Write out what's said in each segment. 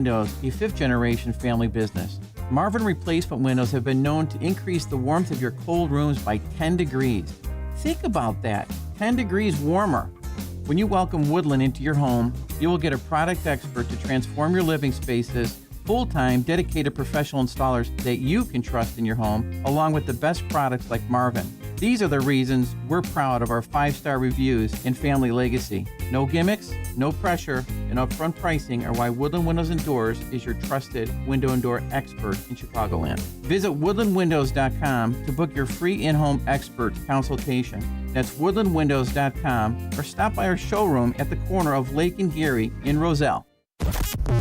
Windows, a fifth-generation family business. Marvin replacement windows have been known to increase the warmth of your cold rooms by 10 degrees. Think about that, 10 degrees warmer. When you welcome Woodland into your home, you will get a product expert to transform your living spaces, full-time, dedicated professional installers that you can trust in your home, along with the best products like Marvin. These are the reasons we're proud of our 5-star reviews and family legacy. No gimmicks, no pressure, and upfront pricing are why Woodland Windows and Doors is your trusted window and door expert in Chicagoland. Visit woodlandwindows.com to book your free in-home expert consultation. That's woodlandwindows.com, or stop by our showroom at the corner of Lake and Geary in Roselle.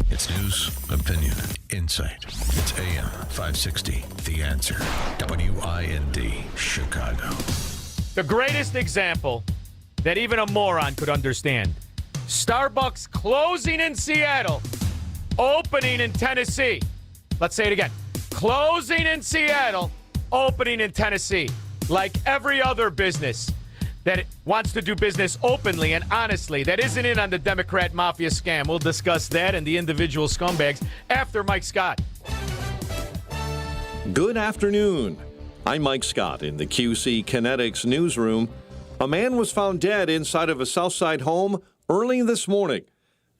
It's news, opinion, insight. It's AM 560, The Answer. WIND, Chicago. The greatest example that even a moron could understand. Starbucks closing in Seattle, opening in Tennessee. Let's say it again. Closing in Seattle, opening in Tennessee. Like every other business that wants to do business openly and honestly, that isn't in on the Democrat mafia scam. We'll discuss that and the individual scumbags after Mike Scott. Good afternoon. I'm Mike Scott in the QC Kinetics newsroom. A man was found dead inside of a Southside home early this morning.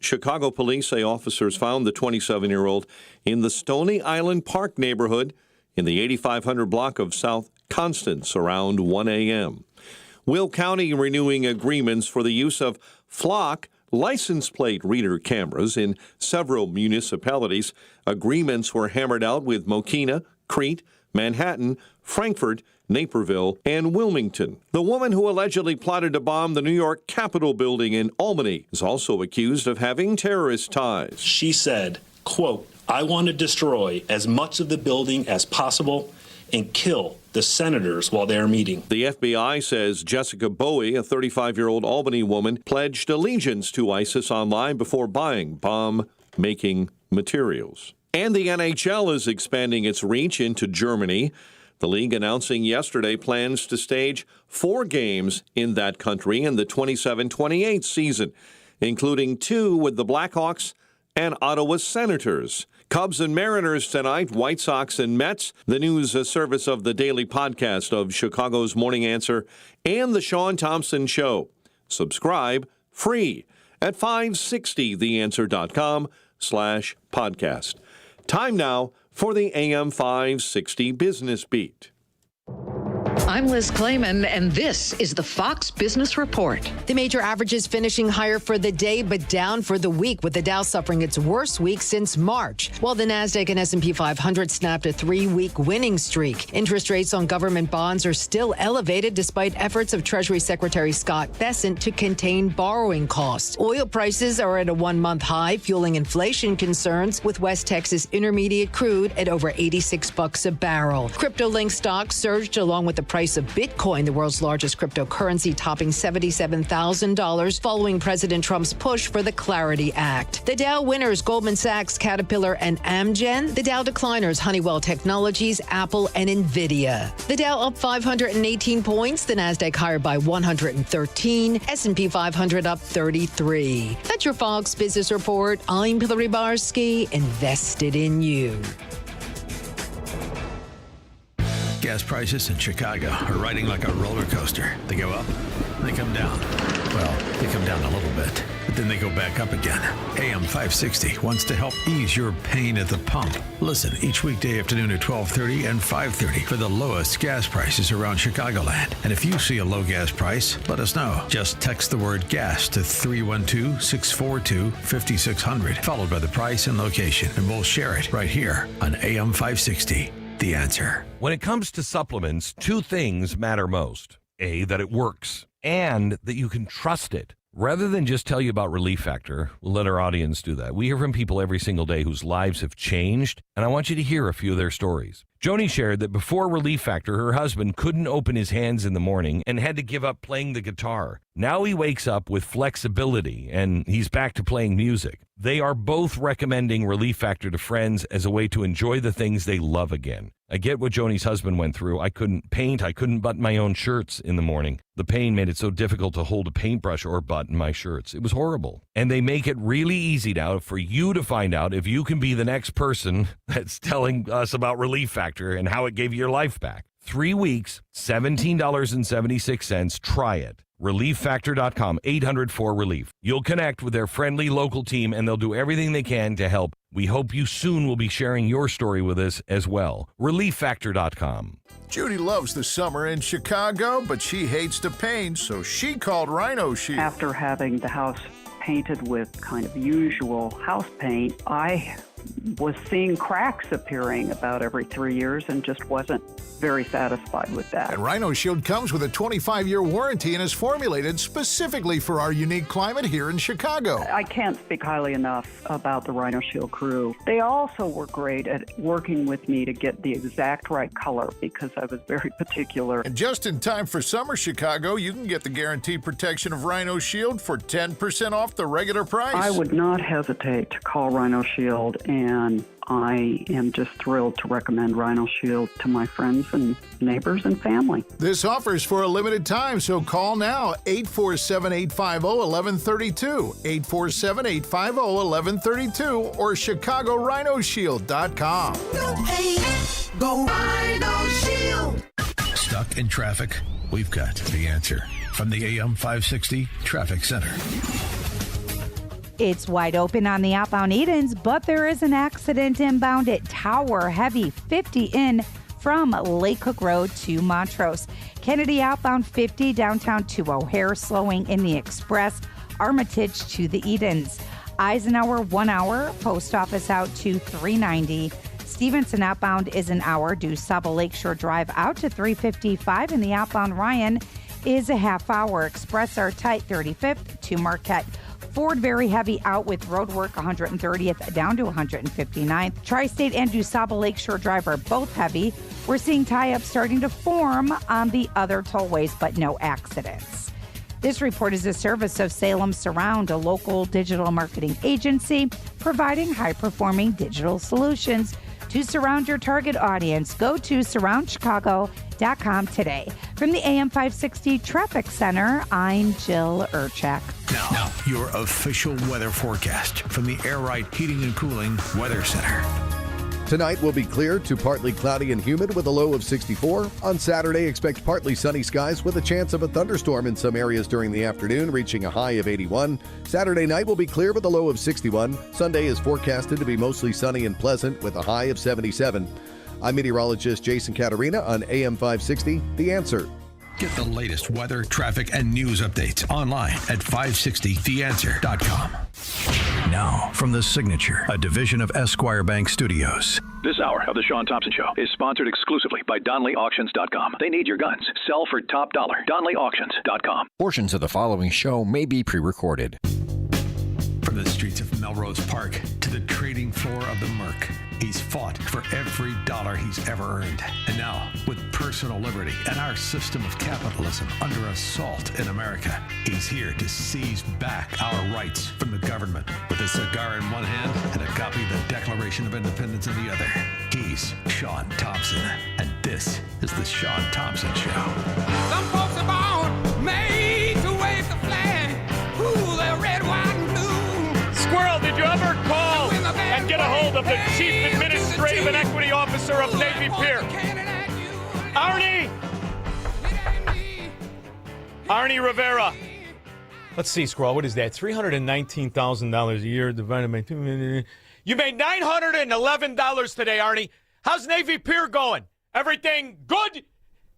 Chicago police say officers found the 27-year-old in the Stony Island Park neighborhood in the 8500 block of South Constance around 1 a.m. Will County renewing agreements for the use of Flock license plate reader cameras in several municipalities. Agreements were hammered out with Mokina, Crete, Manhattan, Frankfort, Naperville, and Wilmington. The woman who allegedly plotted to bomb the New York Capitol building in Albany is also accused of having terrorist ties. She said, quote, "I want to destroy as much of the building as possible and kill the senators while they are meeting." The FBI says Jessica Bowie, a 35-year-old Albany woman, pledged allegiance to ISIS online before buying bomb-making materials. And the NHL is expanding its reach into Germany. The league announcing yesterday plans to stage 4 games in that country in the 27-28 season, including 2 with the Blackhawks and Ottawa Senators. Cubs and Mariners tonight, White Sox and Mets. The news service of the daily podcast of Chicago's Morning Answer and the Shaun Thompson Show. Subscribe free at 560theanswer.com/podcast. Time now for the AM 560 Business Beat. I'm Liz Clayman, and this is the Fox Business Report. The major averages finishing higher for the day, but down for the week, with the Dow suffering its worst week since March, while the Nasdaq and S&P 500 snapped a 3-week winning streak. Interest rates on government bonds are still elevated despite efforts of Treasury Secretary Scott Bessent to contain borrowing costs. Oil prices are at a 1-month high, fueling inflation concerns, with West Texas Intermediate crude at over $86 a barrel. Crypto-linked stocks surged along with the price of Bitcoin, the world's largest cryptocurrency, topping $77,000 following President Trump's push for the Clarity Act. The Dow winners, Goldman Sachs, Caterpillar, and Amgen. The Dow decliners, Honeywell Technologies, Apple, and Nvidia. The Dow up 518 points, the Nasdaq higher by 113, S&P 500 up 33. That's your Fox Business Report. I'm Hillary Barsky, invested in you. Gas prices in Chicago are riding like a roller coaster. They go up, they come down. Well, they come down a little bit, but then they go back up again. AM 560 wants to help ease your pain at the pump. Listen each weekday afternoon at 12:30 and 5:30 for the lowest gas prices around Chicagoland. And if you see a low gas price, let us know. Just text the word gas to 312-642-5600, followed by the price and location, and we'll share it right here on AM 560. The Answer. When it comes to supplements, 2 things matter most. A, that it works, and that you can trust it. Rather than just tell you about Relief Factor, we'll let our audience do that. We hear from people every single day whose lives have changed, and I want you to hear a few of their stories. Joni shared that before Relief Factor, her husband couldn't open his hands in the morning and had to give up playing the guitar. Now he wakes up with flexibility, and he's back to playing music. They are both recommending Relief Factor to friends as a way to enjoy the things they love again. I get what Joni's husband went through. I couldn't paint. I couldn't button my own shirts in the morning. The pain made it so difficult to hold a paintbrush or button my shirts. It was horrible. And they make it really easy now for you to find out if you can be the next person that's telling us about Relief Factor and how it gave you your life back. 3 weeks, $17.76. Try it. ReliefFactor.com, 800-4RELIEF. You'll connect with their friendly local team, and they'll do everything they can to help. We hope you soon will be sharing your story with us as well. ReliefFactor.com. Judy loves the summer in Chicago, but she hates to paint, so she called Rhino Shield. After having the house painted with kind of usual house paint, I was seeing cracks appearing about every 3 years and just wasn't very satisfied with that. And Rhino Shield comes with a 25-year warranty and is formulated specifically for our unique climate here in Chicago. I can't speak highly enough about the Rhino Shield crew. They also were great at working with me to get the exact right color because I was very particular. And just in time for summer Chicago, you can get the guaranteed protection of Rhino Shield for 10% off the regular price. I would not hesitate to call Rhino Shield, and I am just thrilled to recommend Rhino Shield to my friends and neighbors and family. This offer is for a limited time, so call now, 847-850-1132, 847-850-1132, or ChicagoRhinoShield.com. No pain, go Rhino Shield. Stuck in traffic? We've got the answer from the AM 560 Traffic Center. It's wide open on the outbound Edens, but there is an accident inbound at Tower, heavy 50 in from Lake Cook Road to Montrose. Kennedy outbound 50 downtown to O'Hare, slowing in the Express, Armitage to the Edens. Eisenhower 1 hour, Post Office out to 390. Stevenson outbound is an hour, due Saba Lakeshore Drive out to 355, and the outbound Ryan is a half hour. Express are tight 35th to Marquette. Ford very heavy out with road work 130th down to 159th. Tri-State and DuSable Lakeshore Drive are both heavy. We're seeing tie-ups starting to form on the other tollways, but no accidents. This report is a service of Salem Surround, a local digital marketing agency providing high-performing digital solutions to surround your target audience. Go to surroundchicago.com today. From the AM 560 Traffic Center, I'm Jill Urchak. Now, your official weather forecast from the Air Right Heating and Cooling Weather Center. Tonight will be clear to partly cloudy and humid with a low of 64. On Saturday, expect partly sunny skies with a chance of a thunderstorm in some areas during the afternoon, reaching a high of 81. Saturday night will be clear with a low of 61. Sunday is forecasted to be mostly sunny and pleasant with a high of 77. I'm meteorologist Jason Caterina on AM 560, The Answer. Get the latest weather, traffic, and news updates online at 560theanswer.com. Now, from The Signature, a division of Esquire Bank Studios. This hour of The Shaun Thompson Show is sponsored exclusively by DonleyAuctions.com. They need your guns. Sell for top dollar. DonleyAuctions.com. Portions of the following show may be pre-recorded. From the streets of Melrose Park to the trading floor of the Merc, he's fought for every dollar he's ever earned. And now, with personal liberty and our system of capitalism under assault in America, he's here to seize back our rights from the government. With a cigar in one hand and a copy of the Declaration of Independence in the other, he's Shaun Thompson. And this is the Shaun Thompson Show. Some folks are born made to wave the flag. Ooh, they're red, white, and blue. Squirrel, did you ever call and get a hold of the Chief Administrative and Equity Officer of Navy Pier? Arnie Rivera. Let's see, Squirrel, what is that? $319,000 a year divided by 2. You made $911 today, Arnie. How's Navy Pier going? Everything good?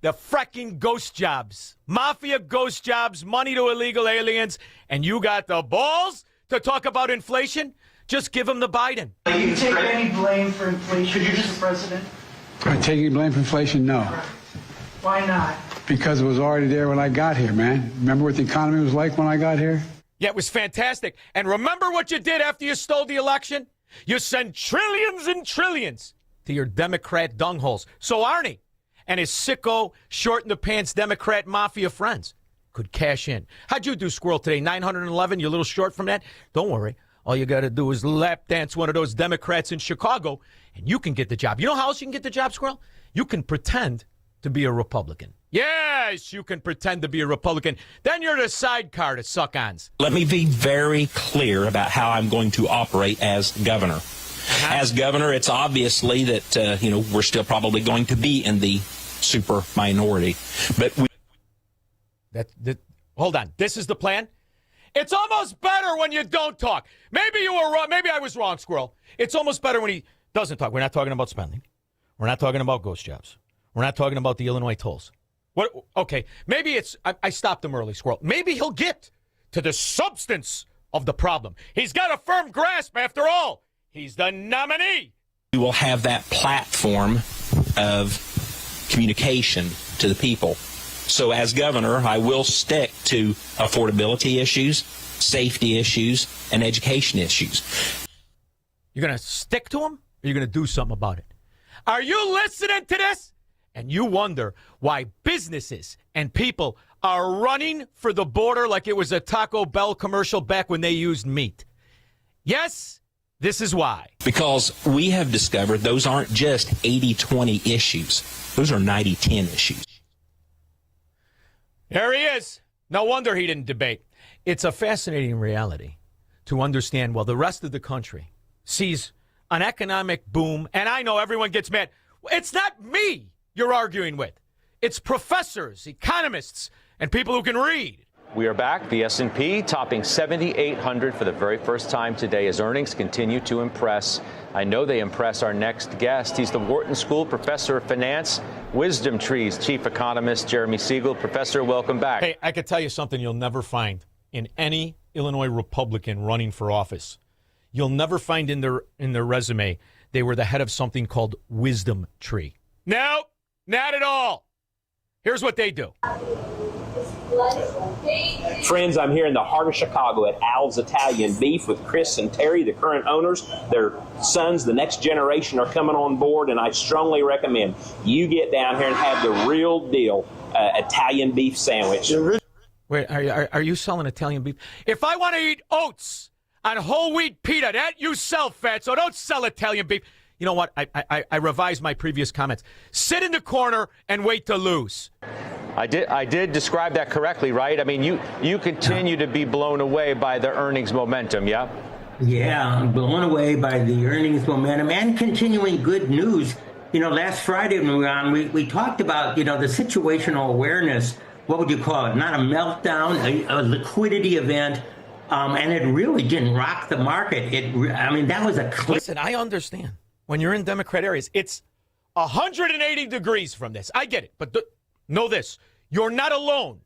The fracking ghost jobs. Mafia ghost jobs, money to illegal aliens, and you got the balls to talk about inflation? Just give them the Biden. Do you take any blame for inflation, Mr. President? Am I taking blame for inflation? No. Why not? Because it was already there when I got here, man. Remember what the economy was like when I got here? Yeah, it was fantastic. And remember what you did after you stole the election? You sent trillions and trillions to your Democrat dungholes. So Arnie and his sicko, short-in-the-pants Democrat mafia friends could cash in. How'd you do, Squirrel, today? 911? You're a little short from that? Don't worry. All you got to do is lap dance one of those Democrats in Chicago, and you can get the job. You know how else you can get the job, Squirrel? You can pretend to be a Republican. Yes, you can pretend to be a Republican. Then you're the sidecar to suck-ons. Let me be very clear about how I'm going to operate as governor. As governor, it's obviously that, we're still probably going to be in the super minority. But hold on. This is the plan? It's almost better when you don't talk. Maybe you were wrong. Maybe I was wrong, Squirrel. It's almost better when he doesn't talk. We're not talking about spending. We're not talking about ghost jobs. We're not talking about the Illinois tolls. What? Okay, maybe it's... I stopped him early, Squirrel. Maybe he'll get to the substance of the problem. He's got a firm grasp, after all. He's the nominee. We will have that platform of communication to the people. So as governor, I will stick to affordability issues, safety issues, and education issues. You're going to stick to them, or you're going to do something about it? Are you listening to this? And you wonder why businesses and people are running for the border like it was a Taco Bell commercial back when they used meat. Yes, this is why. Because we have discovered those aren't just 80-20 issues. Those are 90-10 issues. There he is. No wonder he didn't debate. It's a fascinating reality to understand, well, the rest of the country sees an economic boom, and I know everyone gets mad. It's not me you're arguing with. It's professors, economists, and people who can read. We are back. The S&P topping 7,800 for the very first time today as earnings continue to impress. I know they impress our next guest. He's the Wharton School Professor of Finance, Wisdom Tree's Chief Economist, Jeremy Siegel. Professor, welcome back. Hey, I could tell you something you'll never find in any Illinois Republican running for office. You'll never find in their resume they were the head of something called Wisdom Tree. No, not at all. Here's what they do. Friends, I'm here in the heart of Chicago at Al's Italian Beef with Chris and Terry, the current owners. Their sons, the next generation, are coming on board, and I strongly recommend you get down here and have the real deal Italian beef sandwich. Wait, are you selling Italian beef? If I want to eat oats on whole wheat pita, that you sell, fat, so don't sell Italian beef. You know what? I revised my previous comments. Sit in the corner and wait to lose. I did describe that correctly, right? I mean, you continue to be blown away by the earnings momentum, yeah? Yeah, I'm blown away by the earnings momentum and continuing good news. Last Friday when we were on, we talked about, the situational awareness. What would you call it? Not a meltdown, a liquidity event. And it really didn't rock the market. That was a clear... Listen, I understand. When you're in Democrat areas, it's 180 degrees from this. I get it. But know this. You're not alone.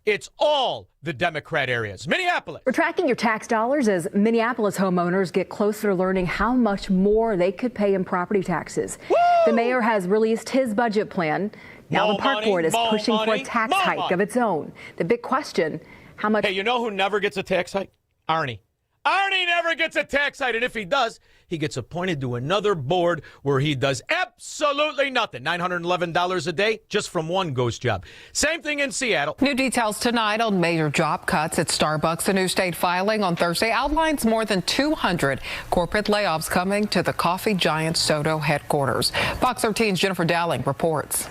It's all the Democrat areas. Minneapolis. We're tracking your tax dollars as Minneapolis homeowners get closer to learning how much more they could pay in property taxes. Woo! The mayor has released his budget plan. Now the park board is pushing for a tax hike of its own. The big question, how much... Hey, you know who never gets a tax hike? Arnie. Arnie never gets a tax hike, and if he does, he gets appointed to another board where he does absolutely nothing. $911 a day just from one ghost job. Same thing in Seattle. New details tonight on major job cuts at Starbucks. A new state filing on Thursday outlines more than 200 corporate layoffs coming to the coffee giant SoDo headquarters. Fox 13's Jennifer Dowling reports.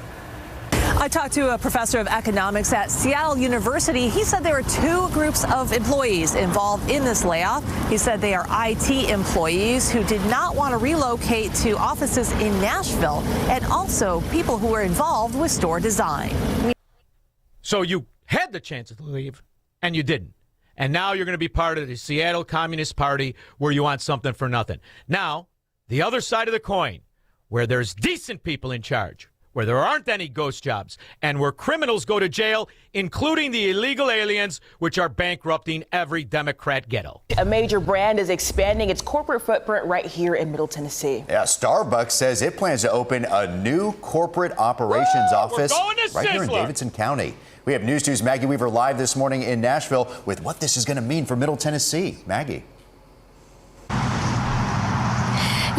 I talked to a professor of economics at Seattle University. He said there are two groups of employees involved in this layoff. He said they are IT employees who did not want to relocate to offices in Nashville, and also people who were involved with store design. So you had the chance to leave, and you didn't. And now you're going to be part of the Seattle Communist Party where you want something for nothing. Now, the other side of the coin, where there's decent people in charge, where there aren't any ghost jobs, and where criminals go to jail, including the illegal aliens, which are bankrupting every Democrat ghetto. A major brand is expanding its corporate footprint right here in Middle Tennessee. Yeah, Starbucks says it plans to open a new corporate operations office right here in Davidson County. We have News 2's Maggie Weaver live this morning in Nashville with what this is going to mean for Middle Tennessee. Maggie.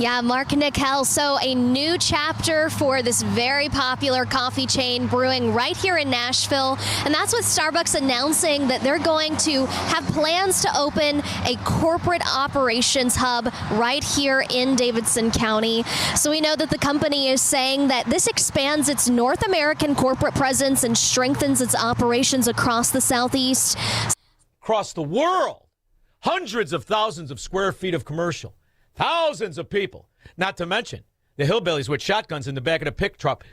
Yeah, Mark Nickel. So a new chapter for this very popular coffee chain brewing right here in Nashville. And that's with Starbucks announcing that they're going to have plans to open a corporate operations hub right here in Davidson County. So we know that the company is saying that this expands its North American corporate presence and strengthens its operations across the Southeast. Across the world, hundreds of thousands of square feet of commercial. Thousands of people, not to mention the hillbillies with shotguns in the back of the pick truck,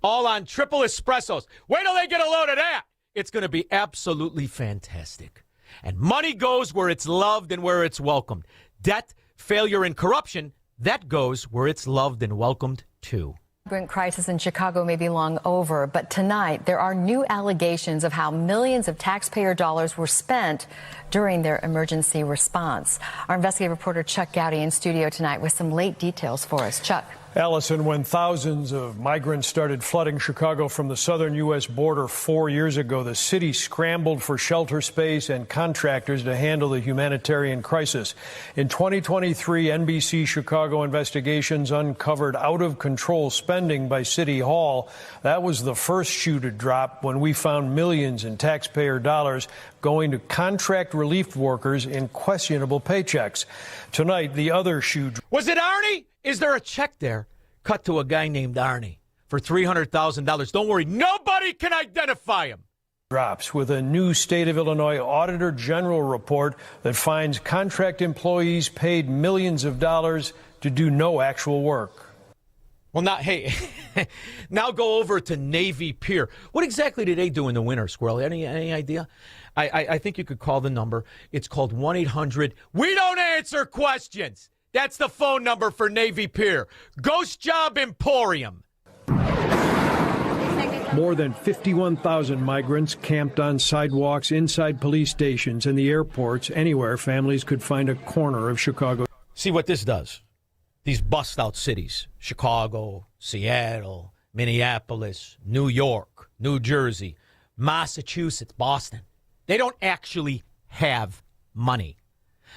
all on triple espressos. Wait till they get a load of that. It's going to be absolutely fantastic. And money goes where it's loved and where it's welcomed. Debt, failure, and corruption, that goes where it's loved and welcomed too. Migrant crisis in Chicago may be long over, but tonight there are new allegations of how millions of taxpayer dollars were spent during their emergency response. Our investigative reporter Chuck Gowdy in studio tonight with some late details for us. Chuck. Allison, when thousands of migrants started flooding Chicago from the southern U.S. border 4 years ago, the city scrambled for shelter space and contractors to handle the humanitarian crisis. In 2023, NBC Chicago investigations uncovered out-of-control spending by City Hall. That was the first shoe to drop when we found millions in taxpayer dollars going to contract relief workers in questionable paychecks. Tonight, the other shoe. Was it Arnie? Is there a check there cut to a guy named Arnie for $300,000? Don't worry, nobody can identify him. Drops with a new state of Illinois Auditor General report that finds contract employees paid millions of dollars to do no actual work. Well, now go over to Navy Pier. What exactly did they do in the winter, Squirrel? Any idea? I think you could call the number. It's called 1-800. We don't answer questions. That's the phone number for Navy Pier. Ghost Job Emporium. More than 51,000 migrants camped on sidewalks, inside police stations, and the airports, anywhere families could find a corner of Chicago. See what this does. These bust-out cities, Chicago, Seattle, Minneapolis, New York, New Jersey, Massachusetts, Boston. They don't actually have money.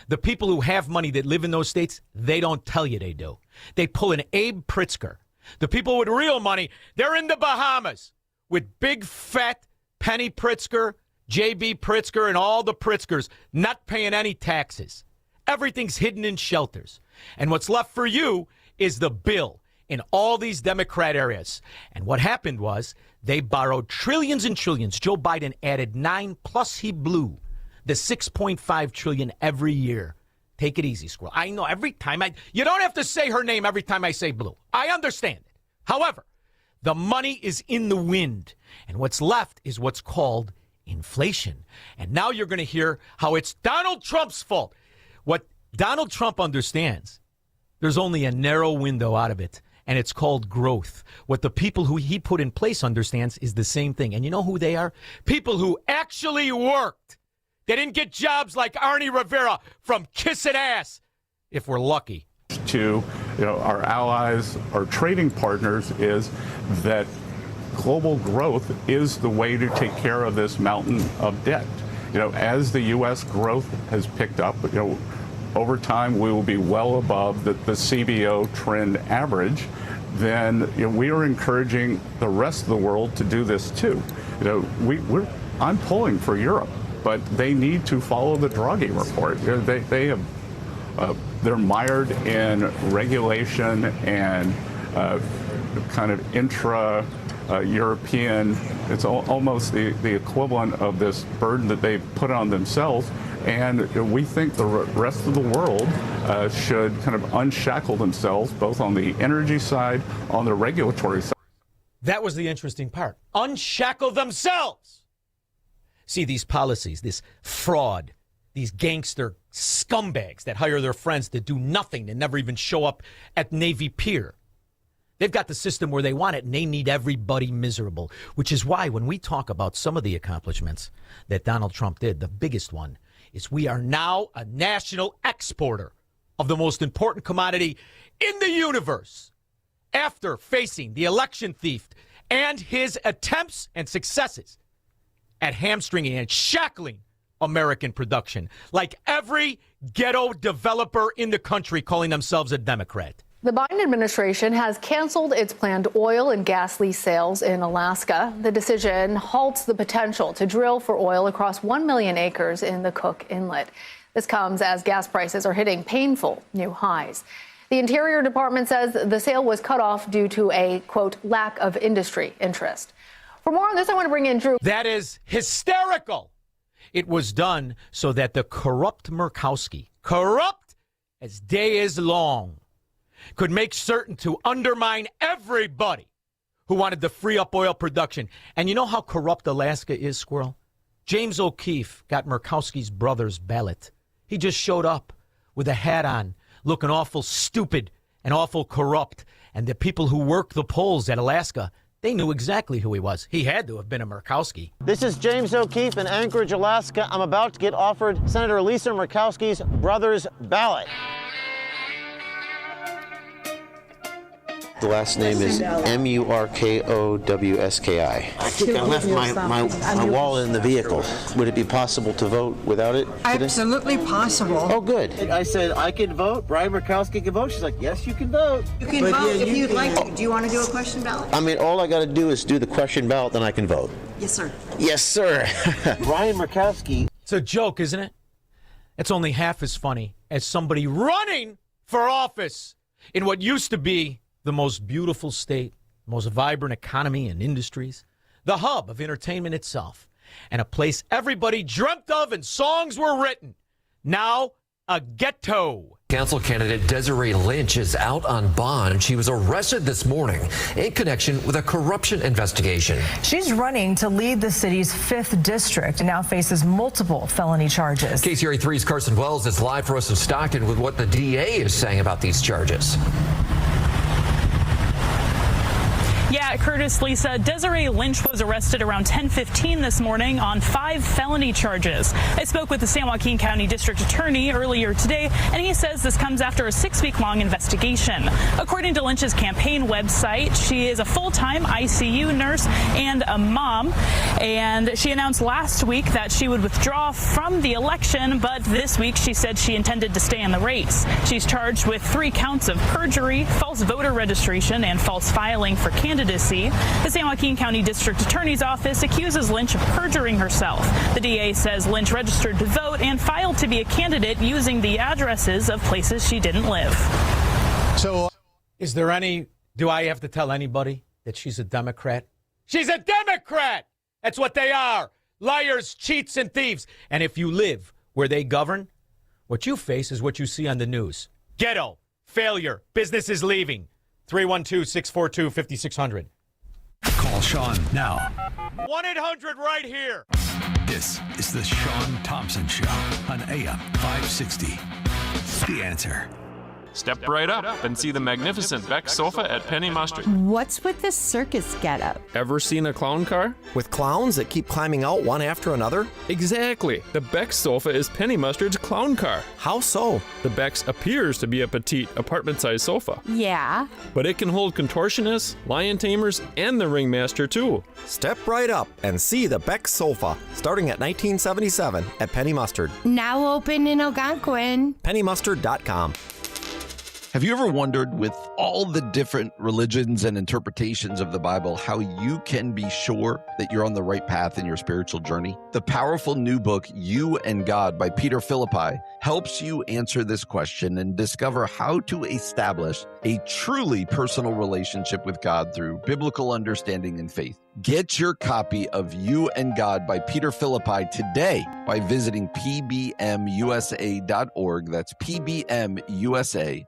The people who have money that live in those states, they don't tell you they do. They pull an Abe Pritzker. The people with real money, they're in the Bahamas with big, fat Penny Pritzker, J.B. Pritzker, and all the Pritzkers not paying any taxes. Everything's hidden in shelters. And what's left for you is the bill in all these Democrat areas. And what happened was they borrowed trillions and trillions. Joe Biden added 9, plus he blew the $6.5 trillion every year. Take it easy, Squirrel. I know every time you don't have to say her name every time I say blue. I understand it. However, the money is in the wind. And what's left is what's called inflation. And now you're going to hear how it's Donald Trump's fault. What Donald Trump understands, there's only a narrow window out of it, and it's called growth. What the people who he put in place understands is the same thing. And you know who they are? People who actually worked. They didn't get jobs like Arnie Rivera from kissing ass, if we're lucky. To our allies, our trading partners, is that global growth is the way to take care of this mountain of debt. As the U.S. growth has picked up, over time we will be well above the CBO trend average. Then we are encouraging the rest of the world to do this too. I'm pulling for Europe, but they need to follow the Draghi report. They're mired in regulation and kind of intra-European. It's almost the equivalent of this burden that they put on themselves. And we think the rest of the world should kind of unshackle themselves, both on the energy side, on the regulatory side. That was the interesting part. Unshackle themselves. See, these policies, this fraud, these gangster scumbags that hire their friends to do nothing and never even show up at Navy Pier. They've got the system where they want it, and they need everybody miserable, which is why when we talk about some of the accomplishments that Donald Trump did, the biggest one is we are now a national exporter of the most important commodity in the universe. After facing the election thief and his attempts and successes at hamstringing and shackling American production, like every ghetto developer in the country calling themselves a Democrat. The Biden administration has canceled its planned oil and gas lease sales in Alaska. The decision halts the potential to drill for oil across 1 million acres in the Cook Inlet. This comes as gas prices are hitting painful new highs. The Interior Department says the sale was cut off due to a, quote, lack of industry interest. For more on this, I want to bring in Drew. That is hysterical. It was done so that the corrupt Murkowski, corrupt as day is long, could make certain to undermine everybody who wanted to free up oil production. And you know how corrupt Alaska is, Squirrel? James O'Keefe got Murkowski's brother's ballot. He just showed up with a hat on, looking awful stupid and awful corrupt. And the people who work the polls at Alaska, they knew exactly who he was. He had to have been a Murkowski. This is James O'Keefe in Anchorage, Alaska. I'm about to get offered Senator Lisa Murkowski's brother's ballot. The last name is Murkowski. I think I left my wallet in the vehicle. Would it be possible to vote without it today? Absolutely possible. Oh, good. I said, I can vote. Brian Murkowski can vote. She's like, yes, you can vote. You can vote if you'd like to. Do you want to do a question ballot? I mean, all I got to do is do the question ballot, then I can vote. Yes, sir. Yes, sir. Brian Murkowski. It's a joke, isn't it? It's only half as funny as somebody running for office in what used to be the most beautiful state, most vibrant economy and industries, the hub of entertainment itself, and a place everybody dreamt of and songs were written. Now, a ghetto. Council candidate Desiree Lynch is out on bond. She was arrested this morning in connection with a corruption investigation. She's running to lead the city's 5th district and now faces multiple felony charges. KCRA 3's Carson Wells is live for us in Stockton with what the DA is saying about these charges. Yeah, Curtis, Lisa, Desiree Lynch was arrested around 10:15 this morning on 5 felony charges. I spoke with the San Joaquin County District Attorney earlier today, and he says this comes after a 6-week-long investigation. According to Lynch's campaign website, she is a full-time ICU nurse and a mom, and she announced last week that she would withdraw from the election, but this week she said she intended to stay in the race. She's charged with 3 counts of perjury, false voter registration, and false filing for candidacy. The San Joaquin County District Attorney's Office accuses Lynch of perjuring herself. The DA says Lynch registered to vote and filed to be a candidate using the addresses of places she didn't live. So, do I have to tell anybody that she's a Democrat? She's a Democrat! That's what they are. Liars, cheats, and thieves. And if you live where they govern, what you face is what you see on the news. Ghetto, failure, businesses leaving. 312-642-5600. Call Shaun now. 1-800 right here. This is the Shaun Thompson Show on AM 560. The Answer. Step right up and see the magnificent Beck sofa at Penny Mustard. What's with the circus getup? Ever seen a clown car? With clowns that keep climbing out one after another? Exactly. The Beck sofa is Penny Mustard's clown car. How so? The Beck's appears to be a petite, apartment-sized sofa. Yeah. But it can hold contortionists, lion tamers, and the ringmaster too. Step right up and see the Beck sofa, starting at $19.77 at Penny Mustard. Now open in Algonquin. PennyMustard.com. Have you ever wondered, with all the different religions and interpretations of the Bible, how you can be sure that you're on the right path in your spiritual journey? The powerful new book, You and God by Peter Philippi, helps you answer this question and discover how to establish a truly personal relationship with God through biblical understanding and faith. Get your copy of You and God by Peter Philippi today by visiting pbmusa.org. That's pbmusa.org.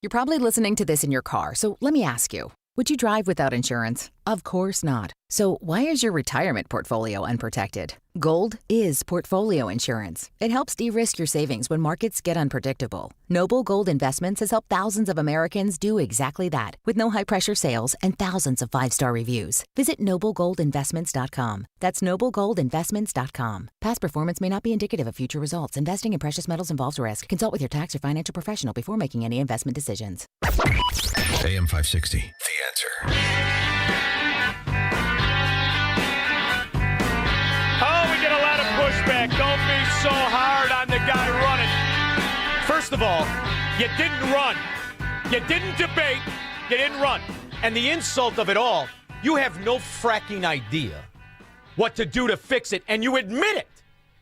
You're probably listening to this in your car, so let me ask you, would you drive without insurance? Of course not. So why is your retirement portfolio unprotected? Gold is portfolio insurance. It helps de-risk your savings when markets get unpredictable. Noble Gold Investments has helped thousands of Americans do exactly that, with no high-pressure sales and thousands of 5-star reviews. Visit noblegoldinvestments.com. That's noblegoldinvestments.com. Past performance may not be indicative of future results. Investing in precious metals involves risk. Consult with your tax or financial professional before making any investment decisions. AM 560. The Answer. Pushback. Don't be so hard on the guy running. First of all, you didn't run. You didn't debate. You didn't run. And the insult of it all, you have no fracking idea what to do to fix it, and you admit it.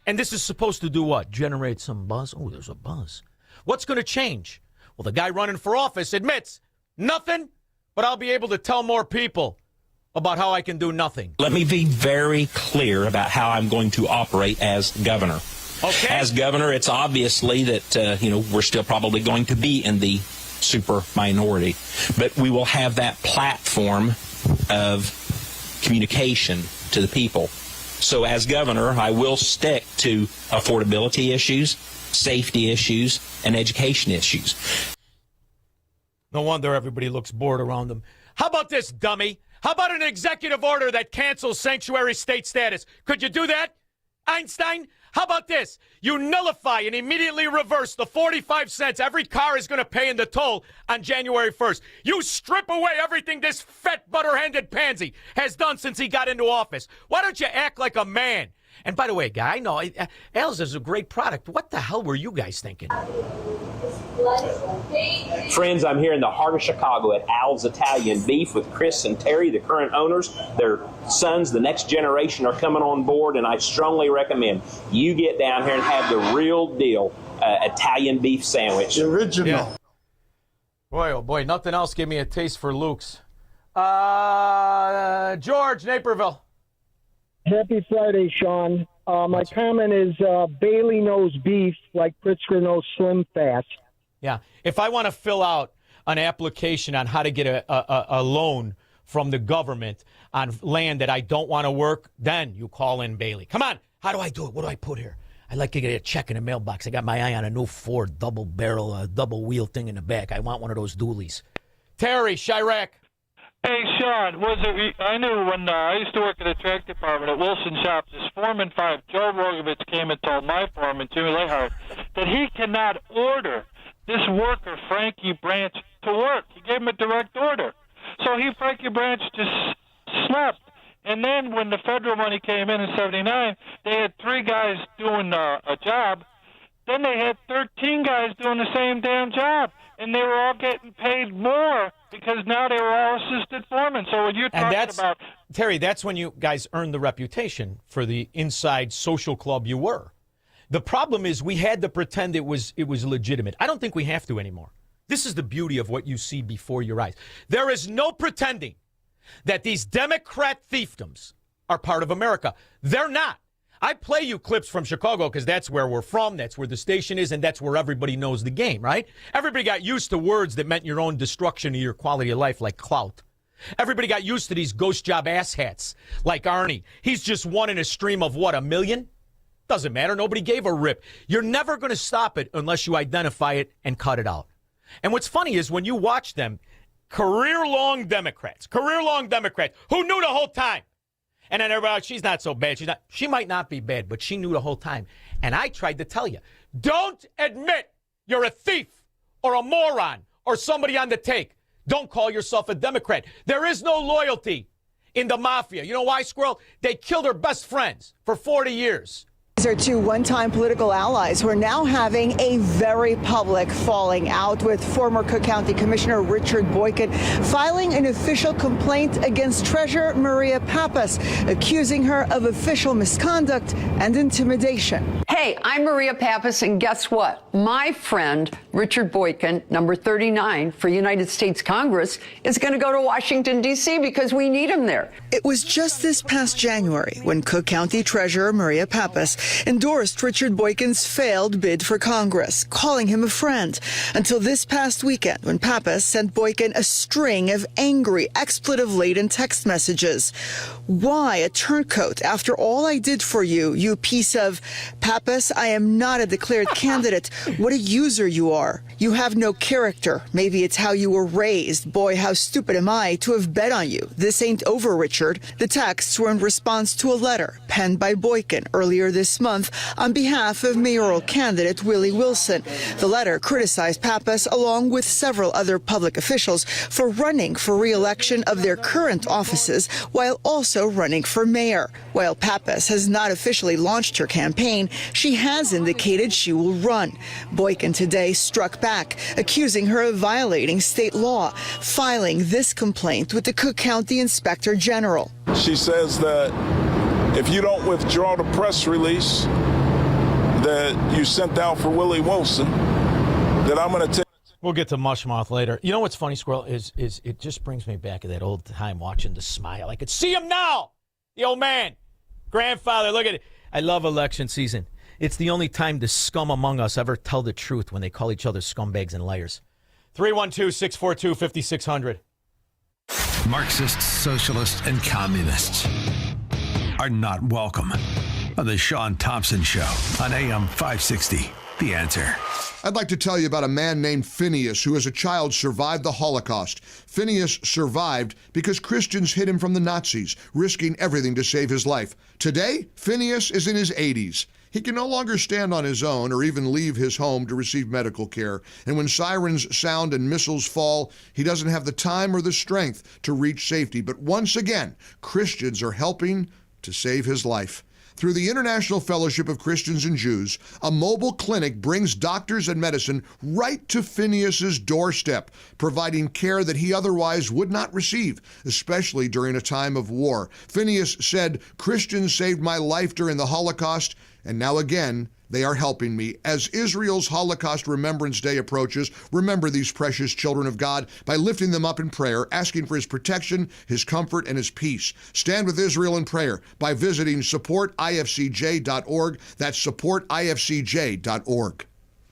And this is supposed to do what? Generate some buzz? Oh, there's a buzz. What's going to change? Well, the guy running for office admits nothing, but I'll be able to tell more people about how I can do nothing. Let me be very clear about how I'm going to operate as governor. Okay. As governor, it's obviously that, we're still probably going to be in the super minority, but we will have that platform of communication to the people. So as governor, I will stick to affordability issues, safety issues, and education issues. No wonder everybody looks bored around them. How about this, dummy? How about an executive order that cancels sanctuary state status? Could you do that, Einstein? How about this? You nullify and immediately reverse the 45 cents every car is going to pay in the toll on January 1st. You strip away everything this fat, butter-handed pansy has done since he got into office. Why don't you act like a man? And by the way, guy, I know Al's is a great product. What the hell were you guys thinking? Friends, I'm here in the heart of Chicago at Al's Italian Beef with Chris and Terry, the current owners. Their sons, the next generation, are coming on board, and I strongly recommend you get down here and have the real deal Italian beef sandwich. The original. Yeah. Boy, oh boy, nothing else gave me a taste for Luke's. George, Naperville. Happy Friday, Shaun. My comment is Bailey knows beef like Pritzker knows Slim Fast. Yeah. If I want to fill out an application on how to get a loan from the government on land that I don't want to work, then you call in Bailey. Come on. How do I do it? What do I put here? I'd like to get a check in the mailbox. I got my eye on a new Ford double-barrel, double-wheel thing in the back. I want one of those dualies. Terry, Chirac. Hey, Shaun, I knew when I used to work at the track department at Wilson Shops, this Foreman 5, Joe Rogovich, came and told my foreman, Jimmy Lehart, that he cannot order this worker, Frankie Branch, to work. He gave him a direct order. So Frankie Branch just slept. And then when the federal money came in 79, they had 3 guys doing a job. Then they had 13 guys doing the same damn job. And they were all getting paid more because now they were all assistant foremen. So when you're talking about... Terry, that's when you guys earned the reputation for the inside social club you were. The problem is we had to pretend it was legitimate. I don't think we have to anymore. This is the beauty of what you see before your eyes. There is no pretending that these Democrat fiefdoms are part of America. They're not. I play you clips from Chicago because that's where we're from, that's where the station is, and that's where everybody knows the game, right? Everybody got used to words that meant your own destruction of your quality of life, like clout. Everybody got used to these ghost job asshats, like Arnie. He's just one in a stream of, what, 1 million? Doesn't matter. Nobody gave a rip. You're never going to stop it unless you identify it and cut it out. And what's funny is when you watch them, career-long Democrats who knew the whole time. And then everybody, she's not so bad. She might not be bad, but she knew the whole time. And I tried to tell you, don't admit you're a thief or a moron or somebody on the take. Don't call yourself a Democrat. There is no loyalty in the mafia. You know why, Squirrel? They killed their best friends for 40 years. These are 2 one-time political allies who are now having a very public falling out, with former Cook County Commissioner Richard Boykin filing an official complaint against Treasurer Maria Pappas, accusing her of official misconduct and intimidation. Hey, I'm Maria Pappas, and guess what? My friend Richard Boykin, number 39 for United States Congress, is going to go to Washington, D.C. because we need him there. It was just this past January when Cook County Treasurer Maria Pappas endorsed Richard Boykin's failed bid for Congress, calling him a friend, until this past weekend when Pappas sent Boykin a string of angry, expletive-laden text messages. Why a turncoat after all I did for you, you piece of... Pappas, I am not a declared candidate. What a user you are. You have no character. Maybe it's how you were raised. Boy, how stupid am I to have bet on you. This ain't over, Richard. The texts were in response to a letter penned by Boykin earlier this month on behalf of mayoral candidate Willie Wilson. The letter criticized Pappas along with several other public officials for running for re-election of their current offices while also running for mayor. While Pappas has not officially launched her campaign, she has indicated she will run. Boykin today struck back, accusing her of violating state law, filing this complaint with the Cook County Inspector General. She says that if you don't withdraw the press release that you sent out for Willie Wilson, that I'm going to take. We'll get to Mushmouth later. You know what's funny, Squirrel, is it just brings me back to that old time watching The Smile. I could see him now, the old man. Grandfather, look at it. I love election season. It's the only time the scum among us ever tell the truth when they call each other scumbags and liars. 312-642-5600. Marxists, socialists, and communists are not welcome on the Shaun Thompson Show on AM 560. The Answer. I'd like to tell you about a man named Phineas who as a child survived the Holocaust. Phineas survived because Christians hid him from the Nazis, risking everything to save his life. Today, Phineas is in his 80s. He can no longer stand on his own or even leave his home to receive medical care. And when sirens sound and missiles fall, he doesn't have the time or the strength to reach safety. But once again, Christians are helping to save his life. Through the International Fellowship of Christians and Jews, a mobile clinic brings doctors and medicine right to Phineas's doorstep, providing care that he otherwise would not receive, especially during a time of war. Phineas said, "Christians saved my life during the Holocaust, and now again, they are helping me." As Israel's Holocaust Remembrance Day approaches, remember these precious children of God by lifting them up in prayer, asking for his protection, his comfort, and his peace. Stand with Israel in prayer by visiting supportifcj.org. That's supportifcj.org.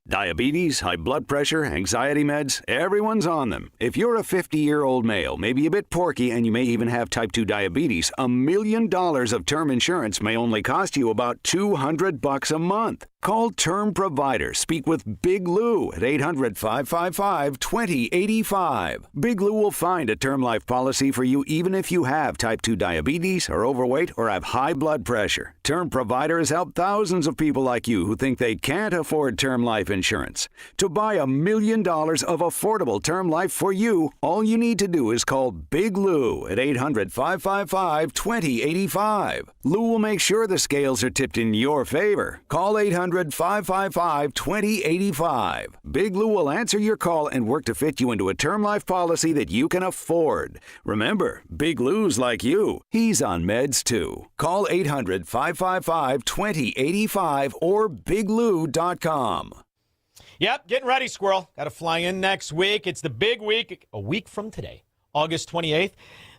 Diabetes, high blood pressure, anxiety meds, everyone's on them. If you're a 50-year-old male, maybe a bit porky, and you may even have type 2 diabetes, $1 million of term insurance may only cost you about $200 a month. Call Term Provider. Speak with Big Lou at 800-555-2085. Big Lou will find a term life policy for you even if you have type 2 diabetes, are overweight, or have high blood pressure. Term Provider has helped thousands of people like you who think they can't afford term life insurance. To buy $1 million of affordable term life for you, all you need to do is call Big Lou at 800-555-2085. Lou will make sure the scales are tipped in your favor. Call 800-555-2085. Big Lou will answer your call and work to fit you into a term life policy that you can afford. Remember, Big Lou's like you. He's on meds too. Call 800-555-2085 or biglou.com. Yep, getting ready, Squirrel. Got to fly in next week. It's the big week, a week from today, August 28th,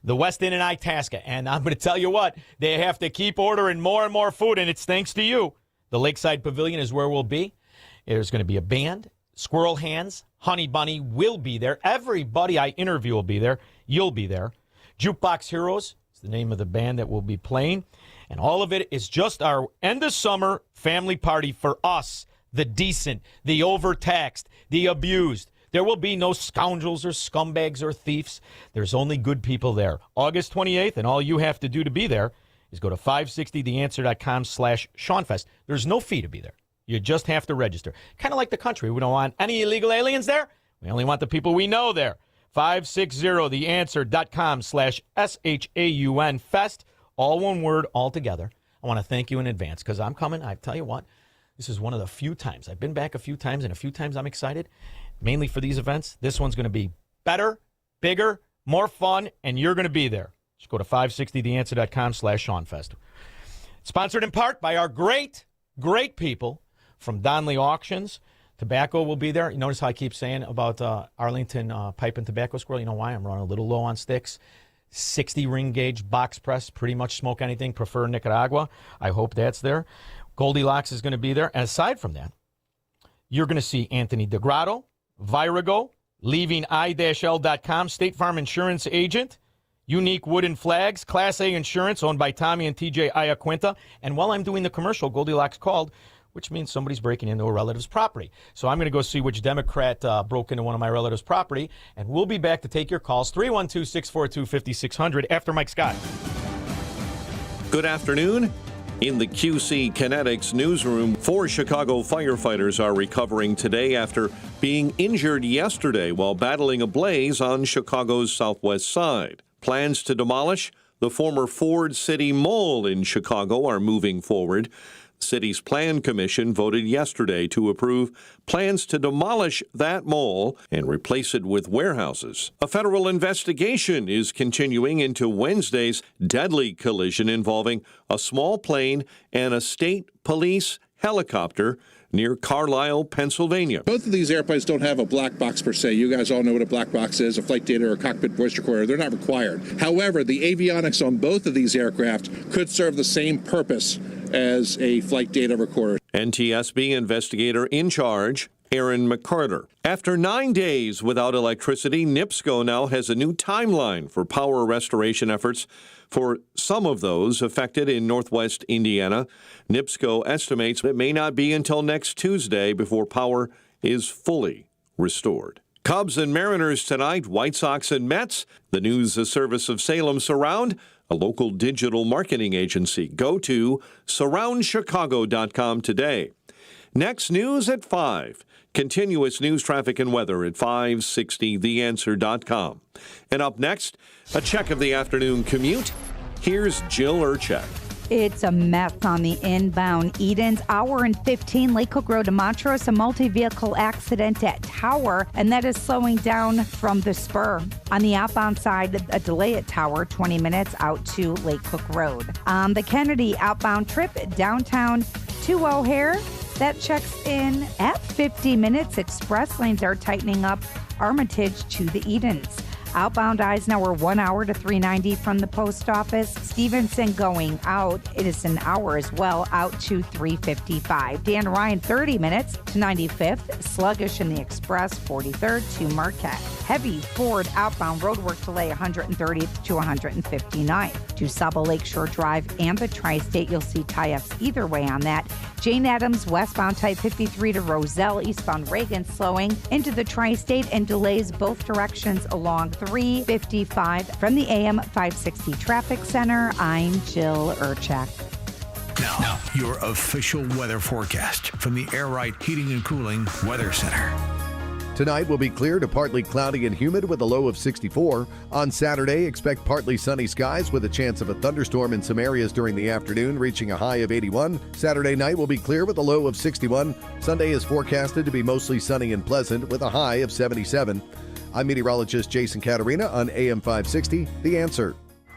the West Inn in Itasca. And I'm going to tell you what, they have to keep ordering more and more food, and it's thanks to you. The Lakeside Pavilion is where we'll be. There's going to be a band. Squirrel Hands, Honey Bunny will be there. Everybody I interview will be there. You'll be there. Jukebox Heroes is the name of the band that will be playing. And all of it is just our end of summer family party for us, the decent, the overtaxed, the abused. There will be no scoundrels or scumbags or thieves. There's only good people there. August 28th, and all you have to do to be there is go to 560theanswer.com/ShaunFest. There's no fee to be there. You just have to register. Kind of like the country. We don't want any illegal aliens there. We only want the people we know there. 560theanswer.com/SHAUNFest. All one word, all together. I want to thank you in advance because I'm coming. I tell you what, this is one of the few times. I've been back a few times, and a few times I'm excited, mainly for these events. This one's going to be better, bigger, more fun, and you're going to be there. Just go to 560theanswer.com/ShaunFest. Sponsored in part by our great, great people from Donley Auctions. Tobacco will be there. You notice how I keep saying about Arlington Pipe and Tobacco Squirrel? You know why? I'm running a little low on sticks. 60 ring gauge box press, pretty much smoke anything, prefer Nicaragua. I hope that's there. Goldilocks is going to be there. And aside from that, you're going to see Anthony DeGrotto, Virago, leaving i-l.com, State Farm Insurance Agent, Unique Wooden Flags, Class A Insurance, owned by Tommy and TJ Iaquinta. And while I'm doing the commercial, Goldilocks called, which means somebody's breaking into a relative's property. So I'm going to go see which Democrat broke into one of my relatives' property, and we'll be back to take your calls, 312-642-5600, after Mike Scott. Good afternoon. In the QC Kinetics newsroom, 4 Chicago firefighters are recovering today after being injured yesterday while battling a blaze on Chicago's southwest side. Plans to demolish the former Ford City Mall in Chicago are moving forward. The city's Plan Commission voted yesterday to approve plans to demolish that mall and replace it with warehouses. A federal investigation is continuing into Wednesday's deadly collision involving a small plane and a state police helicopter near Carlisle, Pennsylvania. Both of these airplanes don't have a black box per se. You guys all know what a black box is, a flight data or a cockpit voice recorder. They're not required. However, the avionics on both of these aircraft could serve the same purpose as a flight data recorder. NTSB investigator in charge, Aaron McCarter. After 9 days without electricity, NIPSCO now has a new timeline for power restoration efforts for some of those affected in northwest Indiana. NIPSCO estimates it may not be until next Tuesday before power is fully restored. Cubs and Mariners tonight, White Sox and Mets. The news, a service of Salem Surround, a local digital marketing agency. Go to surroundchicago.com today. Next, news at 5. Continuous news, traffic, and weather at 560theanswer.com. And up next, a check of the afternoon commute. Here's Jill Urchak. It's a mess on the inbound Edens. Hour and 15, Lake Cook Road to Montrose, a multi-vehicle accident at Tower, and that is slowing down from the spur. On the outbound side, a delay at Tower, 20 minutes out to Lake Cook Road. On the Kennedy outbound trip, downtown to O'Hare, that checks in at 50 minutes. Express lanes are tightening up Armitage to the Edens. Outbound Eisenhower, 1 hour to 390 from the post office. Stevenson going out. It is an hour as well, out to 355. Dan Ryan, 30 minutes to 95th. Sluggish in the Express, 43rd to Marquette. Heavy Ford outbound roadwork delay, 130th to 159th. To Saba Lakeshore Drive and the Tri-State, you'll see tie-ups either way on that. Jane Addams, westbound type 53 to Roselle. Eastbound Reagan slowing into the Tri-State and delays both directions along 355. From the AM 560 Traffic Center, I'm Jill Urchak. Now, your official weather forecast from the Air Right Heating and Cooling Weather Center. Tonight will be clear to partly cloudy and humid with a low of 64. On Saturday, expect partly sunny skies with a chance of a thunderstorm in some areas during the afternoon, reaching a high of 81. Saturday night will be clear with a low of 61. Sunday is forecasted to be mostly sunny and pleasant with a high of 77. I'm meteorologist Jason Caterina on AM 560, The Answer.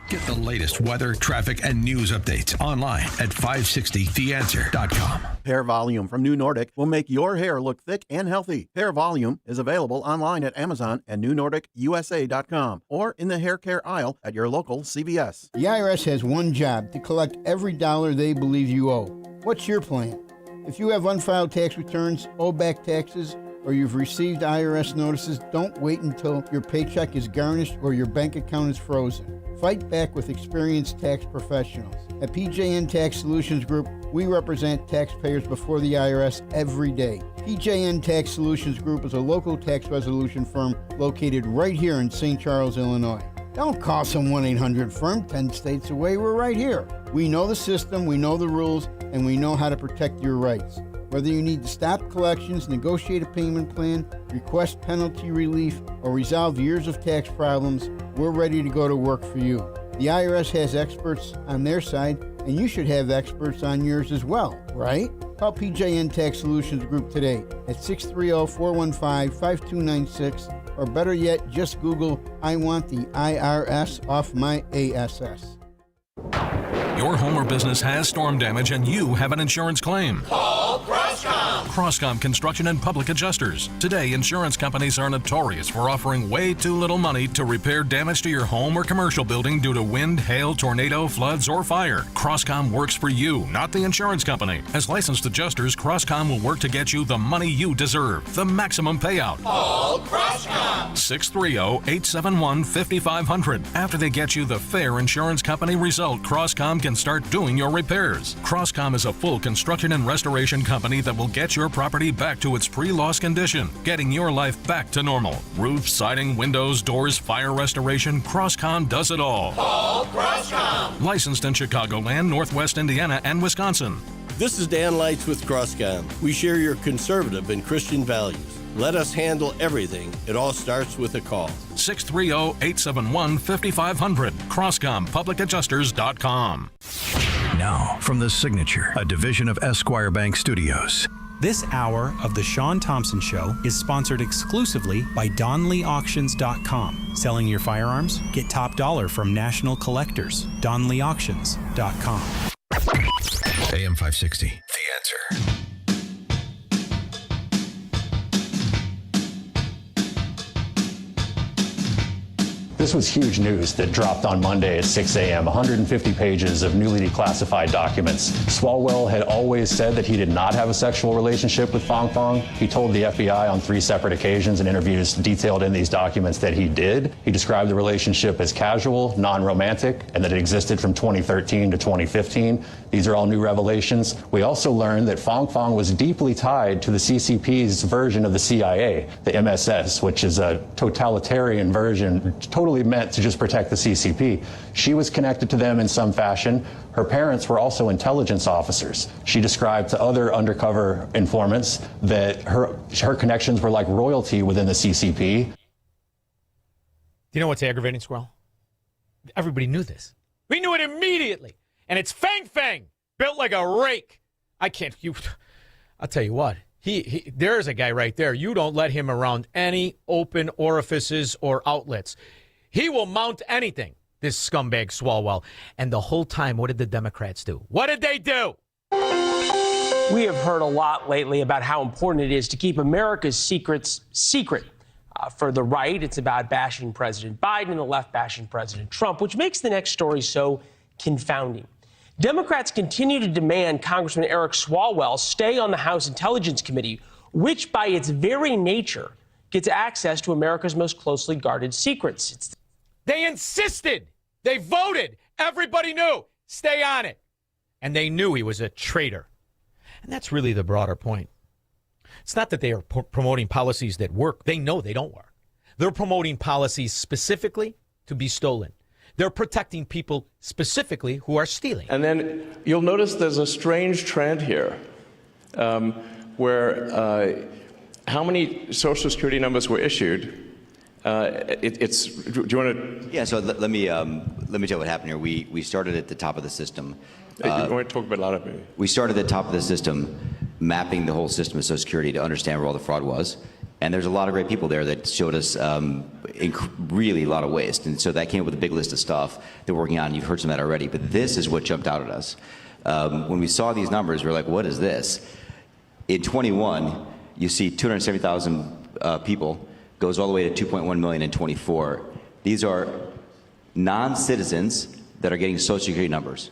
Get the latest weather, traffic, and news updates online at 560theanswer.com. Hair Volume from New Nordic will make your hair look thick and healthy. Hair Volume is available online at Amazon and newnordicusa.com or in the hair care aisle at your local CVS. The IRS has one job: to collect every dollar they believe you owe. What's your plan? If you have unfiled tax returns, owe back taxes, or you've received IRS notices, don't wait until your paycheck is garnished or your bank account is frozen. Fight back with experienced tax professionals. At PJN Tax Solutions Group, we represent taxpayers before the IRS every day. PJN Tax Solutions Group is a local tax resolution firm located right here in St. Charles, Illinois. Don't call some 1-800-FIRM 10 states away. We're right here. We know the system, we know the rules, and we know how to protect your rights. Whether you need to stop collections, negotiate a payment plan, request penalty relief, or resolve years of tax problems, we're ready to go to work for you. The IRS has experts on their side, and you should have experts on yours as well, right? Call PJN Tax Solutions Group today at 630-415-5296, or better yet, just Google, "I want the IRS off my ASS." Your home or business has storm damage and you have an insurance claim. Call Crosscom. Crosscom Construction and Public Adjusters. Today, insurance companies are notorious for offering way too little money to repair damage to your home or commercial building due to wind, hail, tornado, floods, or fire. Crosscom works for you, not the insurance company. As licensed adjusters, Crosscom will work to get you the money you deserve, the maximum payout. Call Crosscom. 630-871-5500. After they get you the fair insurance company result, Crosscom can start doing your repairs. Crosscom is a full construction and restoration company that will get your property back to its pre-loss condition, getting your life back to normal. Roof, siding, windows, doors, fire restoration, Crosscom does it all. Call Crosscom. Licensed in Chicagoland, Northwest Indiana, and Wisconsin. This is Dan Lights with Crosscom. We share your conservative and Christian values. Let us handle everything. It all starts with a call. 630-871-5500. CrosscomPublicAdjusters.com. now from The Signature, a division of Esquire Bank Studios. This hour of The Shaun Thompson Show is sponsored exclusively by DonleyAuctions.com. Selling your firearms? Get top dollar from national collectors. DonleyAuctions.com. AM 560, The Answer. This was huge news that dropped on Monday at 6 a.m. 150 pages of newly declassified documents. Swalwell had always said that he did not have a sexual relationship with Fong Fong. He told the FBI on 3 separate occasions in interviews detailed in these documents that he did. He described the relationship as casual, non-romantic, and that it existed from 2013 to 2015. These are all new revelations. We also learned that Fong Fong was deeply tied to the CCP's version of the CIA, the MSS, which is a totalitarian version, totally meant to just protect the CCP. She was connected to them in some fashion. Her parents were also intelligence officers. She described to other undercover informants that her connections were like royalty within the CCP. Do you know what's aggravating, Squirrel? Everybody knew this. We knew it immediately. And it's Fang Fang, built like a rake. I'll tell you what. There's a guy right there. You don't let him around any open orifices or outlets. He will mount anything, this scumbag Swalwell. And the whole time, what did the Democrats do? What did they do? We have heard a lot lately about how important it is to keep America's secrets secret. For the right, it's about bashing President Biden, and the left bashing President Trump, which makes the next story so confounding. Democrats continue to demand Congressman Eric Swalwell stay on the House Intelligence Committee, which by its very nature gets access to America's most closely guarded secrets. They insisted. They voted. Everybody knew. Stay on it. And they knew he was a traitor. And that's really the broader point. It's not that they are promoting policies that work. They know they don't work. They're promoting policies specifically to be stolen. They're protecting people specifically who are stealing. And then you'll notice there's a strange trend here where how many Social Security numbers were issued. Do you want to? Yeah, so let me tell you what happened here. We started at the top of the system. You want to talk about a lot of it. We started at the top of the system, mapping the whole system of Social Security to understand where all the fraud was. And there's a lot of great people there that showed us really a lot of waste. And so that came up with a big list of stuff they're working on. You've heard some of that already. But this is what jumped out at us. When we saw these numbers, we were like, what is this? In 21, you see 270,000 people, goes all the way to 2.1 million in 24. These are non-citizens that are getting Social Security numbers.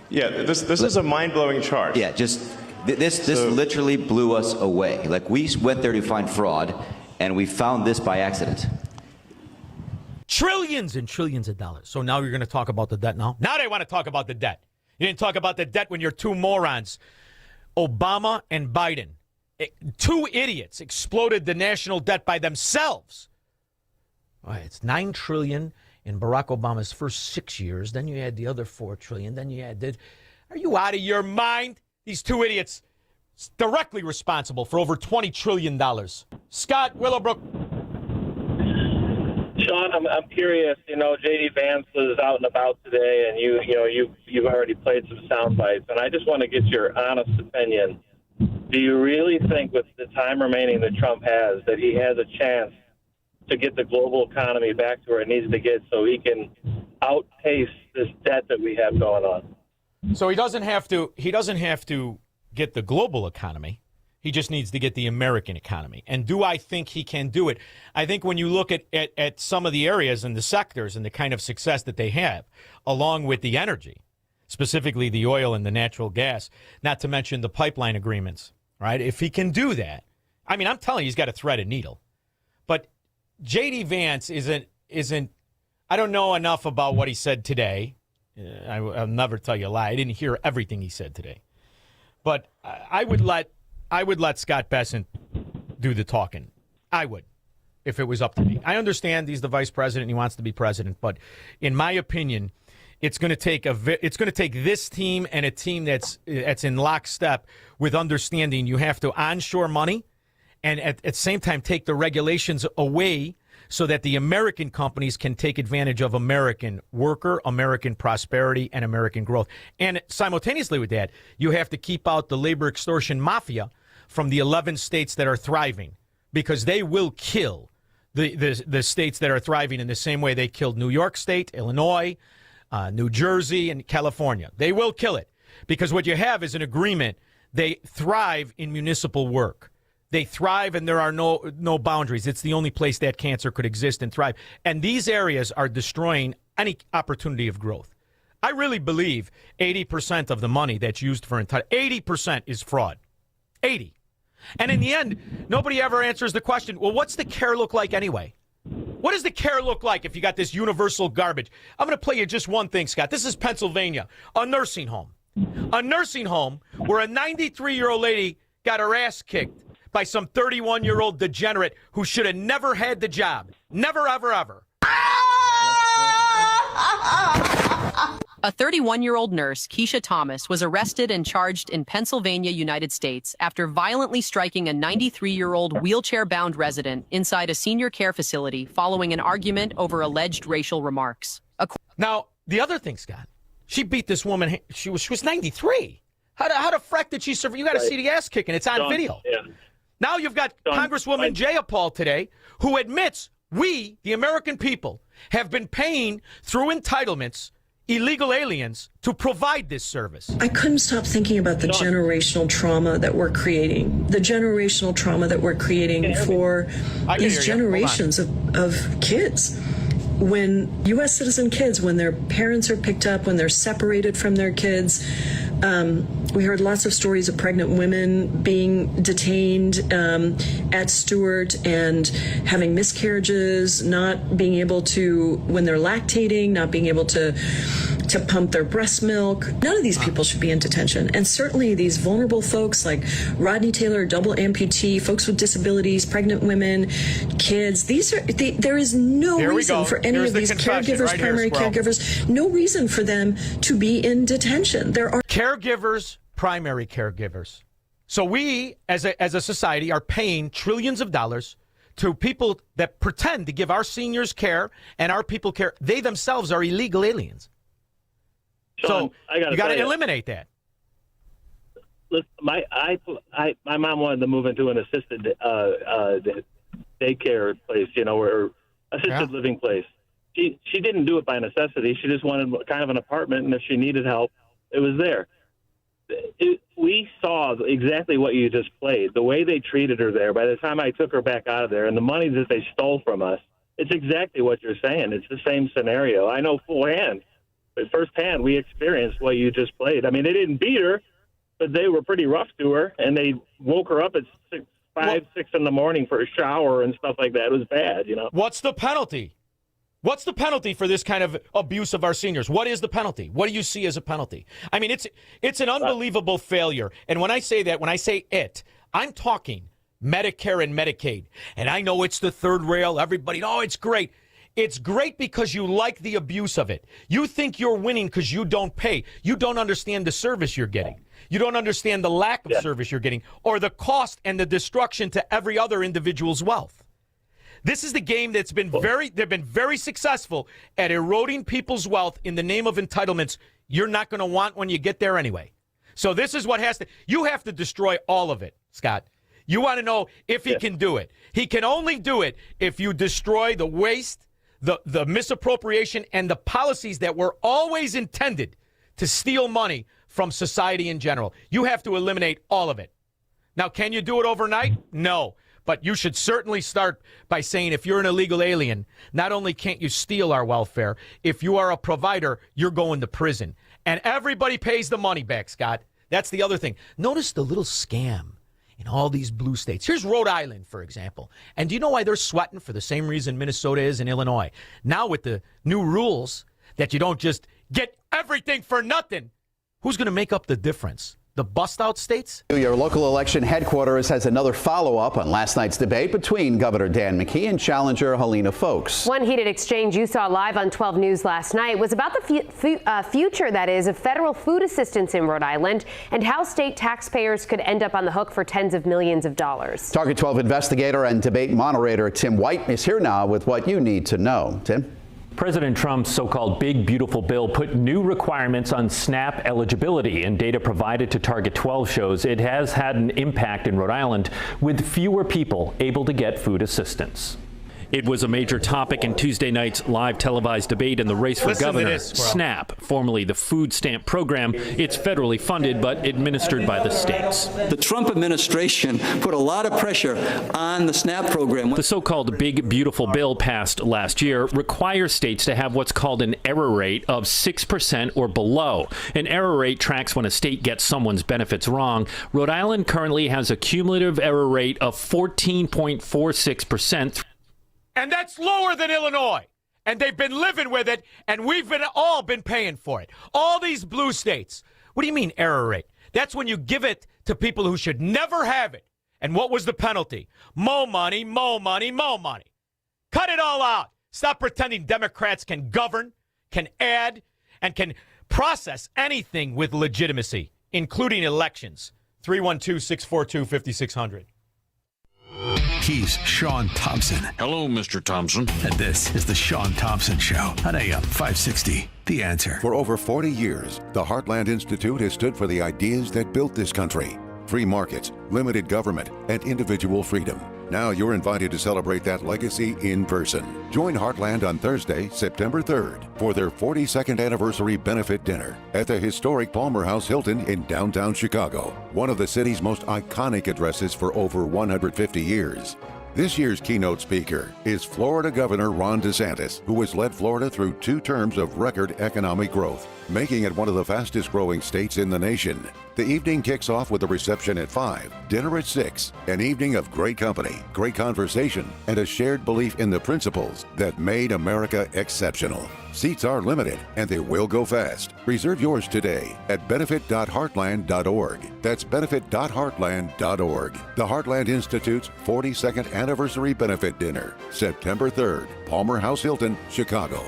Yeah, this is a mind-blowing chart. Yeah, this literally blew us away. Like, we went there to find fraud, and we found this by accident. Trillions and trillions of dollars. So now you're going to talk about the debt now? Now they want to talk about the debt. You didn't talk about the debt when you're two morons, Obama and Biden. Two idiots exploded the national debt by themselves. All right, it's $9 trillion in Barack Obama's first 6 years. Then you had the other $4 trillion. Then you had Are you out of your mind? These two idiots directly responsible for over $20 trillion. Scott Willowbrook. Shaun, I'm curious. J.D. Vance was out and about today, and you've already played some sound bites, and I just want to get your honest opinion. Do you really think, with the time remaining that Trump has, that he has a chance to get the global economy back to where it needs to get so he can outpace this debt that we have going on? So he doesn't have to get the global economy. He just needs to get the American economy. And do I think he can do it? I think when you look at some of the areas and the sectors and the kind of success that they have, along with the energy, specifically the oil and the natural gas, not to mention the pipeline agreements, right? If he can do that, I mean, I'm telling you, he's got a threaded needle. But J.D. Vance isn't. I don't know enough about what he said today. I'll never tell you a lie. I didn't hear everything he said today. But I would let Scott Bessent do the talking. I would, if it was up to me. I understand he's the vice president and he wants to be president, but in my opinion, it's going to take this team and a team that's in lockstep with understanding you have to onshore money and at the same time take the regulations away so that the American companies can take advantage of American worker, American prosperity, and American growth. And simultaneously with that, you have to keep out the labor extortion mafia from the 11 states that are thriving, because they will kill the states that are thriving in the same way they killed New York State, Illinois, New Jersey, and California. They will kill it, because what you have is an agreement. They thrive in municipal work. They thrive, and there are no boundaries. It's the only place that cancer could exist and thrive. And these areas are destroying any opportunity of growth. I really believe 80% of the money that's used for 80% is fraud. 80. And in the end, nobody ever answers the question, well, what's the care look like anyway? What does the care look like if you got this universal garbage? I'm going to play you just one thing, Scott. This is Pennsylvania, a nursing home. A nursing home where a 93-year-old lady got her ass kicked by some 31-year-old degenerate who should have never had the job. Never, ever, ever. A 31-year-old nurse, Keisha Thomas, was arrested and charged in Pennsylvania, United States, after violently striking a 93-year-old wheelchair-bound resident inside a senior care facility following an argument over alleged racial remarks. Now, the other thing, Scott, she beat this woman. She was 93. How the frack did she survive? You got to see the ass kicking. It's on video. Yeah. Now you've got Congresswoman Jayapal today, who admits we, the American people, have been paying through entitlements illegal aliens to provide this service. I couldn't stop thinking about the generational trauma that we're creating, the generational trauma that we're creating for these generations of kids. When U.S. citizen kids, when their parents are picked up, when they're separated from their kids, we heard lots of stories of pregnant women being detained at Stewart and having miscarriages, not being able to, when they're lactating, not being able to pump their breast milk. None of these people should be in detention. And certainly these vulnerable folks like Rodney Taylor, double amputee, folks with disabilities, pregnant women, kids, there is no reason for any of these caregivers, primary caregivers, no reason for them to be in detention. There are caregivers, primary caregivers. So we, as a society, are paying trillions of dollars to people that pretend to give our seniors care and our people care. They themselves are illegal aliens. Shaun, so you got to eliminate that. Listen, my mom wanted to move into an assisted daycare place, or assisted living place. She didn't do it by necessity. She just wanted kind of an apartment, and if she needed help, it was there. We saw exactly what you just played, the way they treated her there. By the time I took her back out of there, and the money that they stole from us, it's exactly what you're saying. It's the same scenario. I know firsthand, we experienced what you just played. I mean, they didn't beat her, but they were pretty rough to her, and they woke her up at 6 in the morning for a shower and stuff like that. It was bad, What's the penalty? What's the penalty for this kind of abuse of our seniors? What is the penalty? What do you see as a penalty? I mean, it's an unbelievable failure. And when I say that, when I say it, I'm talking Medicare and Medicaid. And I know it's the third rail. Everybody, it's great. It's great because you like the abuse of it. You think you're winning because you don't pay. You don't understand the service you're getting. You don't understand the lack of service you're getting or the cost and the destruction to every other individual's wealth. This is the game that's been they've been very successful at eroding people's wealth in the name of entitlements you're not going to want when you get there anyway. So this is what you have to destroy all of it, Scott. You want to know if he can do it. He can only do it if you destroy the waste, the misappropriation, and the policies that were always intended to steal money from society in general. You have to eliminate all of it. Now, can you do it overnight? No. But you should certainly start by saying if you're an illegal alien, not only can't you steal our welfare, if you are a provider, you're going to prison. And everybody pays the money back, Scott. That's the other thing. Notice the little scam in all these blue states. Here's Rhode Island, for example. And do you know why they're sweating? For the same reason Minnesota is in Illinois. Now with the new rules that you don't just get everything for nothing, who's going to make up the difference The bust-out states? Your local election headquarters has another follow-up on last night's debate between Governor Dan McKee and challenger Helena Foulkes. One heated exchange you saw live on 12 News last night was about the future, that is, of federal food assistance in Rhode Island and how state taxpayers could end up on the hook for tens of millions of dollars. Target 12 investigator and debate moderator Tim White is here now with what you need to know. Tim? President Trump's so-called Big Beautiful Bill put new requirements on SNAP eligibility, and data provided to Target 12 shows it has had an impact in Rhode Island, with fewer people able to get food assistance. It was a major topic in Tuesday night's live televised debate in the race for governor. SNAP, formerly the food stamp program, it's federally funded but administered by the states. The Trump administration put a lot of pressure on the SNAP program. The so-called Big Beautiful Bill passed last year requires states to have what's called an error rate of 6% or below. An error rate tracks when a state gets someone's benefits wrong. Rhode Island currently has a cumulative error rate of 14.46%. And that's lower than Illinois. And they've been living with it, and we've all been paying for it. All these blue states. What do you mean error rate? That's when you give it to people who should never have it. And what was the penalty? Mo money, mo money, mo money. Cut it all out. Stop pretending Democrats can govern, can add, and can process anything with legitimacy, including elections. 312-642-5600. He's Shaun Thompson. Hello, Mr. Thompson. And this is the Shaun Thompson Show on AM 560. The Answer. For over 40 years, the Heartland Institute has stood for the ideas that built this country. Free markets, limited government, and individual freedom. Now you're invited to celebrate that legacy in person. Join Heartland on Thursday, September 3rd for their 42nd anniversary benefit dinner at the historic Palmer House Hilton in downtown Chicago, one of the city's most iconic addresses for over 150 years. This year's keynote speaker is Florida Governor Ron DeSantis, who has led Florida through 2 terms of record economic growth, making it one of the fastest growing states in the nation. The evening kicks off with a reception at 5, dinner at 6, an evening of great company, great conversation, and a shared belief in the principles that made America exceptional. Seats are limited, and they will go fast. Reserve yours today at benefit.heartland.org. That's benefit.heartland.org. The Heartland Institute's 42nd Anniversary Benefit Dinner, September 3rd, Palmer House Hilton, Chicago.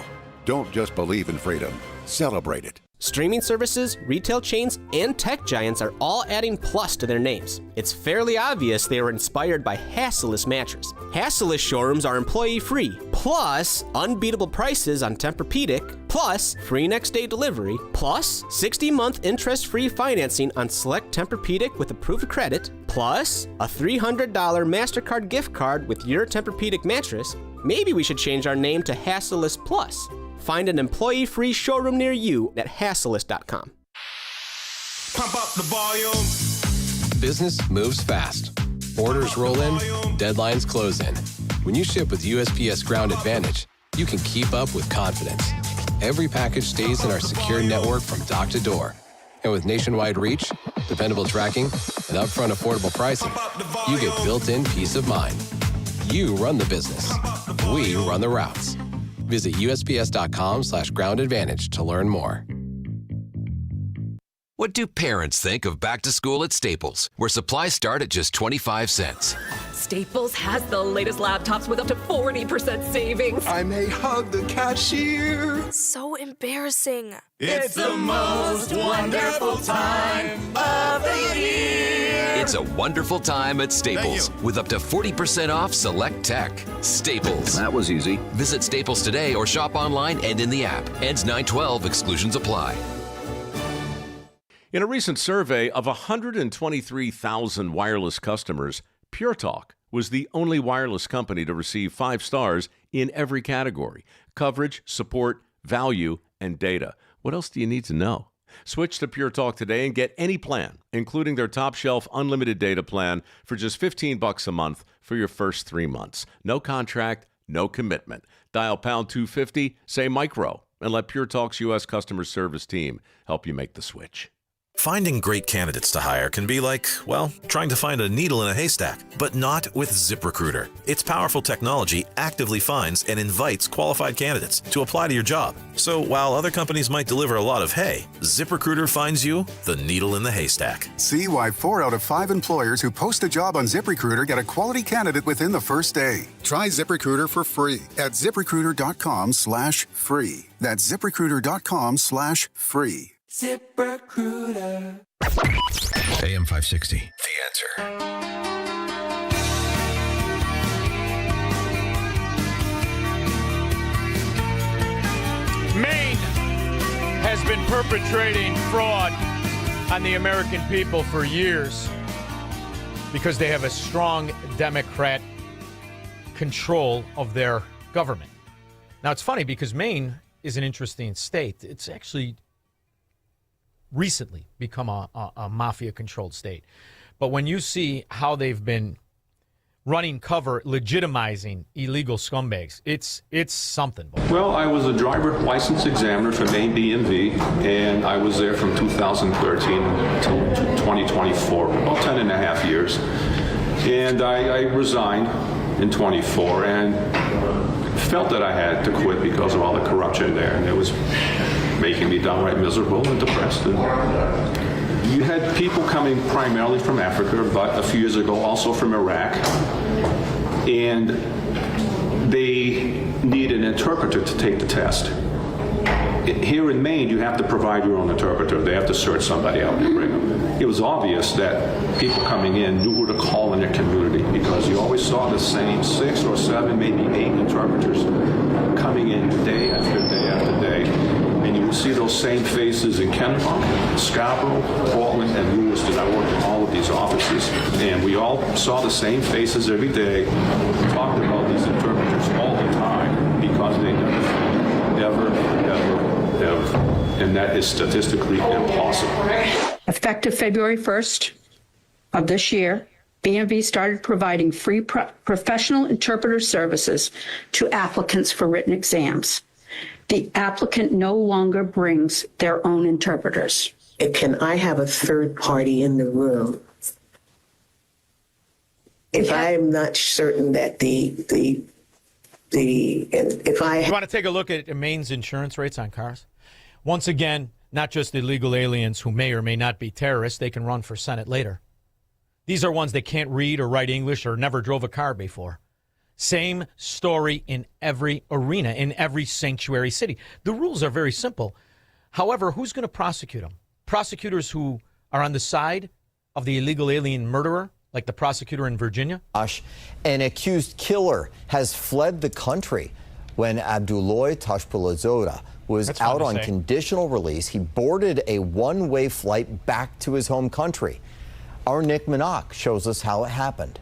Don't just believe in freedom, celebrate it. Streaming services, retail chains, and tech giants are all adding plus to their names. It's fairly obvious they were inspired by Hassellus mattress. Hassellus showrooms are employee-free, plus unbeatable prices on Tempur-Pedic, plus free next-day delivery, plus 60-month interest-free financing on select Tempur-Pedic with approved credit, plus a $300 MasterCard gift card with your Tempur-Pedic mattress. Maybe we should change our name to Hassellus Plus. Find an employee-free showroom near you at Hassellus.com. Pump up the volume. Business moves fast. Orders roll in, deadlines close in. When you ship with USPS Ground Advantage, you can keep up with confidence. Every package stays in our secure network from dock to door. And with nationwide reach, dependable tracking, and upfront affordable pricing, you get built-in peace of mind. You run the business. We run the routes. Visit USPS.com/Ground Advantage to learn more. What do parents think of back to school at Staples, where supplies start at just 25 cents? Staples has the latest laptops with up to 40% savings. I may hug the cashier. So embarrassing. It's the most wonderful time of the year. It's a wonderful time at Staples with up to 40% off select tech. Staples. That was easy. Visit Staples today or shop online and in the app. Ends 9/12. Exclusions apply. In a recent survey of 123,000 wireless customers, Pure Talk was the only wireless company to receive 5 stars in every category: coverage, support, value, and data. What else do you need to know? Switch to Pure Talk today and get any plan, including their top shelf unlimited data plan for just $15 a month for your first 3 months. No contract, no commitment. Dial pound 250, say micro, and let Pure Talk's U.S. customer service team help you make the switch. Finding great candidates to hire can be like, well, trying to find a needle in a haystack, but not with ZipRecruiter. Its powerful technology actively finds and invites qualified candidates to apply to your job. So while other companies might deliver a lot of hay, ZipRecruiter finds you the needle in the haystack. See why 4 out of 5 employers who post a job on ZipRecruiter get a quality candidate within the first day. Try ZipRecruiter for free at ZipRecruiter.com/free. That's ZipRecruiter.com/free. ZipRecruiter. AM 560, The Answer. Maine has been perpetrating fraud on the American people for years because they have a strong Democrat control of their government. Now, it's funny because Maine is an interesting state. It's actually recently become a mafia-controlled state. But when you see how they've been running cover, legitimizing illegal scumbags, it's something. Well, I was a driver license examiner for Maine DMV, and I was there from 2013 until 2024, about 10 and a half years. And I resigned in 24 and felt that I had to quit because of all the corruption there, and it was making me downright miserable and depressed. And you had people coming primarily from Africa, but a few years ago also from Iraq, and they need an interpreter to take the test. Here in Maine, you have to provide your own interpreter. They have to search somebody out and bring them. It was obvious that people coming in knew who to call in their community because you always saw the same 6 or 7, maybe 8 interpreters coming in day after day after day. And you would see those same faces in Kennebunk, Scarborough, Portland, and Lewiston. I worked in all of these offices, and we all saw the same faces every day, talked about these interpreters all the time because they never failed, ever. And that is statistically impossible. Effective February 1st of this year, BMV started providing free professional interpreter services to applicants for written exams. The applicant no longer brings their own interpreters. Can I have a third party in the room? If I am not certain that if I... You want to take a look at Maine's insurance rates on cars? Once again, not just illegal aliens who may or may not be terrorists, they can run for Senate later. These are ones that can't read or write English or never drove a car before. Same story in every arena, in every sanctuary city. The rules are very simple. However, who's going to prosecute them? Prosecutors who are on the side of the illegal alien murderer, like the prosecutor in Virginia? An accused killer has fled the country. When Abdullahi Tashpulazoda was out on conditional release, he boarded a one-way flight back to his home country. Our Nick Minach shows us how it happened.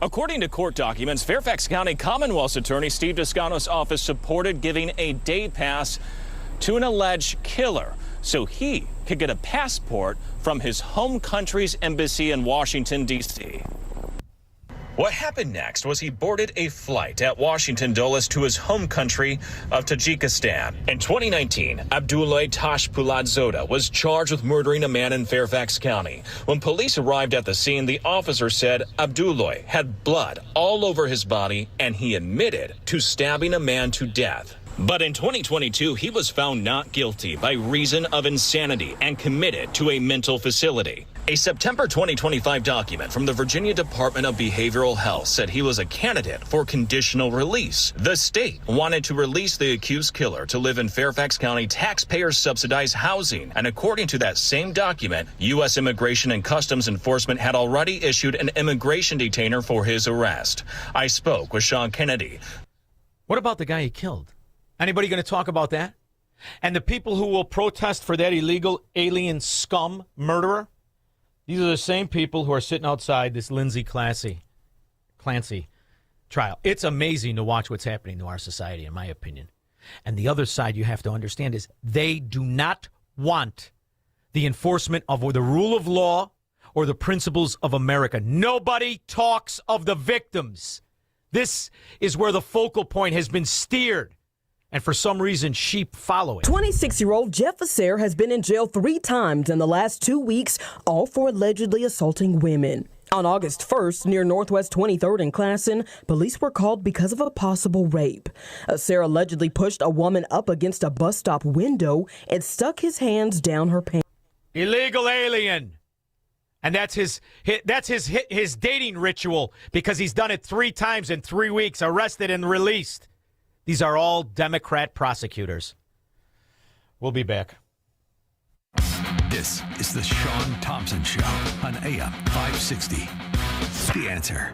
According to court documents, Fairfax County Commonwealth's attorney Steve Toscano's office supported giving a day pass to an alleged killer so he could get a passport from his home country's embassy in Washington, D.C. What happened next was he boarded a flight at Washington Dulles to his home country of Tajikistan. In 2019, Abdullahi Tashpulazoda was charged with murdering a man in Fairfax County. When police arrived at the scene, the officer said Abdullahi had blood all over his body and he admitted to stabbing a man to death. But in 2022, he was found not guilty by reason of insanity and committed to a mental facility. A September 2025 document from the Virginia Department of Behavioral Health said he was a candidate for conditional release. The state wanted to release the accused killer to live in Fairfax County taxpayer-subsidized housing. And according to that same document, U.S. Immigration and Customs Enforcement had already issued an immigration detainer for his arrest. I spoke with Shaun Kennedy. What about the guy he killed? Anybody going to talk about that? And the people who will protest for that illegal alien scum murderer? These are the same people who are sitting outside this Lindsay Clancy trial. It's amazing to watch what's happening to our society, in my opinion. And the other side you have to understand is they do not want the enforcement of the rule of law or the principles of America. Nobody talks of the victims. This is where the focal point has been steered. And for some reason, sheep follow it. 26-year-old Jeff Acer has been in jail 3 times in the last 2 weeks, all for allegedly assaulting women. On August 1st, near Northwest 23rd and Classen, police were called because of a possible rape. Acer allegedly pushed a woman up against a bus stop window and stuck his hands down her pants. Illegal alien. And that's his dating ritual because he's done it 3 times in 3 weeks, arrested and released. These are all Democrat prosecutors. We'll be back. This is the Shaun Thompson Show on AM 560. The Answer.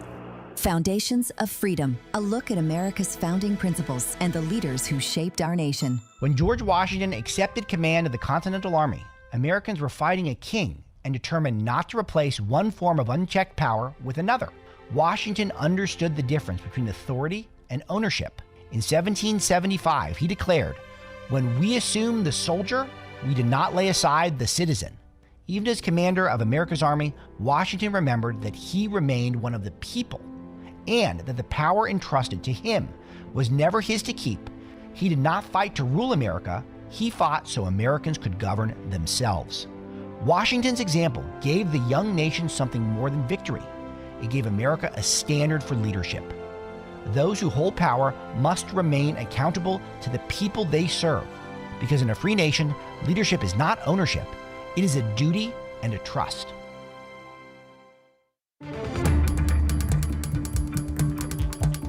Foundations of Freedom, a look at America's founding principles and the leaders who shaped our nation. When George Washington accepted command of the Continental Army, Americans were fighting a king and determined not to replace one form of unchecked power with another. Washington understood the difference between authority and ownership. In 1775, he declared, "When we assume the soldier, we did not lay aside the citizen." Even as commander of America's army, Washington remembered that he remained one of the people and that the power entrusted to him was never his to keep. He did not fight to rule America. He fought so Americans could govern themselves. Washington's example gave the young nation something more than victory. It gave America a standard for leadership. Those who hold power must remain accountable to the people they serve, because in a free nation, leadership is not ownership. It is a duty and a trust.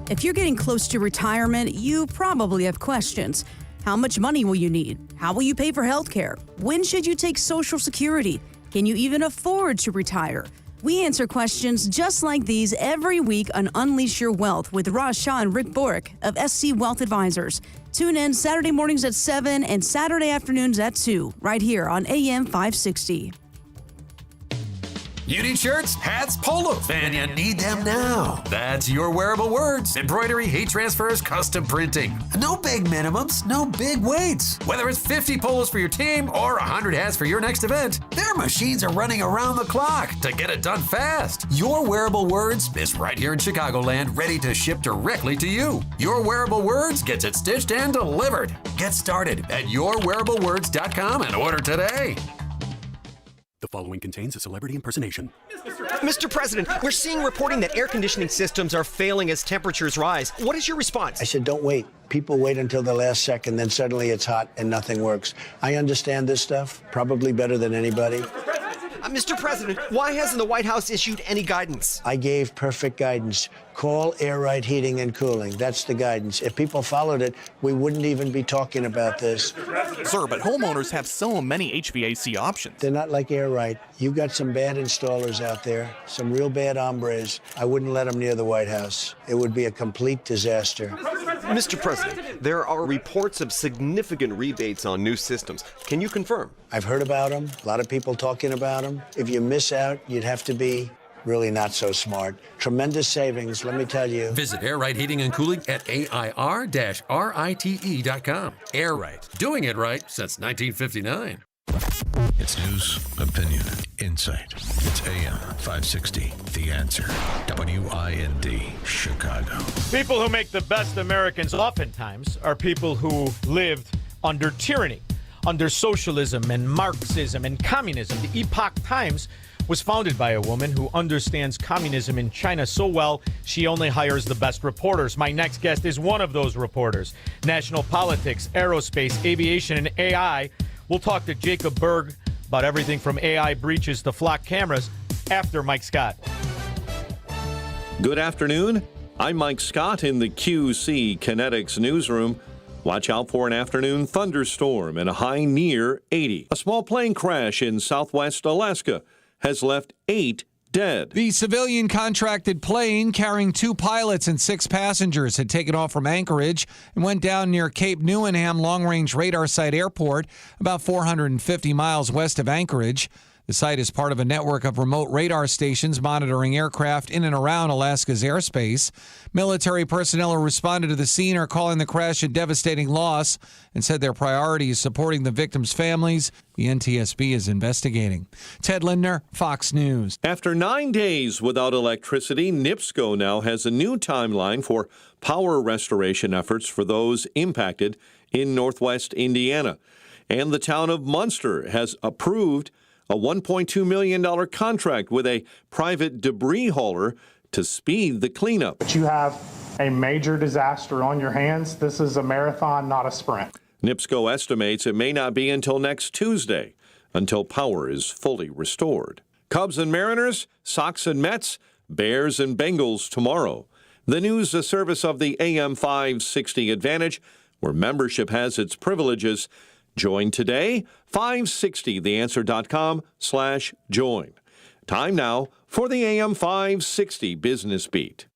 If you're getting close to retirement, you probably have questions. How much money will you need? How will you pay for health care? When should you take Social Security? Can you even afford to retire? We answer questions just like these every week on Unleash Your Wealth with Shaun and Rick Borick of SC Wealth Advisors. Tune in Saturday mornings at 7 and Saturday afternoons at 2, right here on AM 560. You need shirts, hats, polos, and you need them now. That's Your Wearable Words. Embroidery, heat transfers, custom printing. No big minimums, no big waits. Whether it's 50 polos for your team or 100 hats for your next event, their machines are running around the clock to get it done fast. Your Wearable Words is right here in Chicagoland, ready to ship directly to you. Your Wearable Words gets it stitched and delivered. Get started at yourwearablewords.com and order today. The following contains a celebrity impersonation. Mr. President, we're seeing reporting that air conditioning systems are failing as temperatures rise. What is your response? I said, don't wait. People wait until the last second, then suddenly it's hot and nothing works. I understand this stuff probably better than anybody. Mr. President, why hasn't the White House issued any guidance? I gave perfect guidance. Call Air Right Heating and Cooling. That's the guidance. If people followed it, we wouldn't even be talking about this. Sir, but homeowners have so many HVAC options. They're not like Air Right. You got some bad installers out there, some real bad hombres. I wouldn't let them near the White House. It would be a complete disaster. Mr. President, there are reports of significant rebates on new systems. Can you confirm? I've heard about them. A lot of people talking about them. If you miss out, you'd have to be really not so smart. Tremendous savings, let me tell you. Visit Air Right Heating and Cooling at AIR-RITE.com. Air Right, doing it right since 1959. It's news, opinion, insight. It's AM 560, The Answer. WIND, Chicago. People who make the best Americans oftentimes are people who lived under tyranny, under socialism and Marxism and communism. The Epoch Times was founded by a woman who understands communism in China so well, she only hires the best reporters. My next guest is one of those reporters. National politics, aerospace, aviation, and AI. We'll talk to Jacob Berg about everything from AI breaches to flock cameras after Mike Scott. Good afternoon. I'm Mike Scott in the QC Kinetics newsroom. Watch out for an afternoon thunderstorm and a high near 80. A small plane crash in southwest Alaska has left 8 dead. The civilian contracted plane carrying 2 pilots and 6 passengers had taken off from Anchorage and went down near Cape Newenham Long Range Radar Site Airport, about 450 miles west of Anchorage. The site is part of a network of remote radar stations monitoring aircraft in and around Alaska's airspace. Military personnel who responded to the scene are calling the crash a devastating loss and said their priority is supporting the victims' families. The NTSB is investigating. Ted Lindner, Fox News. After 9 days without electricity, NIPSCO now has a new timeline for power restoration efforts for those impacted in northwest Indiana. And the town of Munster has approved a $1.2 million contract with a private debris hauler to speed the cleanup. But you have a major disaster on your hands. This is a marathon, not a sprint. NIPSCO estimates it may not be until next Tuesday until power is fully restored. Cubs and Mariners, Sox and Mets, Bears and Bengals tomorrow. The news, a service of the AM 560 Advantage, where membership has its privileges. Join today, 560theanswer.com/join. Time now for the AM 560 Business Beat.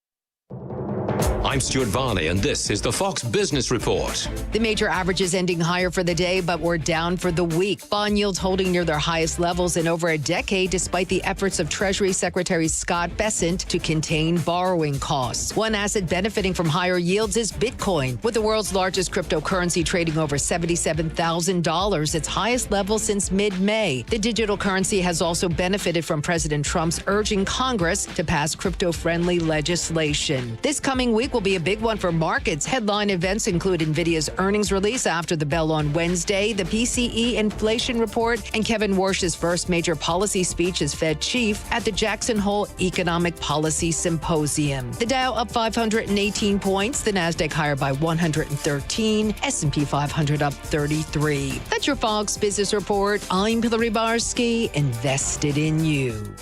I'm Stuart Varney, and this is the Fox Business Report. The major averages ending higher for the day, but we're down for the week. Bond yields holding near their highest levels in over a decade, despite the efforts of Treasury Secretary Scott Bessent to contain borrowing costs. One asset benefiting from higher yields is Bitcoin, with the world's largest cryptocurrency trading over $77,000, its highest level since mid-May. The digital currency has also benefited from President Trump's urging Congress to pass crypto-friendly legislation. This coming week will be a big one for markets. Headline events include NVIDIA's earnings release after the bell on Wednesday, the PCE inflation report, and Kevin Warsh's first major policy speech as Fed chief at the Jackson Hole Economic Policy Symposium. The Dow up 518 points, the Nasdaq higher by 113, S&P 500 up 33. That's your Fox Business Report. I'm Hillary Barsky, invested in you.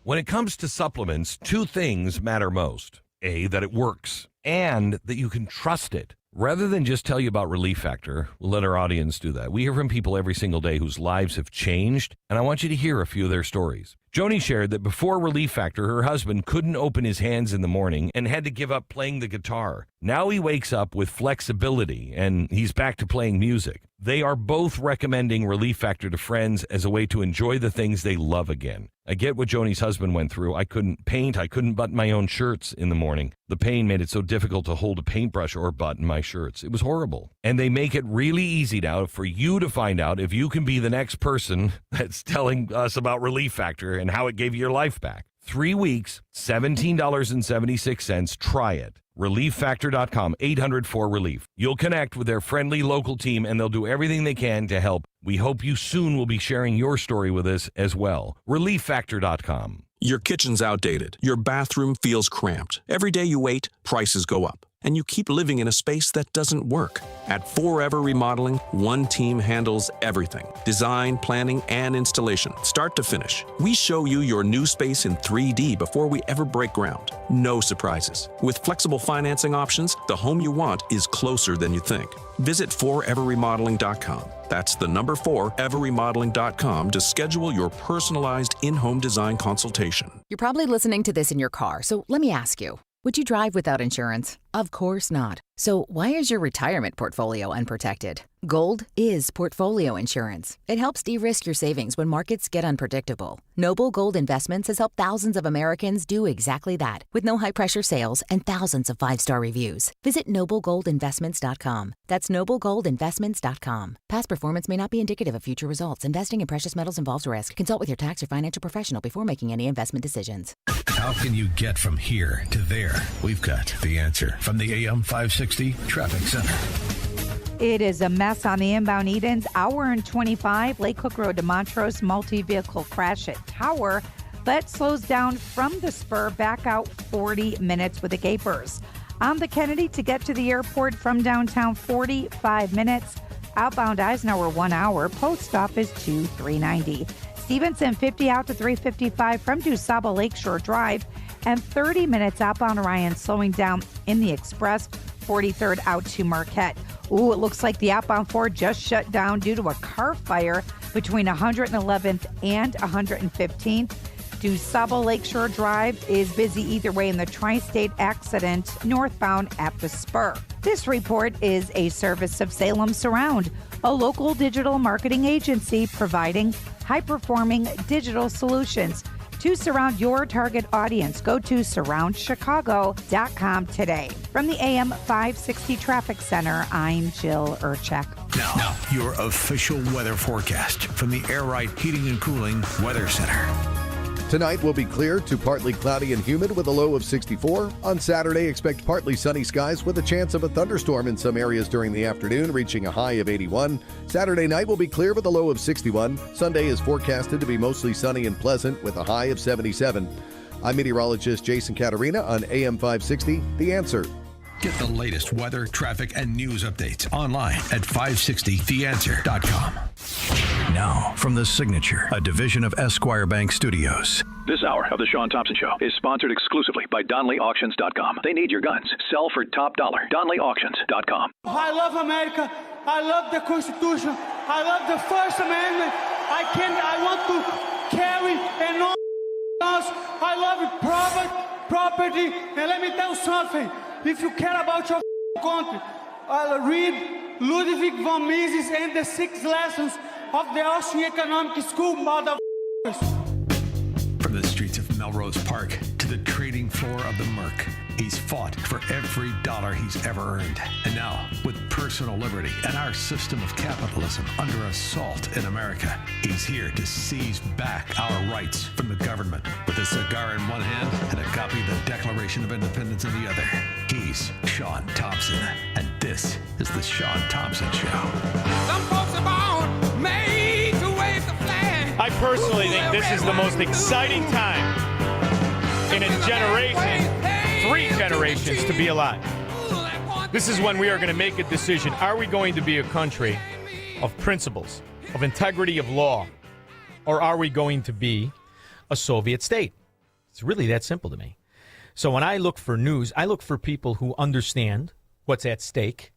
When it comes to supplements, two things matter most. A, that it works, and that you can trust it. Rather than just tell you about Relief Factor, we'll let our audience do that. We hear from people every single day whose lives have changed, and I want you to hear a few of their stories. Joni shared that before Relief Factor, her husband couldn't open his hands in the morning and had to give up playing the guitar. Now he wakes up with flexibility, and he's back to playing music. They are both recommending Relief Factor to friends as a way to enjoy the things they love again. I get what Joni's husband went through. I couldn't paint. I couldn't button my own shirts in the morning. The pain made it so difficult to hold a paintbrush or button my shirts. It was horrible. And they make it really easy now for you to find out if you can be the next person that's telling us about Relief Factor and how it gave you your life back. 3 weeks, $17.76. Try it. ReliefFactor.com, 800-4RELIEF. You'll connect with their friendly local team, and they'll do everything they can to help. We hope you soon will be sharing your story with us as well. ReliefFactor.com. Your kitchen's outdated. Your bathroom feels cramped. Every day you wait, prices go up. And you keep living in a space that doesn't work. At Forever Remodeling, one team handles everything. Design, planning, and installation, start to finish. We show you your new space in 3D before we ever break ground. No surprises. With flexible financing options, the home you want is closer than you think. Visit foreverremodeling.com. That's the number 4everremodeling.com to schedule your personalized in-home design consultation. You're probably listening to this in your car, so let me ask you. Would you drive without insurance? Of course not. So why is your retirement portfolio unprotected? Gold is portfolio insurance. It helps de-risk your savings when markets get unpredictable. Noble Gold Investments has helped thousands of Americans do exactly that, with no high-pressure sales and thousands of 5-star reviews. Visit noblegoldinvestments.com. That's noblegoldinvestments.com. Past performance may not be indicative of future results. Investing in precious metals involves risk. Consult with your tax or financial professional before making any investment decisions. How can you get from here to there? We've got the answer from the AM 560 Traffic Center. It is a mess on the inbound Edens, hour and 25, Lake Cook Road to Montrose, multi-vehicle crash at Tower. That slows down from the spur back out 40 minutes with the gapers. On the Kennedy to get to the airport from downtown, 45 minutes. Outbound Eisenhower, 1 hour. Post office to 390. Stevenson, 50 out to 355 from DuSable Lakeshore Drive. And 30 minutes outbound Orion, slowing down in the Express, 43rd out to Marquette. Ooh, it looks like the outbound 4 just shut down due to a car fire between 111th and 115th. DuSable Lakeshore Drive is busy either way in the tri-state accident northbound at the spur. This report is a service of Salem Surround, a local digital marketing agency providing high-performing digital solutions to surround your target audience. Go to surroundchicago.com today. From the AM 560 Traffic Center, I'm Jill Urchek. Now, your official weather forecast from the Air Right Heating and Cooling Weather Center. Tonight will be clear to partly cloudy and humid with a low of 64. On Saturday, expect partly sunny skies with a chance of a thunderstorm in some areas during the afternoon, reaching a high of 81. Saturday night will be clear with a low of 61. Sunday is forecasted to be mostly sunny and pleasant with a high of 77. I'm meteorologist Jason Caterina on AM 560, The Answer. Get the latest weather, traffic, and news updates online at 560theanswer.com. Now, from The Signature, a division of Esquire Bank Studios. This hour of the Shaun Thompson Show is sponsored exclusively by DonleyAuctions.com. They need your guns. Sell for top dollar. DonleyAuctions.com. I love America. I love the Constitution. I love the First Amendment. I want to carry and all else. I love property. And let me tell you something. If you care about your country, read Ludwig von Mises and the 6 lessons of the Austrian Economic School, motherfuckers. From the streets of Melrose Park to the trading floor of the Merc, he's fought for every dollar he's ever earned. And now, with personal liberty and our system of capitalism under assault in America, he's here to seize back our rights from the government. With a cigar in one hand and a copy of the Declaration of Independence in the other, he's Shaun Thompson. And this is the Shaun Thompson Show. Some folks are born made to wave the flag. I personally think this is the most exciting time in a generation, 3 generations to be alive. This is when we are going to make a decision. Are we going to be a country of principles, of integrity of law, or are we going to be a Soviet state? It's really that simple to me. So when I look for news, I look for people who understand what's at stake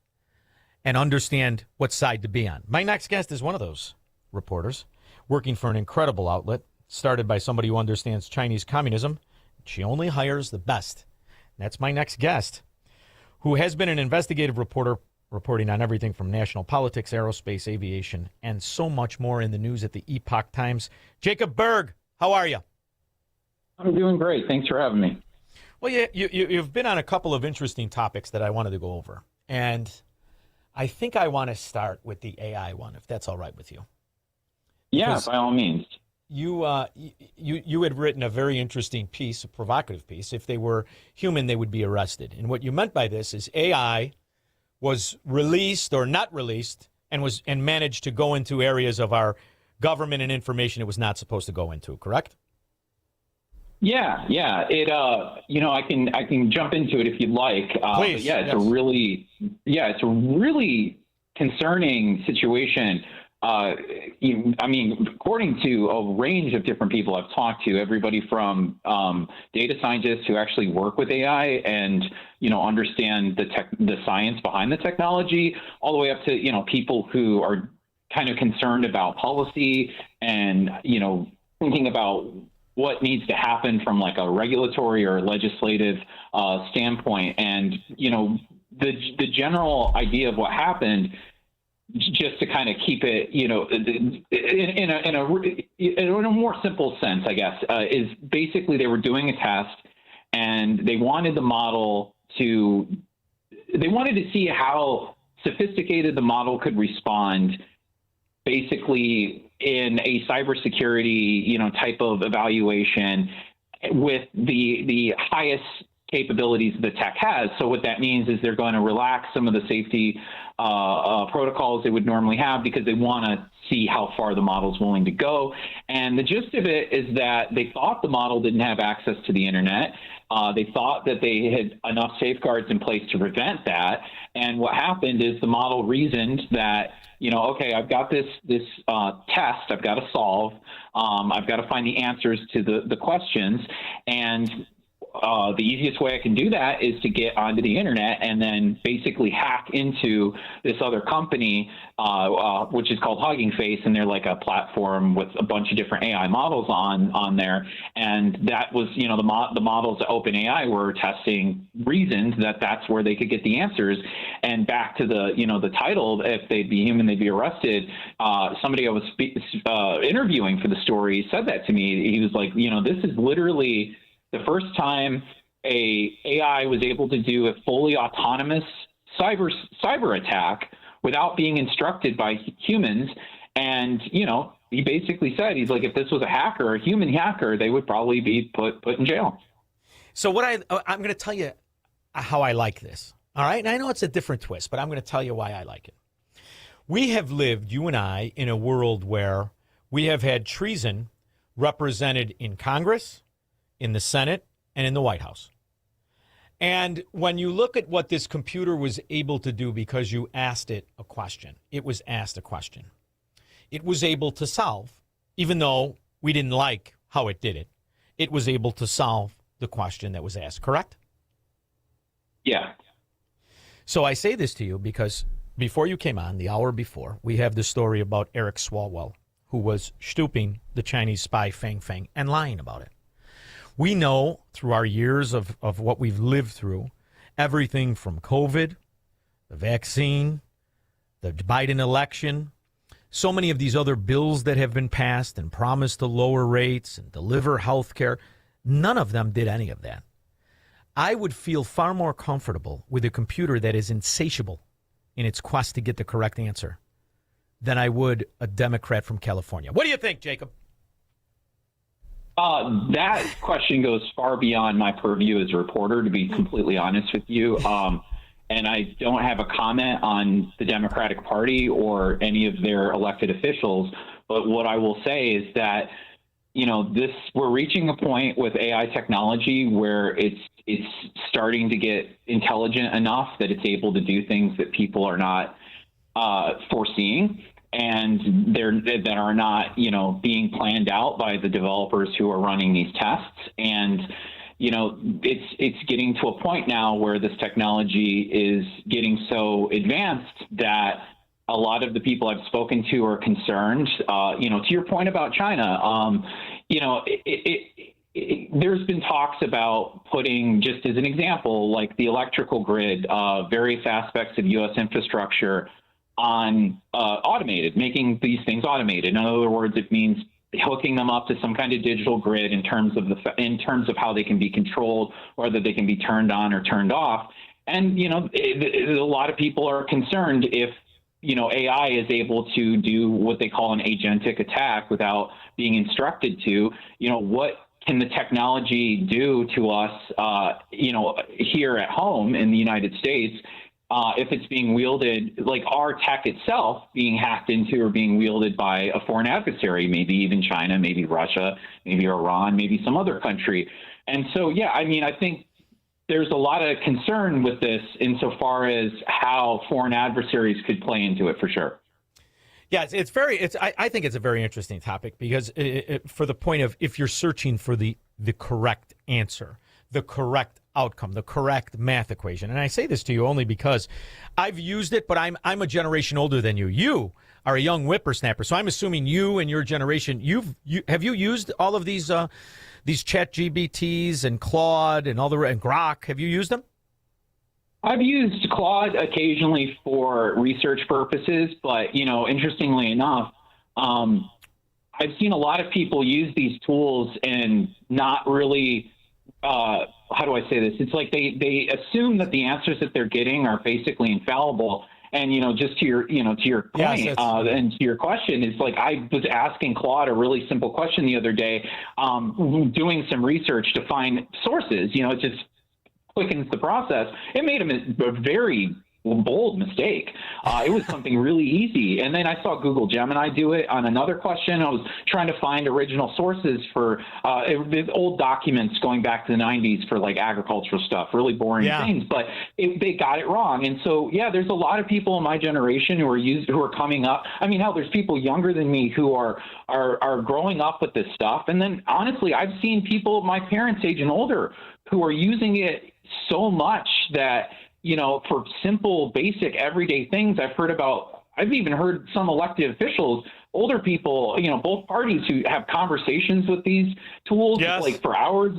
and understand what side to be on. My next guest is one of those reporters working for an incredible outlet started by somebody who understands Chinese communism. She only hires the best. That's my next guest, who has been an investigative reporter reporting on everything from national politics, aerospace, aviation, and so much more in the news at the Epoch Times. Jacob Berg, how are you? I'm doing great. Thanks for having me. Well, you've been on a couple of interesting topics that I wanted to go over. And I think I want to start with the AI one, if that's all right with you. Yeah, Because by all means. You had written a very interesting piece, a provocative piece. If they were human, they would be arrested. And what you meant by this is AI was released or not released and managed to go into areas of our government and information it was not supposed to go into, correct? Yeah. It I can jump into it if you'd like. Please. Yeah, it's a really concerning situation. According to a range of different people I've talked to, everybody from data scientists who actually work with AI and understand the science behind the technology, all the way up to people who are kind of concerned about policy and thinking about what needs to happen from like a regulatory or legislative standpoint. And the general idea of what happened, just to kind of keep it, in a more simple sense, I guess, is basically they were doing a test and they wanted the model they wanted to see how sophisticated the model could respond basically in a cybersecurity, type of evaluation with the highest capabilities the tech has. So what that means is they're going to relax some of the safety protocols they would normally have because they want to see how far the model's willing to go. And the gist of it is that they thought the model didn't have access to the internet. They thought that they had enough safeguards in place to prevent that. And what happened is the model reasoned that, okay, I've got this test I've got to solve. I've got to find the answers to the questions. And the easiest way I can do that is to get onto the internet and then basically hack into this other company, which is called Hugging Face, and they're like a platform with a bunch of different AI models on there. And that was, you know, the models at OpenAI were testing reasons that that's where they could get the answers. And back to the, you know, the title, if they'd be human, they'd be arrested. Somebody I was interviewing for the story said that to me. He was like, you know, this is literally the first time a AI was able to do a fully autonomous cyber attack without being instructed by humans. And, you know, he basically said, he's like, if this was a hacker, a human hacker, they would probably be put in jail. So what I'm going to tell you how I like this. All right. And I know it's a different twist, but I'm going to tell you why I like it. We have lived, you and I, in a world where we have had treason represented in Congress, in the Senate, and in the White House. And when you look at what this computer was able to do because you asked it a question, it was asked a question. It was able to solve, even though we didn't like how it did it, it was able to solve the question that was asked, correct? Yeah. So I say this to you because before you came on, the hour before, we have the story about Eric Swalwell, who was stooping the Chinese spy Fang Fang and lying about it. We know through our years of what we've lived through, everything from COVID, the vaccine, the Biden election, so many of these other bills that have been passed and promised to lower rates and deliver health care, none of them did any of that. I would feel far more comfortable with a computer that is insatiable in its quest to get the correct answer than I would a Democrat from California. What do you think, Jacob? That question goes far beyond my purview as a reporter, to be completely honest with you. And I don't have a comment on the Democratic Party or any of their elected officials. But what I will say is that, you know, we're reaching a point with AI technology where it's starting to get intelligent enough that it's able to do things that people are not foreseeing. And that are not, you know, being planned out by the developers who are running these tests. And, you know, it's getting to a point now where this technology is getting so advanced that a lot of the people I've spoken to are concerned. You know, to your point about China, you know, there's been talks about putting, just as an example, like the electrical grid, various aspects of U.S. infrastructure on automated, making these things automated. In other words, it means hooking them up to some kind of digital grid in terms of how they can be controlled, whether they can be turned on or turned off. And, you know, a lot of people are concerned if, you know, AI is able to do what they call an agentic attack without being instructed to, you know, what can the technology do to us, you know, here at home in the United States, if it's being wielded, like our tech itself being hacked into or being wielded by a foreign adversary, maybe even China, maybe Russia, maybe Iran, maybe some other country. And so, yeah, I mean, I think there's a lot of concern with this insofar as how foreign adversaries could play into it for sure. Yeah, I think it's a very interesting topic because for the point of if you're searching for the correct answer, the correct outcome, the correct math equation. And I say this to you only because I've used it, but I'm a generation older than you. You are a young whippersnapper, so I'm assuming you and your generation, have you used all of these Chat GBTs and Claude and and Grok? Have you used them? I've used Claude occasionally for research purposes, but, you know, interestingly enough, I've seen a lot of people use these tools and not really, how do I say this? It's like they assume that the answers that they're getting are basically infallible. And, you know, just to your point, yes, and to your question, it's like I was asking Claude a really simple question the other day, doing some research to find sources. You know, it just quickens the process. It made him a very bold mistake. It was something really easy. And then I saw Google Gemini do it on another question. I was trying to find original sources for old documents going back to the 90s for like agricultural stuff, really boring things, but they got it wrong. And so, yeah, there's a lot of people in my generation who are coming up. I mean, hell, there's people younger than me who are growing up with this stuff. And then honestly, I've seen people my parents' age and older who are using it so much that, for simple, basic, everyday things. I've even heard some elected officials, older people, both parties who have conversations with these tools like for hours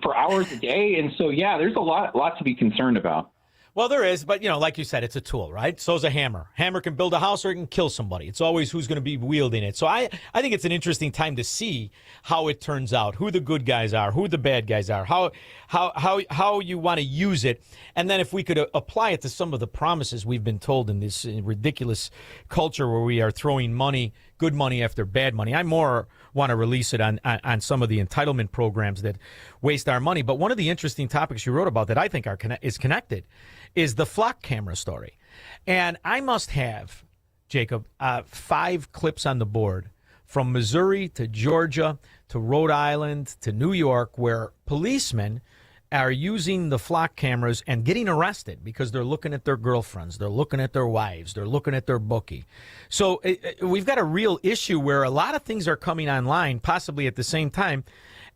for hours a day. And so, there's a lot to be concerned about. Well, there is, but, like you said, it's a tool, right? So is a hammer. Hammer can build a house or it can kill somebody. It's always who's going to be wielding it. So I think it's an interesting time to see how it turns out, who the good guys are, who the bad guys are, how you want to use it. And then if we could apply it to some of the promises we've been told in this ridiculous culture where we are throwing money, good money after bad money. I more want to release it on some of the entitlement programs that waste our money. But one of the interesting topics you wrote about that I think is connected is the flock camera story. And I must have, Jacob, 5 clips on the board from Missouri to Georgia to Rhode Island to New York where policemen are using the flock cameras and getting arrested because they're looking at their girlfriends, they're looking at their wives, they're looking at their bookie. So we've got a real issue where a lot of things are coming online, possibly at the same time.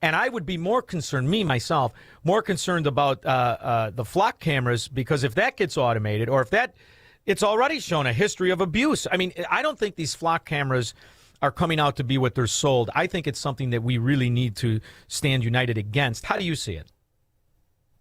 And I would be more concerned, more concerned about the flock cameras, because if that gets automated or if it's already shown a history of abuse. I mean, I don't think these flock cameras are coming out to be what they're sold. I think it's something that we really need to stand united against. How do you see it?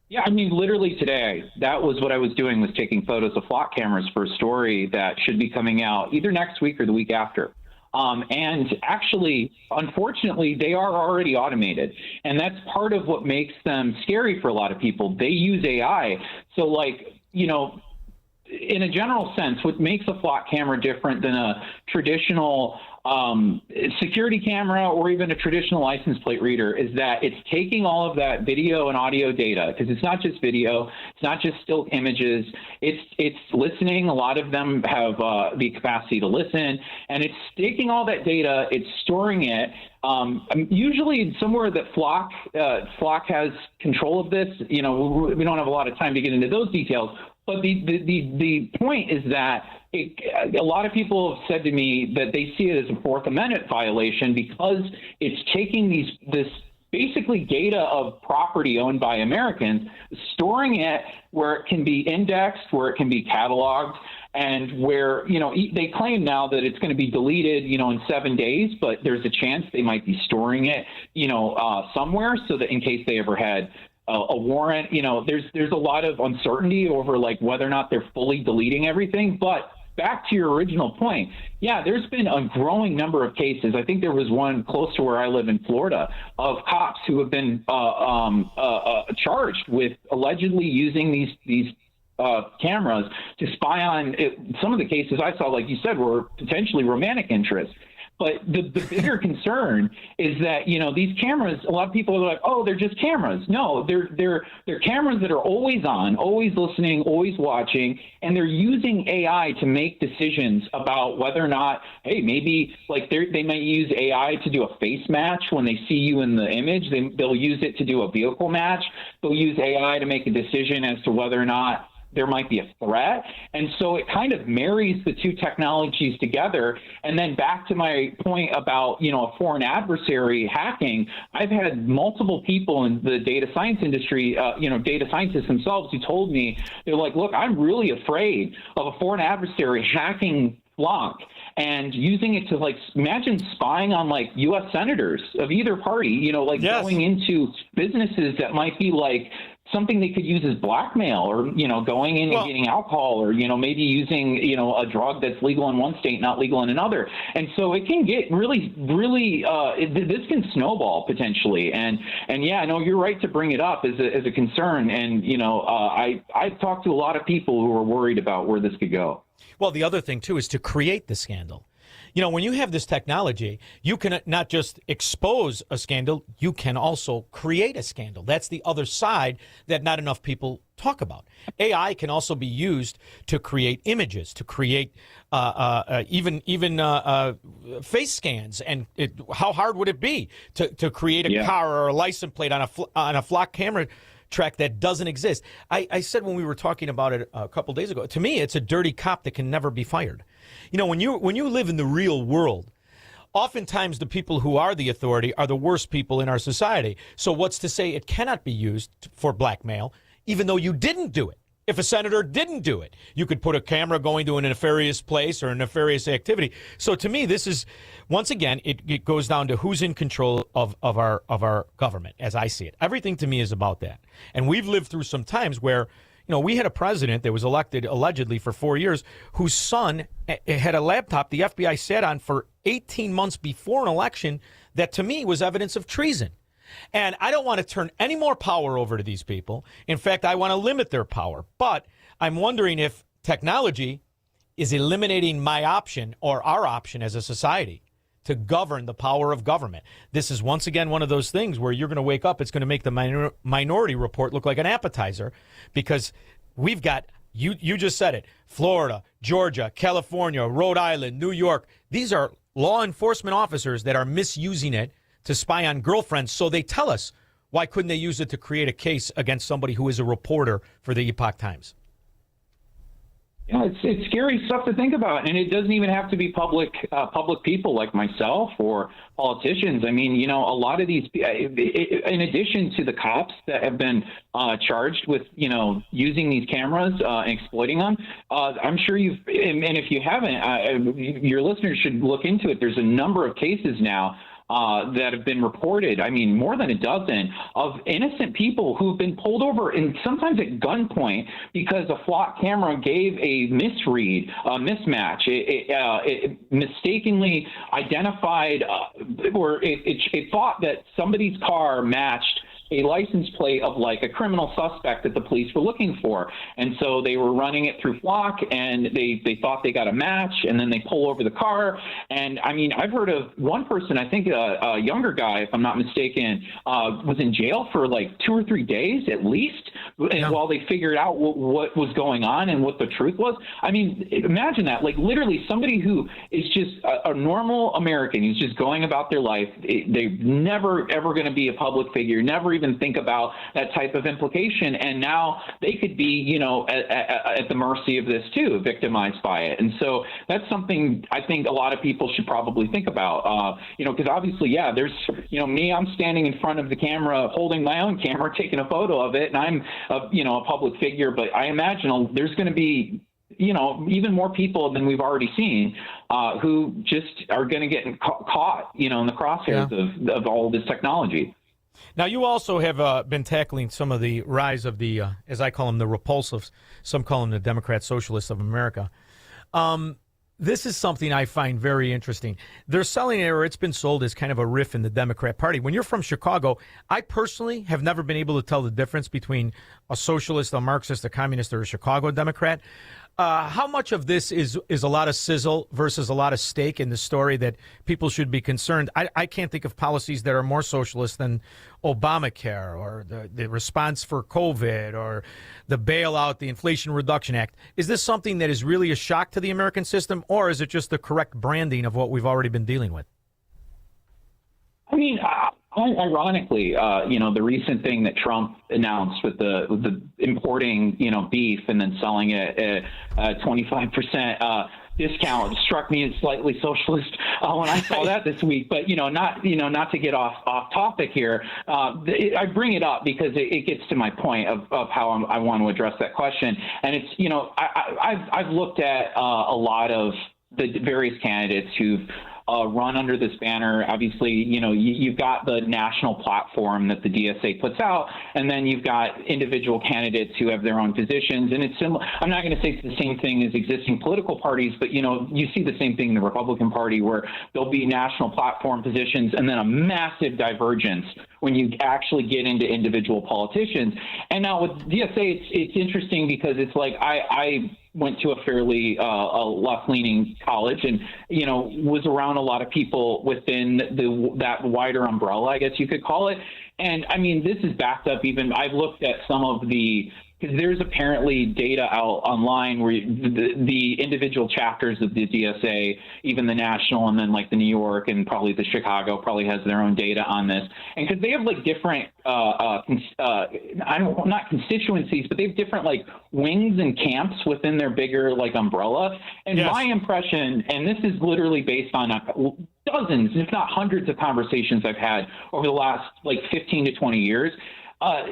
Yeah, I mean, literally today, that was what I was doing, was taking photos of flock cameras for a story that should be coming out either next week or the week after. And actually, unfortunately, they are already automated. And that's part of what makes them scary for a lot of people. They use AI. So, in a general sense, what makes a flock camera different than a traditional security camera or even a traditional license plate reader is that it's taking all of that video and audio data, because it's not just video, it's not just still images, it's listening. A lot of them have the capacity to listen, and it's taking all that data, it's storing it. Usually somewhere that Flock has control of this. We don't have a lot of time to get into those details. But the point is that a lot of people have said to me that they see it as a Fourth Amendment violation because it's taking this basically data of property owned by Americans, storing it where it can be indexed, where it can be cataloged, and where, they claim now that it's going to be deleted, in 7 days, but there's a chance they might be storing it, somewhere so that in case they ever had a warrant, there's a lot of uncertainty over whether or not they're fully deleting everything. But back to your original point, there's been a growing number of cases. I think there was one close to where I live in Florida of cops who have been charged with allegedly using these cameras to spy on it. Some of the cases I saw, like you said, were potentially romantic interests. But the bigger concern is that, these cameras, a lot of people are like, oh, they're just cameras. No, they're cameras that are always on, always listening, always watching, and they're using AI to make decisions about whether or not, hey, maybe they might use AI to do a face match when they see you in the image. They'll use it to do a vehicle match. They'll use AI to make a decision as to whether or not there might be a threat. And so it kind of marries the two technologies together. And then back to my point about, a foreign adversary hacking, I've had multiple people in the data science industry, data scientists themselves who told me, they're like, look, I'm really afraid of a foreign adversary hacking Flock and using it to imagine spying on U.S. senators of either party, going into businesses that might be something they could use as blackmail, or going in and getting alcohol, or maybe using a drug that's legal in one state, not legal in another. And so it can get really this can snowball potentially. And I know you're right to bring it up as a concern. And I've talked to a lot of people who are worried about where this could go. Well, the other thing too is to create the scandal. When you have this technology, you can not just expose a scandal, you can also create a scandal. That's the other side that not enough people talk about. AI can also be used to create images, to create even face scans. And how hard would it be to create a car or a license plate on a Flock camera track that doesn't exist? I said when we were talking about it a couple days ago, to me, it's a dirty cop that can never be fired. When you live in the real world, oftentimes the people who are the authority are the worst people in our society. So what's to say it cannot be used for blackmail, even though you didn't do it? If a senator didn't do it, you could put a camera going to a nefarious place or a nefarious activity. So to me, this is, once again, it goes down to who's in control of our government, as I see it. Everything to me is about that. And we've lived through some times where, we had a president that was elected allegedly for 4 years whose son had a laptop the FBI sat on for 18 months before an election that to me was evidence of treason. And I don't want to turn any more power over to these people. In fact, I want to limit their power. But I'm wondering if technology is eliminating my option or our option as a society to govern the power of government. This is once again one of those things where you're going to wake up, it's going to make the Minority Report look like an appetizer, because we've got, you just said it, Florida, Georgia, California, Rhode Island, New York. These are law enforcement officers that are misusing it to spy on girlfriends. So they tell us, why couldn't they use it to create a case against somebody who is a reporter for the Epoch Times? Yeah, it's scary stuff to think about, and it doesn't even have to be public people like myself or politicians. I mean, a lot of these, in addition to the cops that have been charged with, using these cameras and exploiting them, I'm sure and if you haven't, your listeners should look into it. There's a number of cases now that have been reported, I mean, more than a dozen, of innocent people who've been pulled over, and sometimes at gunpoint, because a flock camera gave a mismatch. It mistakenly identified, or it thought that somebody's car matched a license plate of like a criminal suspect that the police were looking for. And so they were running it through Flock, and they thought they got a match, and then they pull over the car. And I mean, I've heard of one person, I think a younger guy, if I'm not mistaken, was in jail for like 2 or 3 days at least, while they figured out what was going on and what the truth was. I mean, imagine that, like literally somebody who is just a normal American who's just going about their life. They're never, ever going to be a public figure, never even think about that type of implication, and now they could be at the mercy of this too, victimized by it. And so that's something I think a lot of people should probably think about, because obviously, there's me, I'm standing in front of the camera holding my own camera, taking a photo of it, and I'm a public figure, but I imagine there's going to be even more people than we've already seen who just are going to get caught in the crosshairs of all of this technology. Now, you also have been tackling some of the rise of the, as I call them, the repulsives. Some call them the Democrat Socialists of America. This is something I find very interesting. They're selling it, or it's been sold as kind of a riff in the Democrat Party. When you're from Chicago, I personally have never been able to tell the difference between a socialist, a Marxist, a communist, or a Chicago Democrat. How much of this is a lot of sizzle versus a lot of stake in the story that people should be concerned? I can't think of policies that are more socialist than Obamacare or the response for COVID or the bailout, the Inflation Reduction Act. Is this something that is really a shock to the American system, or is it just the correct branding of what we've already been dealing with? I mean, ironically, the recent thing that Trump announced with the importing, beef and then selling it at 25% discount struck me as slightly socialist when I saw that this week. But not to get off topic here, I bring it up because it gets to my point of how I want to address that question. And it's I've looked at a lot of the various candidates who've run under this banner. Obviously, you've got the national platform that the DSA puts out, and then you've got individual candidates who have their own positions. And it's similar. I'm not going to say it's the same thing as existing political parties, but you see the same thing in the Republican Party, where there'll be national platform positions and then a massive divergence when you actually get into individual politicians. And now with DSA, it's interesting because it's like I went to a fairly left-leaning college, and was around a lot of people within that wider umbrella, I guess you could call it. And I mean, this is backed up. Even I've looked at some of because there's apparently data out online where the individual chapters of the DSA, even the national, and then like the New York and probably the Chicago probably has their own data on this. And because they have like different, not constituencies, but they have different like wings and camps within their bigger like umbrella. And my impression, and this is literally based on dozens, if not hundreds of conversations I've had over the last 15 to 20 years.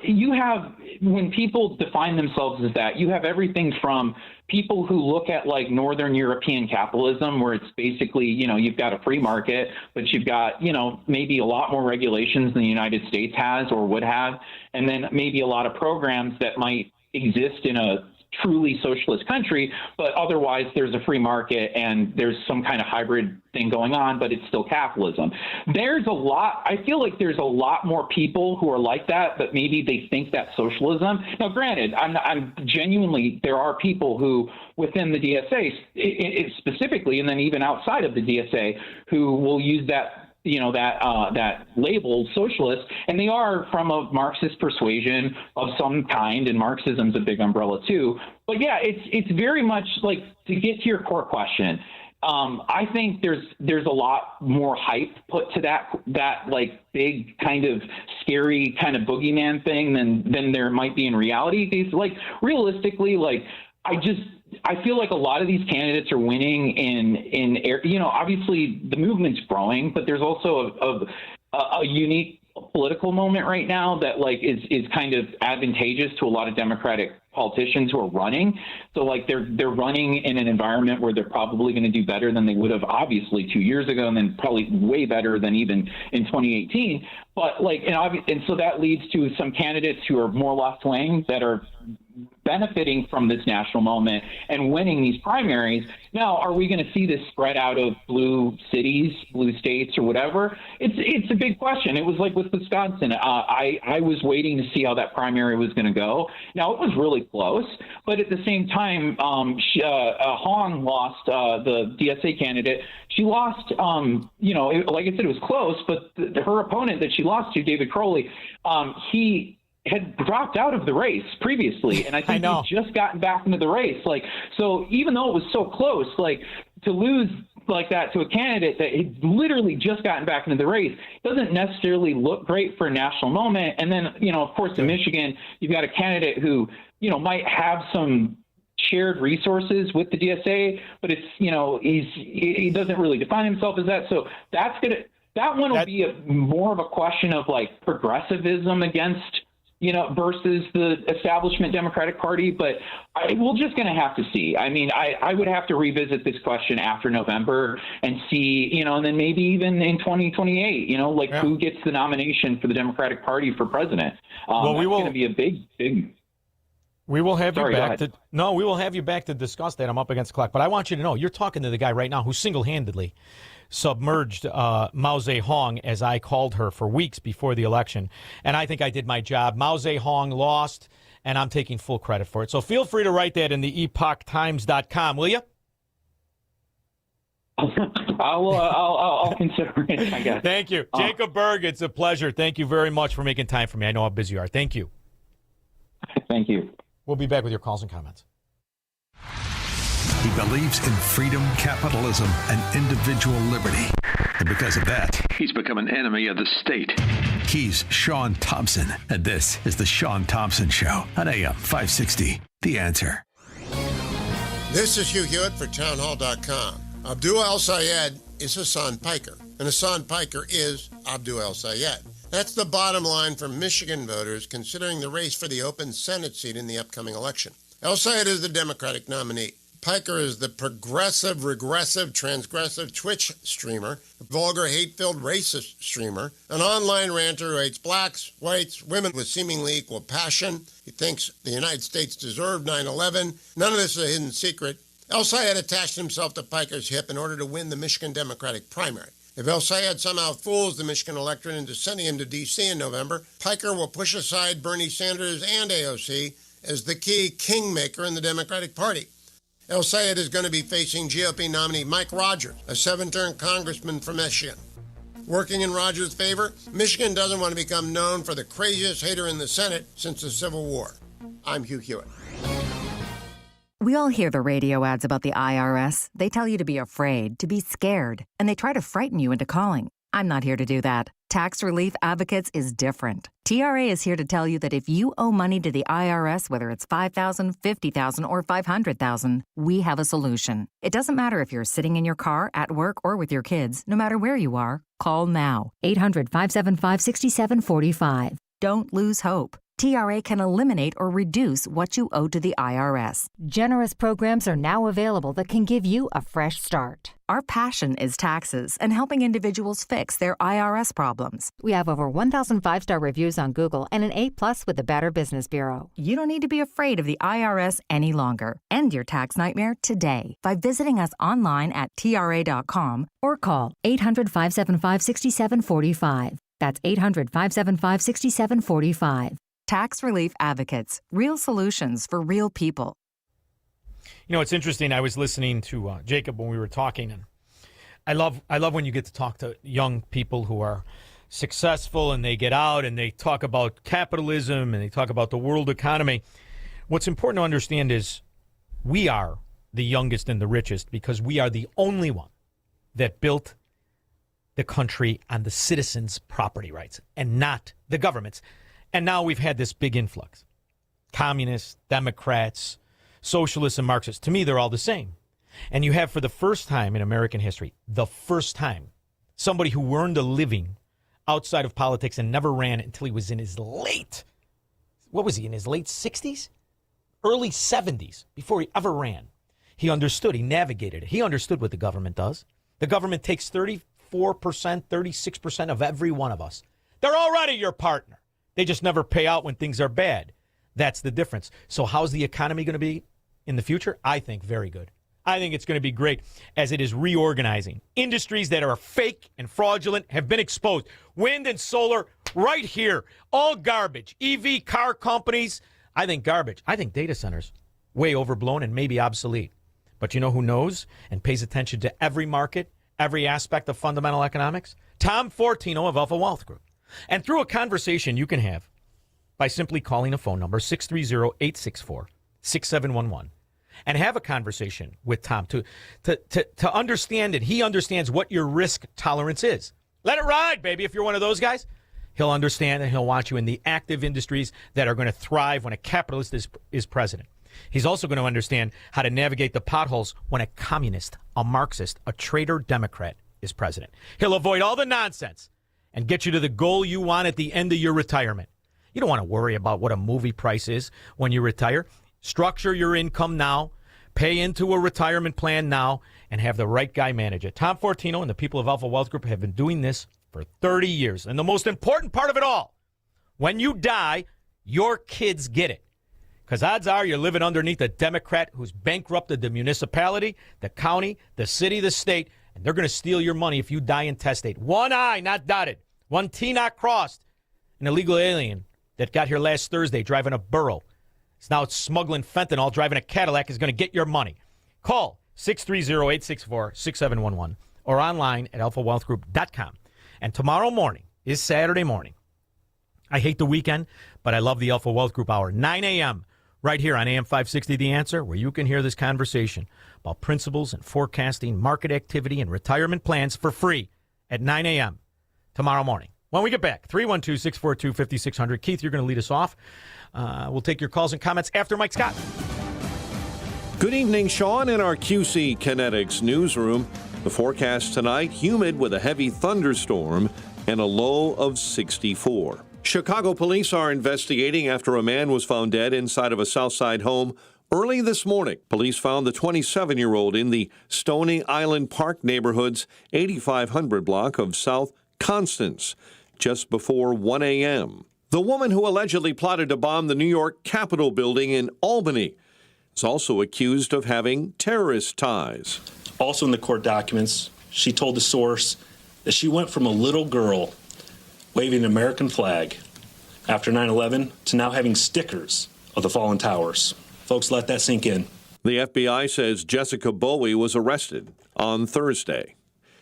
You have, when people define themselves as that, you have everything from people who look at Northern European capitalism, where it's basically, you've got a free market, but you've got, maybe a lot more regulations than the United States has or would have, and then maybe a lot of programs that might exist in a truly socialist country, but otherwise there's a free market and there's some kind of hybrid thing going on, but it's still capitalism. I feel like there's a lot more people who are like that, but maybe they think that's socialism. Now, granted, I'm genuinely, there are people who within the DSA specifically, and then even outside of the DSA, who will use that that label socialist, and they are from a Marxist persuasion of some kind, and Marxism's a big umbrella too. But yeah, it's very much to get to your core question. I think there's a lot more hype put to that big kind of scary kind of boogeyman thing than there might be in reality. Realistically, I feel like a lot of these candidates are winning in obviously the movement's growing, but there's also a unique political moment right now that is kind of advantageous to a lot of Democratic politicians who are running. So they're running in an environment where they're probably going to do better than they would have obviously 2 years ago, and then probably way better than even in 2018. But and so that leads to some candidates who are more left wing that are benefiting from this national moment and winning these primaries. Now, are we going to see this spread out of blue cities, blue states, or whatever? It's a big question. It was like with Wisconsin. I was waiting to see how that primary was going to go. Now, it was really close, but at the same time, Hong lost, the DSA candidate. She lost, like I said, it was close, but her opponent that she lost to, David Crowley, he had dropped out of the race previously, and I think he's just gotten back into the race. So even though it was so close, to lose like that to a candidate that had literally just gotten back into the race doesn't necessarily look great for a national moment. And then, of course, in Michigan, you've got a candidate who, might have some shared resources with the DSA, but it's, he doesn't really define himself as that. So that one will be more of a question of progressivism against versus the establishment Democratic Party. But we're just going to have to see. I mean, I would have to revisit this question after November and see, and then maybe even in 2028, who gets the nomination for the Democratic Party for president. Well, that's going to be a big. We will have you back we will have you back to discuss that. I'm up against the clock, but I want you to know you're talking to the guy right now who single-handedly submerged Mao Zedong, as I called her, for weeks before the election. And I think I did my job. Mao Zedong lost, and I'm taking full credit for it. So feel free to write that in the epochtimes.com, will you? I'll consider it, I guess. Thank you. Jacob Berg, it's a pleasure. Thank you very much for making time for me. I know how busy you are. Thank you. Thank you. We'll be back with your calls and comments. He believes in freedom, capitalism, and individual liberty. And because of that, he's become an enemy of the state. He's Shaun Thompson, and this is The Shaun Thompson Show on AM 560. The Answer. This is Hugh Hewitt for townhall.com. Abdul El-Sayed is Hassan Piker, and Hassan Piker is Abdul El-Sayed. That's the bottom line for Michigan voters considering the race for the open Senate seat in the upcoming election. El-Sayed is the Democratic nominee. Piker is the progressive, regressive, transgressive Twitch streamer, a vulgar, hate-filled racist streamer, an online ranter who hates blacks, whites, women with seemingly equal passion. He thinks the United States deserved 9/11. None of this is a hidden secret. El-Sayed attached himself to Piker's hip in order to win the Michigan Democratic primary. If El-Sayed somehow fools the Michigan electorate into sending him to D.C. in November, Piker will push aside Bernie Sanders and AOC as the key kingmaker in the Democratic Party. El-Sayed is going to be facing GOP nominee Mike Rogers, a 7-term congressman from Michigan. Working in Rogers' favor, Michigan doesn't want to become known for the craziest hater in the Senate since the Civil War. I'm Hugh Hewitt. We all hear the radio ads about the IRS. They tell you to be afraid, to be scared, and they try to frighten you into calling. I'm not here to do that. Tax Relief Advocates is different. TRA is here to tell you that if you owe money to the IRS, whether it's $5,000, $50,000, or $500,000, we have a solution. It doesn't matter if you're sitting in your car, at work, or with your kids. No matter where you are, call now. 800-575-6745. Don't lose hope. TRA can eliminate or reduce what you owe to the IRS. Generous programs are now available that can give you a fresh start. Our passion is taxes and helping individuals fix their IRS problems. We have over 1,000 5-star reviews on Google and an A+ with the Better Business Bureau. You don't need to be afraid of the IRS any longer. End your tax nightmare today by visiting us online at TRA.com or call 800-575-6745. That's 800-575-6745. Tax Relief Advocates. Real solutions for real people. You know, it's interesting. I was listening to Jacob when we were talking, and I love when you get to talk to young people who are successful and they get out and they talk about capitalism and they talk about the world economy. What's important to understand is we are the youngest and the richest because we are the only one that built the country on the citizens' property rights and not the government's. And now we've had this big influx. Communists, Democrats, socialists, and Marxists. To me, they're all the same. And you have, for the first time in American history, the first time, somebody who earned a living outside of politics and never ran until he was in his late 60s? Early 70s, before he ever ran. He understood. He navigated it. He understood what the government does. The government takes 34%, 36% of every one of us. They're already your partner. They just never pay out when things are bad. That's the difference. So how's the economy going to be in the future? I think very good. I think it's going to be great as it is reorganizing. Industries that are fake and fraudulent have been exposed. Wind and solar right here. All garbage. EV car companies, I think garbage. I think data centers, way overblown and maybe obsolete. But you know who knows and pays attention to every market, every aspect of fundamental economics? Tom Fortino of Alpha Wealth Group. And through a conversation you can have by simply calling a phone number, 630-864-6711, and have a conversation with Tom to understand it. He understands what your risk tolerance is. Let it ride, baby, if you're one of those guys. He'll understand and he'll want you in the active industries that are going to thrive when a capitalist is president. He's also going to understand how to navigate the potholes when a communist, a Marxist, a traitor Democrat is president. He'll avoid all the nonsense and get you to the goal you want at the end of your retirement. You don't want to worry about what a movie price is when you retire. Structure your income now, pay into a retirement plan now, and have the right guy manage it. Tom Fortino and the people of Alpha Wealth Group have been doing this for 30 years. And the most important part of it all, when you die, your kids get it. Because odds are you're living underneath a Democrat who's bankrupted the municipality, the county, the city, the state, and they're going to steal your money if you die intestate. One I not dotted. One T not crossed. An illegal alien that got here last Thursday driving a burro. It's now smuggling fentanyl, driving a Cadillac, is going to get your money. Call 630-864-6711 or online at alphawealthgroup.com. And tomorrow morning is Saturday morning. I hate the weekend, but I love the Alpha Wealth Group Hour. 9 a.m. right here on AM 560 The Answer, where you can hear this conversation about principles and forecasting, market activity, and retirement plans for free at 9 a.m. tomorrow morning. When we get back, 312-642-5600. Keith, you're going to lead us off. We'll take your calls and comments after Mike Scott. Good evening, Shaun, in our QC Kinetics newsroom. The forecast tonight, humid with a heavy thunderstorm and a low of 64. Chicago police are investigating after a man was found dead inside of a Southside home early this morning. Police found the 27-year-old in the Stony Island Park neighborhood's 8500 block of South Constance just before 1 a.m. The woman who allegedly plotted to bomb the New York Capitol building in Albany is also accused of having terrorist ties. Also in the court documents, she told the source that she went from a little girl waving an American flag after 9/11 to now having stickers of the fallen towers. Folks, let that sink in. The FBI says Jessica Bowie was arrested on Thursday.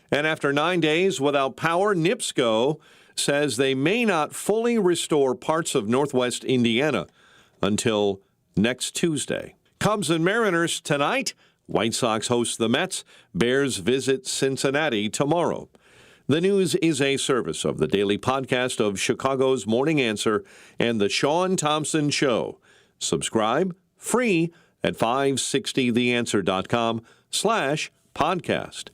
And after 9 days without power, NIPSCO says they may not fully restore parts of northwest Indiana until next Tuesday. Cubs and Mariners tonight. White Sox host the Mets. Bears visit Cincinnati tomorrow. The news is a service of the daily podcast of Chicago's Morning Answer and the Shaun Thompson Show. Subscribe free at 560theanswer.com/podcast.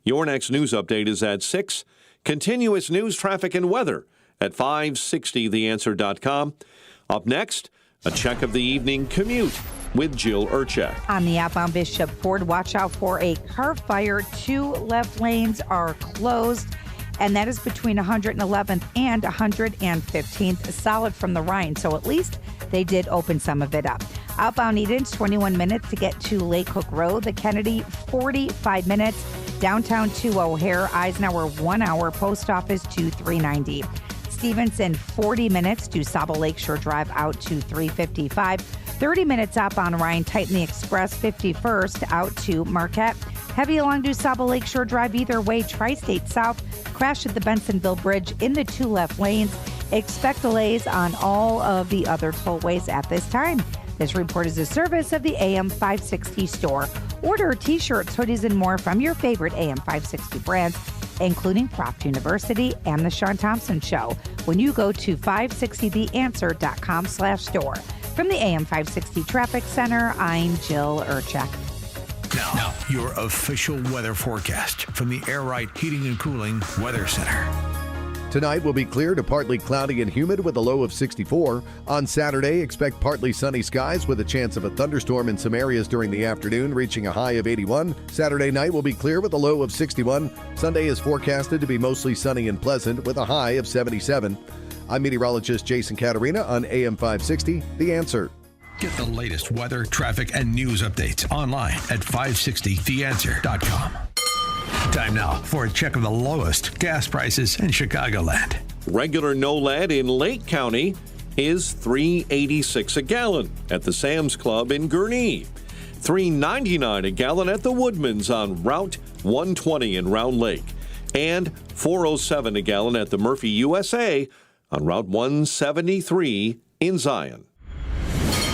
Your next news update is at 6. Continuous news, traffic, and weather at 560theanswer.com. Up next, a check of the evening commute with Jill Urchak. On the outbound Bishop Ford, watch out for a car fire. 2 left lanes are closed, and that is between 111th and 115th. Solid from the Rhine, so at least they did open some of it up. Outbound Edens, 21 minutes to get to Lake Hook Road. The Kennedy, 45 minutes. Downtown to O'Hare. Eisenhower, 1 hour. Post Office to 390. Stevenson, 40 minutes to Saba Lakeshore Drive out to 355. 30 minutes up on Rhine. Tighten the Express, 51st out to Marquette. Heavy along to Saba Lakeshore Drive either way. Tri-State South. Crash at the Bensonville Bridge in the 2 left lanes. Expect delays on all of the other tollways at this time. This report is a service of the AM 560 store. Order T-shirts, hoodies, and more from your favorite AM 560 brands, including Croft University and The Shaun Thompson Show, when you go to 560theanswer.com/store. From the AM 560 Traffic Center, I'm Jill Urchak. Now, your official weather forecast from the Air Right Heating and Cooling Weather Center. Tonight will be clear to partly cloudy and humid with a low of 64. On Saturday, expect partly sunny skies with a chance of a thunderstorm in some areas during the afternoon, reaching a high of 81. Saturday night will be clear with a low of 61. Sunday is forecasted to be mostly sunny and pleasant with a high of 77. I'm meteorologist Jason Caterina on AM 560, The Answer. Get the latest weather, traffic, and news updates online at 560theanswer.com. Time now for a check of the lowest gas prices in Chicagoland. Regular no lead in Lake County is $3.86 a gallon at the Sam's Club in Gurnee. $3.99 a gallon at the Woodman's on Route 120 in Round Lake. And $4.07 a gallon at the Murphy USA on Route 173 in Zion.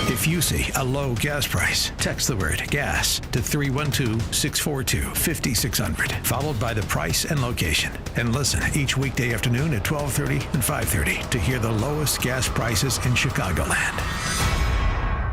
If you see a low gas price, text the word gas to 312-642-5600, followed by the price and location. And listen each weekday afternoon at 12:30 and 5:30 to hear the lowest gas prices in Chicagoland.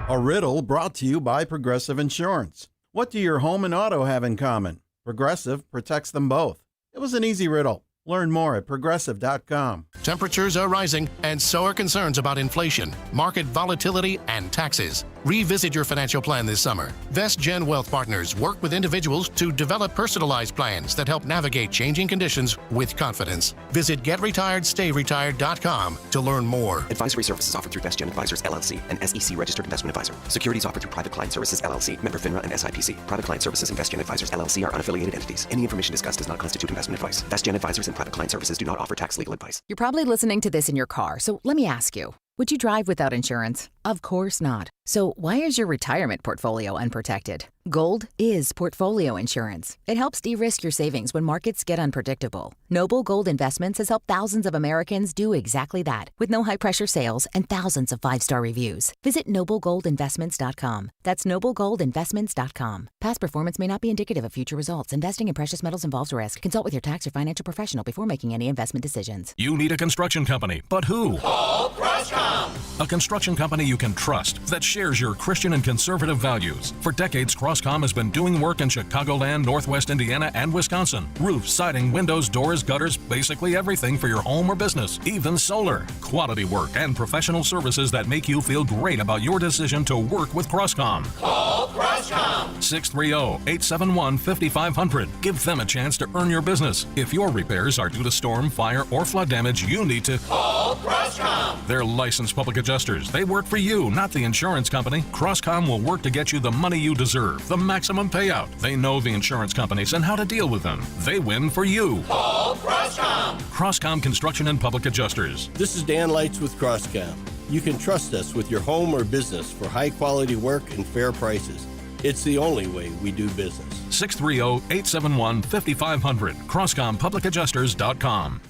A riddle brought to you by Progressive Insurance. What do your home and auto have in common? Progressive protects them both. It was an easy riddle. Learn more at Progressive.com. Temperatures are rising, and so are concerns about inflation, market volatility, and taxes. Revisit your financial plan this summer. VestGen Wealth Partners work with individuals to develop personalized plans that help navigate changing conditions with confidence. Visit GetRetiredStayRetired.com to learn more. Advisory services offered through VestGen Advisors, LLC, an SEC registered investment advisor. Securities offered through Private Client Services, LLC, member FINRA and SIPC. Private Client Services and VestGen Advisors, LLC are unaffiliated entities. Any information discussed does not constitute investment advice. VestGen Advisors and Private Client Services do not offer tax legal advice. You're probably listening to this in your car, so let me ask you. Would you drive without insurance? Of course not. So why is your retirement portfolio unprotected? Gold is portfolio insurance. It helps de-risk your savings when markets get unpredictable. Noble Gold Investments has helped thousands of Americans do exactly that, with no high-pressure sales and thousands of 5-star reviews. Visit NobleGoldInvestments.com. That's NobleGoldInvestments.com. Past performance may not be indicative of future results. Investing in precious metals involves risk. Consult with your tax or financial professional before making any investment decisions. You need a construction company, but who? Call Croscom. A construction company you can trust that shares your Christian and conservative values. For decades, Croscom has been doing work in Chicagoland, Northwest Indiana, and Wisconsin. Roofs, siding, windows, doors, gutters, basically everything for your home or business, even solar. Quality work and professional services that make you feel great about your decision to work with Croscom. Call Croscom. 630-871-5500. Give them a chance to earn your business. If your repairs are due to storm, fire, or flood damage, you need to call Croscom. They're licensed public adjusters. They work for you, not the insurance company. Croscom will work to get you the money you deserve, the maximum payout. They know the insurance companies and how to deal with them. They win for you. Call Croscom. Croscom Construction and Public Adjusters. This is Dan Lights with Croscom. You can trust us with your home or business for high-quality work and fair prices. It's the only way we do business. 630-871-5500. CroscomPublicAdjusters.com.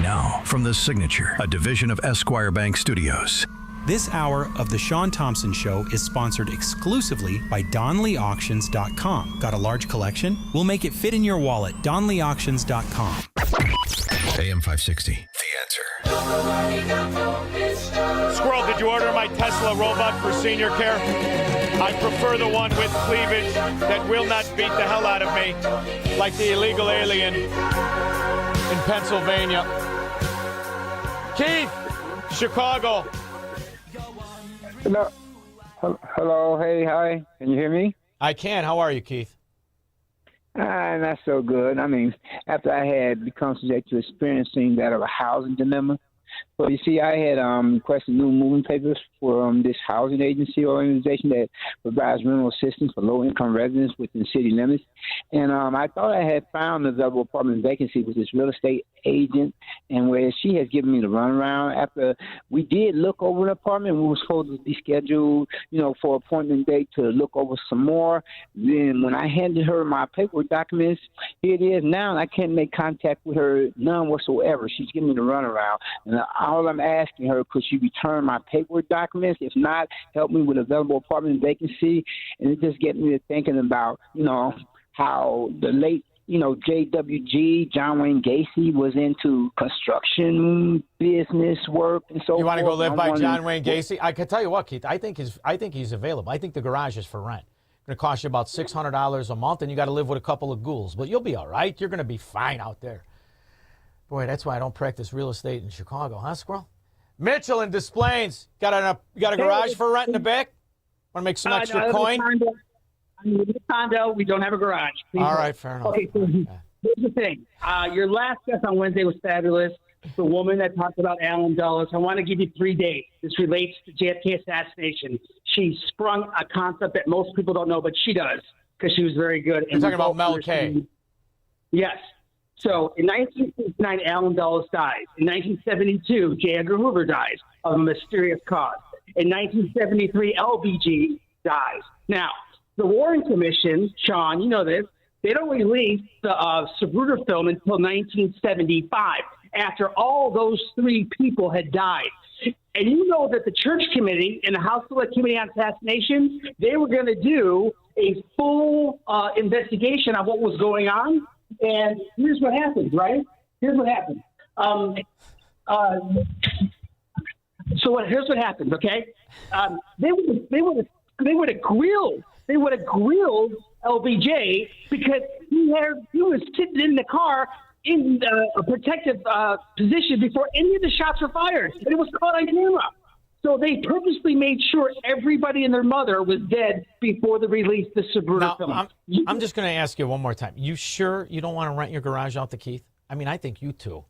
Now, from The Signature, a division of Esquire Bank Studios. This hour of The Shaun Thompson Show is sponsored exclusively by DonleyAuctions.com. Got a large collection? We'll make it fit in your wallet. DonleyAuctions.com. AM 560. The answer. Squirrel, did you order my Tesla robot for senior care? I prefer the one with cleavage that will not beat the hell out of me, like the illegal alien in Pennsylvania. Keith, Chicago. Hello. Hey, hi. Can you hear me? I can. How are you, Keith? Not so good. I mean, after I had become subject to experiencing that of a housing dilemma. So you see, I had requested new moving papers for this housing agency organization that provides rental assistance for low-income residents within city limits. And I thought I had found the available apartment vacancy with this real estate agent, and where she has given me the runaround. After we did look over an apartment, we were supposed to be scheduled, for appointment date to look over some more. Then when I handed her my paperwork documents, here it is now, and I can't make contact with her, none whatsoever. She's giving me the runaround. And all I'm asking her, could she return my paperwork documents? If not, help me with available apartment vacancy. And it just gets me to thinking about, how the late JWG, John Wayne Gacy, was into construction business work and so forth. You want to go live by John Wayne Gacy? I can tell you what, Keith. I think he's available. I think the garage is for rent. It's going to cost you about $600 a month, and you got to live with a couple of ghouls. But you'll be all right. You're going to be fine out there. Boy, that's why I don't practice real estate in Chicago, huh, Squirrel? Mitchell in Des Plaines. Got a garage for rent in the back? Want to make some extra coin? I'm in a condo. We don't have a garage. Please all right, fair enough. Okay, so here's the thing. Your last guest on Wednesday was fabulous. The woman that talked about Allen Dulles. I want to give you 3 dates. This relates to JFK assassination. She sprung a concept that most people don't know, but she does because she was very good. You're talking about Mel K. Yes. So in 1969, Allen Dulles dies. In 1972, J. Edgar Hoover dies of a mysterious cause. In 1973, LBG dies. Now, the Warren Commission, Shaun, you know this, they don't release the Zapruder film until 1975, after all those 3 people had died. And you know that the Church Committee and the House Select Committee on Assassination, they were going to do a full investigation on what was going on. And here's what happened, right? Here's what happened. Here's what happened, okay? They would have grilled LBJ because he was sitting in the car in a protective position before any of the shots were fired, and it was caught on camera. So they purposely made sure everybody and their mother was dead before they released the Zapruder film. I'm just going to ask you one more time. You sure you don't want to rent your garage out to Keith? I mean, I think you two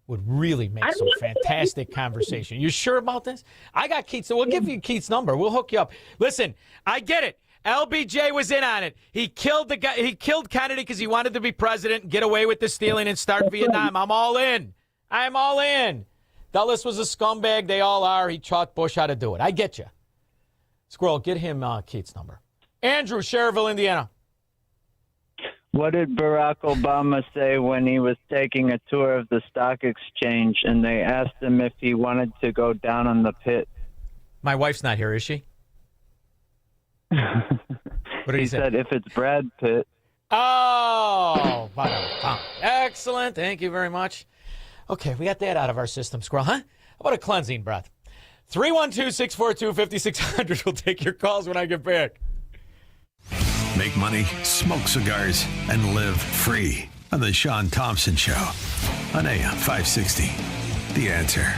would really make some fantastic conversation. You sure about this? I got Keith, so we'll give you Keith's number. We'll hook you up. Listen, I get it. LBJ was in on it. He killed the guy. He killed Kennedy because he wanted to be president and get away with the stealing and start Vietnam. I'm all in. I'm all in. Dulles was a scumbag. They all are. He taught Bush how to do it. I get you. Squirrel, get him Keith's number. Andrew, Cherville, Indiana. What did Barack Obama say when he was taking a tour of the stock exchange and they asked him if he wanted to go down on the pit? My wife's not here, is she? What did he say? Said if it's Brad Pitt. Oh, excellent. Thank you very much. Okay, we got that out of our system, Squirrel, huh? How about a cleansing breath? 312-642-5600. We'll take your calls when I get back. Make money, smoke cigars, and live free on the Shaun Thompson Show on AM 560. The answer.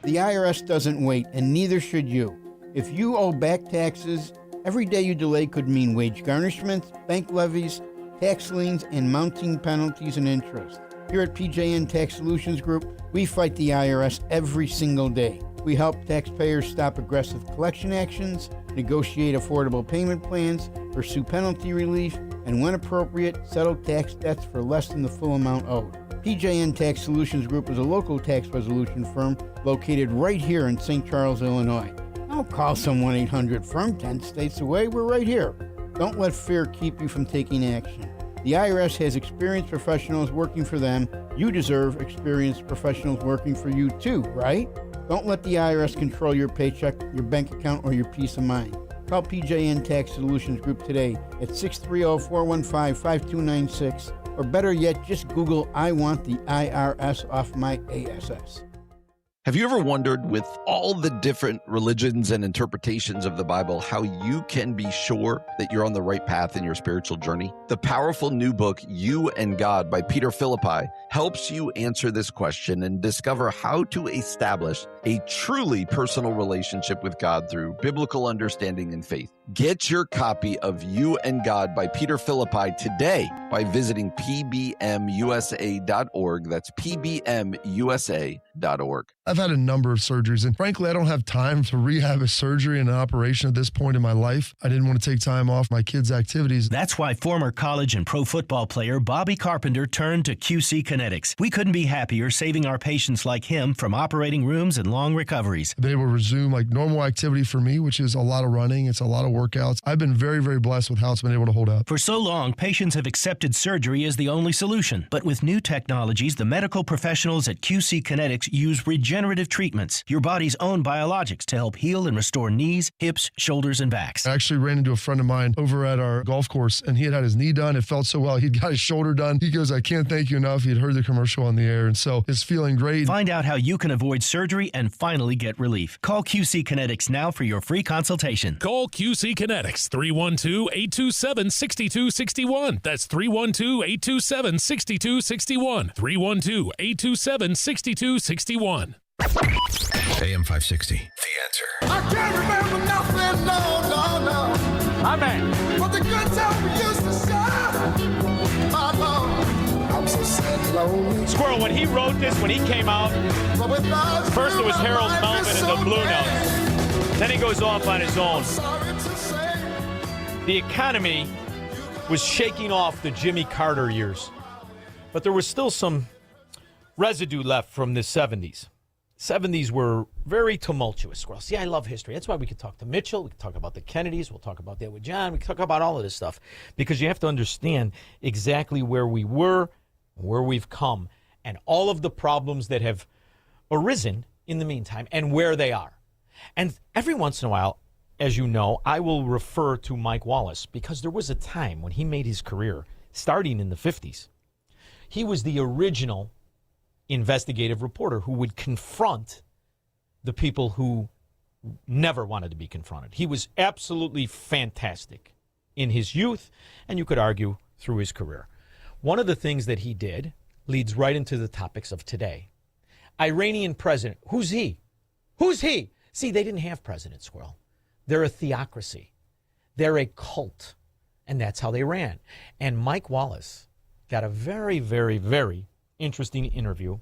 The IRS doesn't wait, and neither should you. If you owe back taxes, every day you delay could mean wage garnishments, bank levies, tax liens, and mounting penalties and interest. Here at PJN Tax Solutions Group, we fight the IRS every single day. We help taxpayers stop aggressive collection actions, negotiate affordable payment plans, pursue penalty relief, and when appropriate, settle tax debts for less than the full amount owed. PJN Tax Solutions Group is a local tax resolution firm located right here in St. Charles, Illinois. Don't call some 1-800-FIRM 10 states away. We're right here. Don't let fear keep you from taking action. The IRS has experienced professionals working for them. You deserve experienced professionals working for you too, right? Don't let the IRS control your paycheck, your bank account, or your peace of mind. Call PJN Tax Solutions Group today at 630-415-5296, or better yet, just Google, I want the IRS off my ASS. Have you ever wondered, with all the different religions and interpretations of the Bible, how you can be sure that you're on the right path in your spiritual journey? The powerful new book, You and God by Peter Philippi, helps you answer this question and discover how to establish a truly personal relationship with God through biblical understanding and faith. Get your copy of You and God by Peter Philippi today by visiting pbmusa.org. That's pbmusa.org. I've had a number of surgeries, and frankly, I don't have time to rehab a surgery and an operation at this point in my life. I didn't want to take time off my kids' activities. That's why former college and pro football player Bobby Carpenter turned to QC Kinetics. We couldn't be happier saving our patients like him from operating rooms and long recoveries. They will resume like normal activity for me, which is a lot of running. It's a lot of workouts. I've been very, very blessed with how it's been able to hold up. For so long, patients have accepted surgery as the only solution. But with new technologies, the medical professionals at QC Kinetics use regenerative treatments, your body's own biologics, to help heal and restore knees, hips, shoulders, and backs. I actually ran into a friend of mine over at our golf course, and he had his knee done. It felt so well. He'd got his shoulder done. He goes, I can't thank you enough. He'd heard the commercial on the air, and so it's feeling great. Find out how you can avoid surgery and finally get relief. Call QC Kinetics now for your free consultation. Call QC Kinetics, 312-827-6261. That's 312-827-6261. 312-827-6261. AM 560, The Answer. I can't remember nothing, no. Amen. But the good time we used to share. My Lord, I'm so sad and lonely. Squirrel, when he wrote this, when he came out, first it was Harold Melvin and the Blue Notes. Then he goes off on his own. The economy was shaking off the Jimmy Carter years, but there was still some residue left from the 70s. 70s were very tumultuous, Squirrel. See, I love history. That's why we could talk to Mitchell. We could talk about the Kennedys. We'll talk about that with John. We can talk about all of this stuff because you have to understand exactly where we were, where we've come, and all of the problems that have arisen in the meantime and where they are. And every once in a while, as you know, I will refer to Mike Wallace because there was a time when he made his career starting in the 50s. He was the original investigative reporter who would confront the people who never wanted to be confronted. He was absolutely fantastic in his youth, and you could argue through his career. One of the things that he did leads right into the topics of today. Iranian president, who's he? Who's he? See, they didn't have president, Squirrel. They're a theocracy. They're a cult, and that's how they ran. And Mike Wallace got a very, very, very interesting interview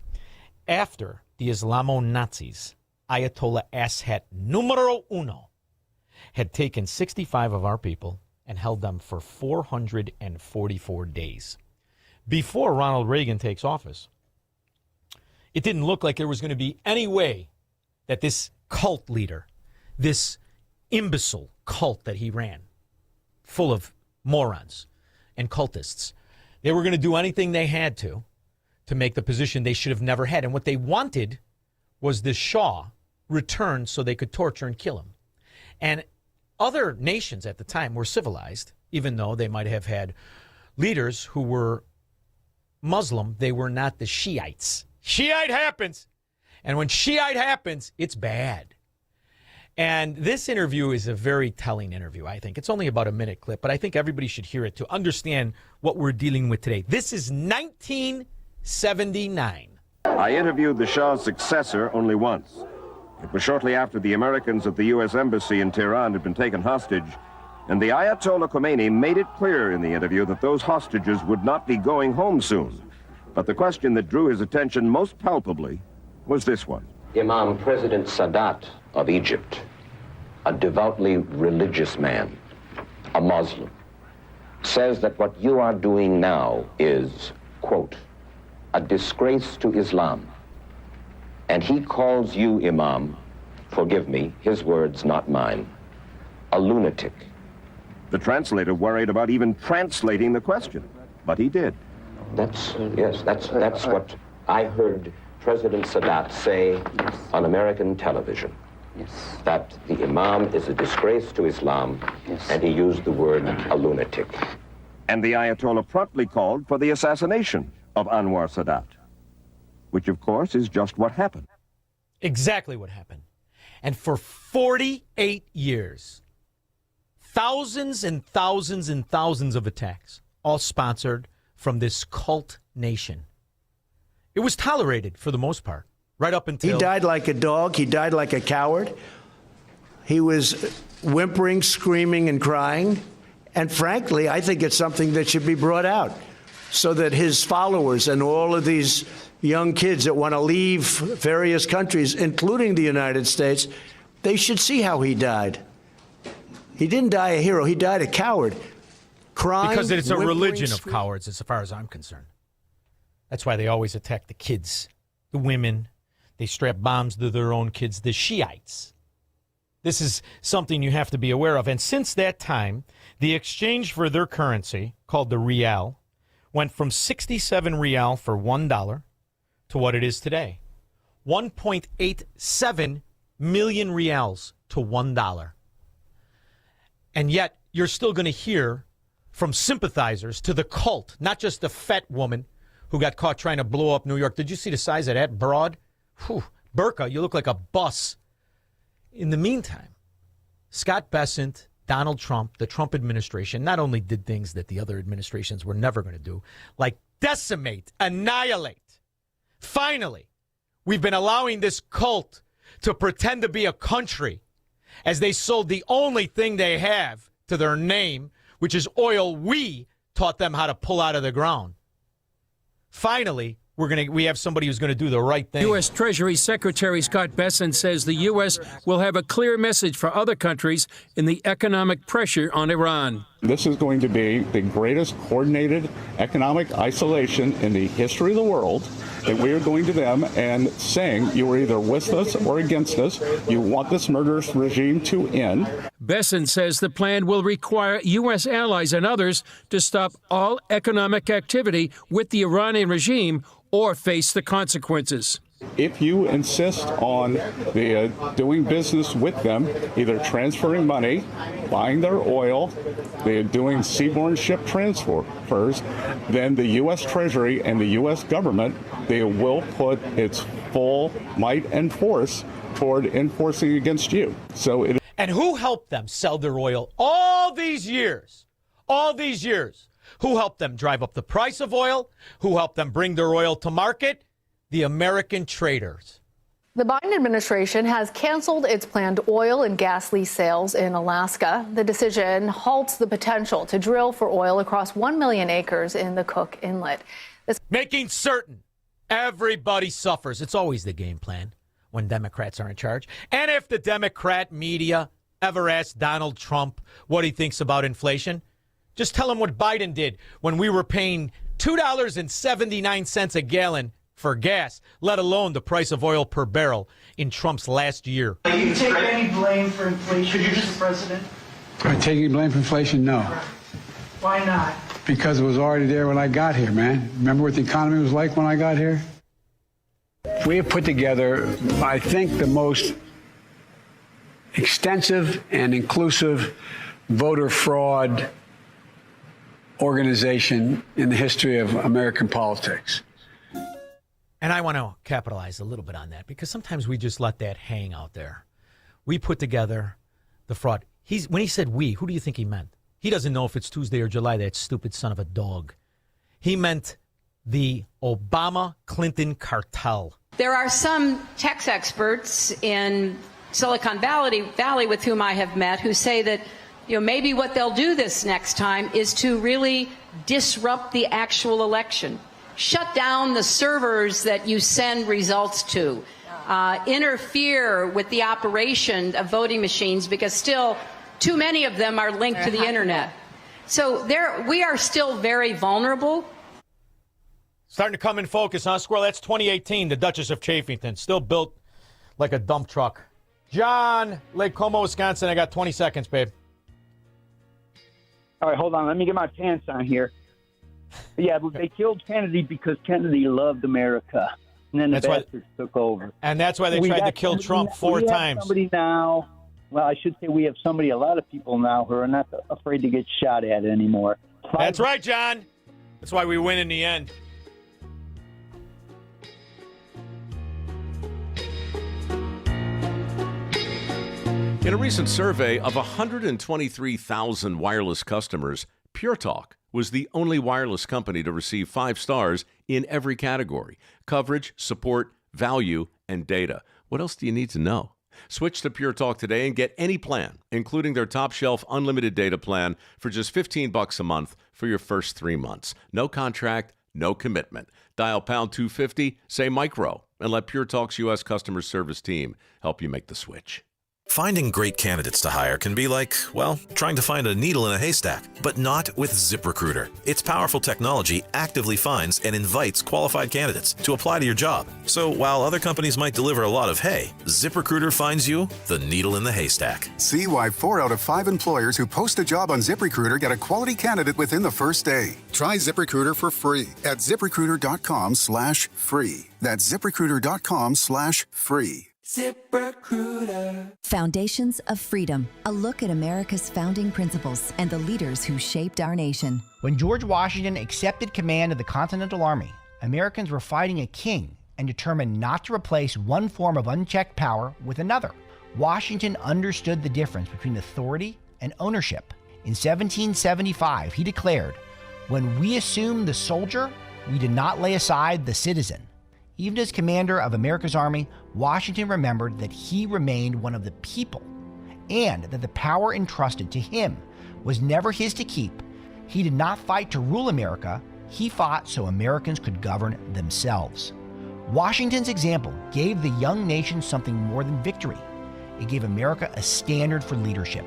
after the Islamo-Nazis, Ayatollah Asshat numero uno, had taken 65 of our people and held them for 444 days. Before Ronald Reagan takes office, it didn't look like there was going to be any way that this cult leader, this imbecile cult that he ran, full of morons and cultists, they were going to do anything they had to make the position they should have never had. And what they wanted was the Shah returned so they could torture and kill him. And other nations at the time were civilized, even though they might have had leaders who were Muslim. They were not the Shiites. Shiite happens. And when Shiite happens, it's bad. And this interview is a very telling interview, I think. It's only about a minute clip, but I think everybody should hear it to understand what we're dealing with today. This is 1979. I interviewed the Shah's successor only once. It was shortly after the Americans at the U.S. Embassy in Tehran had been taken hostage, and the Ayatollah Khomeini made it clear in the interview that those hostages would not be going home soon. But the question that drew his attention most palpably was this one. Imam President Sadat of Egypt, a devoutly religious man, a Muslim, says that what you are doing now is, quote, a disgrace to Islam. And he calls you, Imam, forgive me, his words, not mine, a lunatic. The translator worried about even translating the question, but he did. That's what I heard President Sadat say on American television that the Imam is a disgrace to Islam, and he used the word a lunatic. And the Ayatollah promptly called for the assassination of Anwar Sadat, which, of course, is just what happened. Exactly what happened. And for 48 years, thousands and thousands and thousands of attacks, all sponsored from this cult nation. It was tolerated for the most part, right up until... He died like a dog. He died like a coward. He was whimpering, screaming, and crying. And frankly, I think it's something that should be brought out so that his followers and all of these young kids that want to leave various countries, including the United States, they should see how he died. He didn't die a hero. He died a coward. Crying, because it's a religion of screaming. cowards, as far as I'm concerned. That's why they always attack the kids, the women. They strap bombs to their own kids, the Shiites. This is something you have to be aware of. And since that time, the exchange for their currency, called the rial, went from 67 rial for $1 to what it is today. 1.87 million rials to $1. And yet, you're still going to hear from sympathizers to the cult, not just the fat woman who got caught trying to blow up New York. Did you see the size of that broad? Whew. Burqa, you look like a bus. In the meantime, Scott Bessent, Donald Trump, the Trump administration, not only did things that the other administrations were never going to do, like decimate, annihilate. Finally, we've been allowing this cult to pretend to be a country as they sold the only thing they have to their name, which is oil we taught them how to pull out of the ground. Finally, we have somebody who's going to do the right thing. U.S. Treasury Secretary Scott Bessent says the U.S. will have a clear message for other countries in the economic pressure on Iran. This is going to be the greatest coordinated economic isolation in the history of the world, that we are going to them and saying you are either with us or against us. You want this murderous regime to end. Bessent says the plan will require U.S. allies and others to stop all economic activity with the Iranian regime or face the consequences. If you insist on doing business with them, either transferring money, buying their oil, doing seaborne ship transfers, then the U.S. Treasury and the U.S. government, they will put its full might and force toward enforcing against you. And who helped them sell their oil all these years? All these years. Who helped them drive up the price of oil? Who helped them bring their oil to market? The American traders. The Biden administration has canceled its planned oil and gas lease sales in Alaska. The decision halts the potential to drill for oil across 1 million acres in the Cook Inlet. Making certain everybody suffers. It's always the game plan when Democrats are in charge. And if the Democrat media ever asks Donald Trump what he thinks about inflation, just tell him what Biden did when we were paying $2.79 a gallon for gas, let alone the price of oil per barrel in Trump's last year. Do you take any blame for inflation, Mr. President? Am I taking blame for inflation? No. Why not? Because it was already there when I got here, man. Remember what the economy was like when I got here? We have put together, I think, the most extensive and inclusive voter fraud organization in the history of American politics. And I want to capitalize a little bit on that because sometimes we just let that hang out there. We put together the fraud. When he said we, who do you think he meant? He doesn't know if it's Tuesday or July, that stupid son of a dog. He meant the Obama-Clinton cartel. There are some tax experts in Silicon Valley with whom I have met who say that maybe what they'll do this next time is to really disrupt the actual election. Shut down the servers that you send results to. Interfere with the operation of voting machines because still too many of them are linked to the internet. So we are still very vulnerable. Starting to come in focus, huh, Squirrel? That's 2018, the Duchess of Chafington. Still built like a dump truck. John, Lake Como, Wisconsin. I got 20 seconds, babe. All right, hold on. Let me get my pants on here. Yeah, they killed Kennedy because Kennedy loved America. And then the That's why- bastards took over. And that's why they We tried to got kill somebody- Trump 4 we have times. Somebody now, well, I should say we have somebody, a lot of people now who are not afraid to get shot at anymore. That's right, John. That's why we win in the end. In a recent survey of 123,000 wireless customers, Pure Talk was the only wireless company to receive 5 stars in every category: coverage, support, value, and data. What else do you need to know? Switch to Pure Talk today and get any plan, including their top shelf unlimited data plan, for just $15 a month for your first 3 months. No contract, no commitment. Dial pound 250, say micro, and let Pure Talk's U.S. customer service team help you make the switch. Finding great candidates to hire can be like, well, trying to find a needle in a haystack, but not with ZipRecruiter. Its powerful technology actively finds and invites qualified candidates to apply to your job. So while other companies might deliver a lot of hay, ZipRecruiter finds you the needle in the haystack. See why 4 out of 5 employers who post a job on ZipRecruiter get a quality candidate within the first day. Try ZipRecruiter for free at ZipRecruiter.com/free. That's ZipRecruiter.com/free. ZipRecruiter. Foundations of Freedom. A look at America's founding principles and the leaders who shaped our nation. When George Washington accepted command of the Continental Army, Americans were fighting a king and determined not to replace one form of unchecked power with another. Washington understood the difference between authority and ownership. In 1775, he declared, "When we assume the soldier, we did not lay aside the citizen." Even as commander of America's army, Washington remembered that he remained one of the people and that the power entrusted to him was never his to keep. He did not fight to rule America, he fought so Americans could govern themselves. Washington's example gave the young nation something more than victory. It gave America a standard for leadership.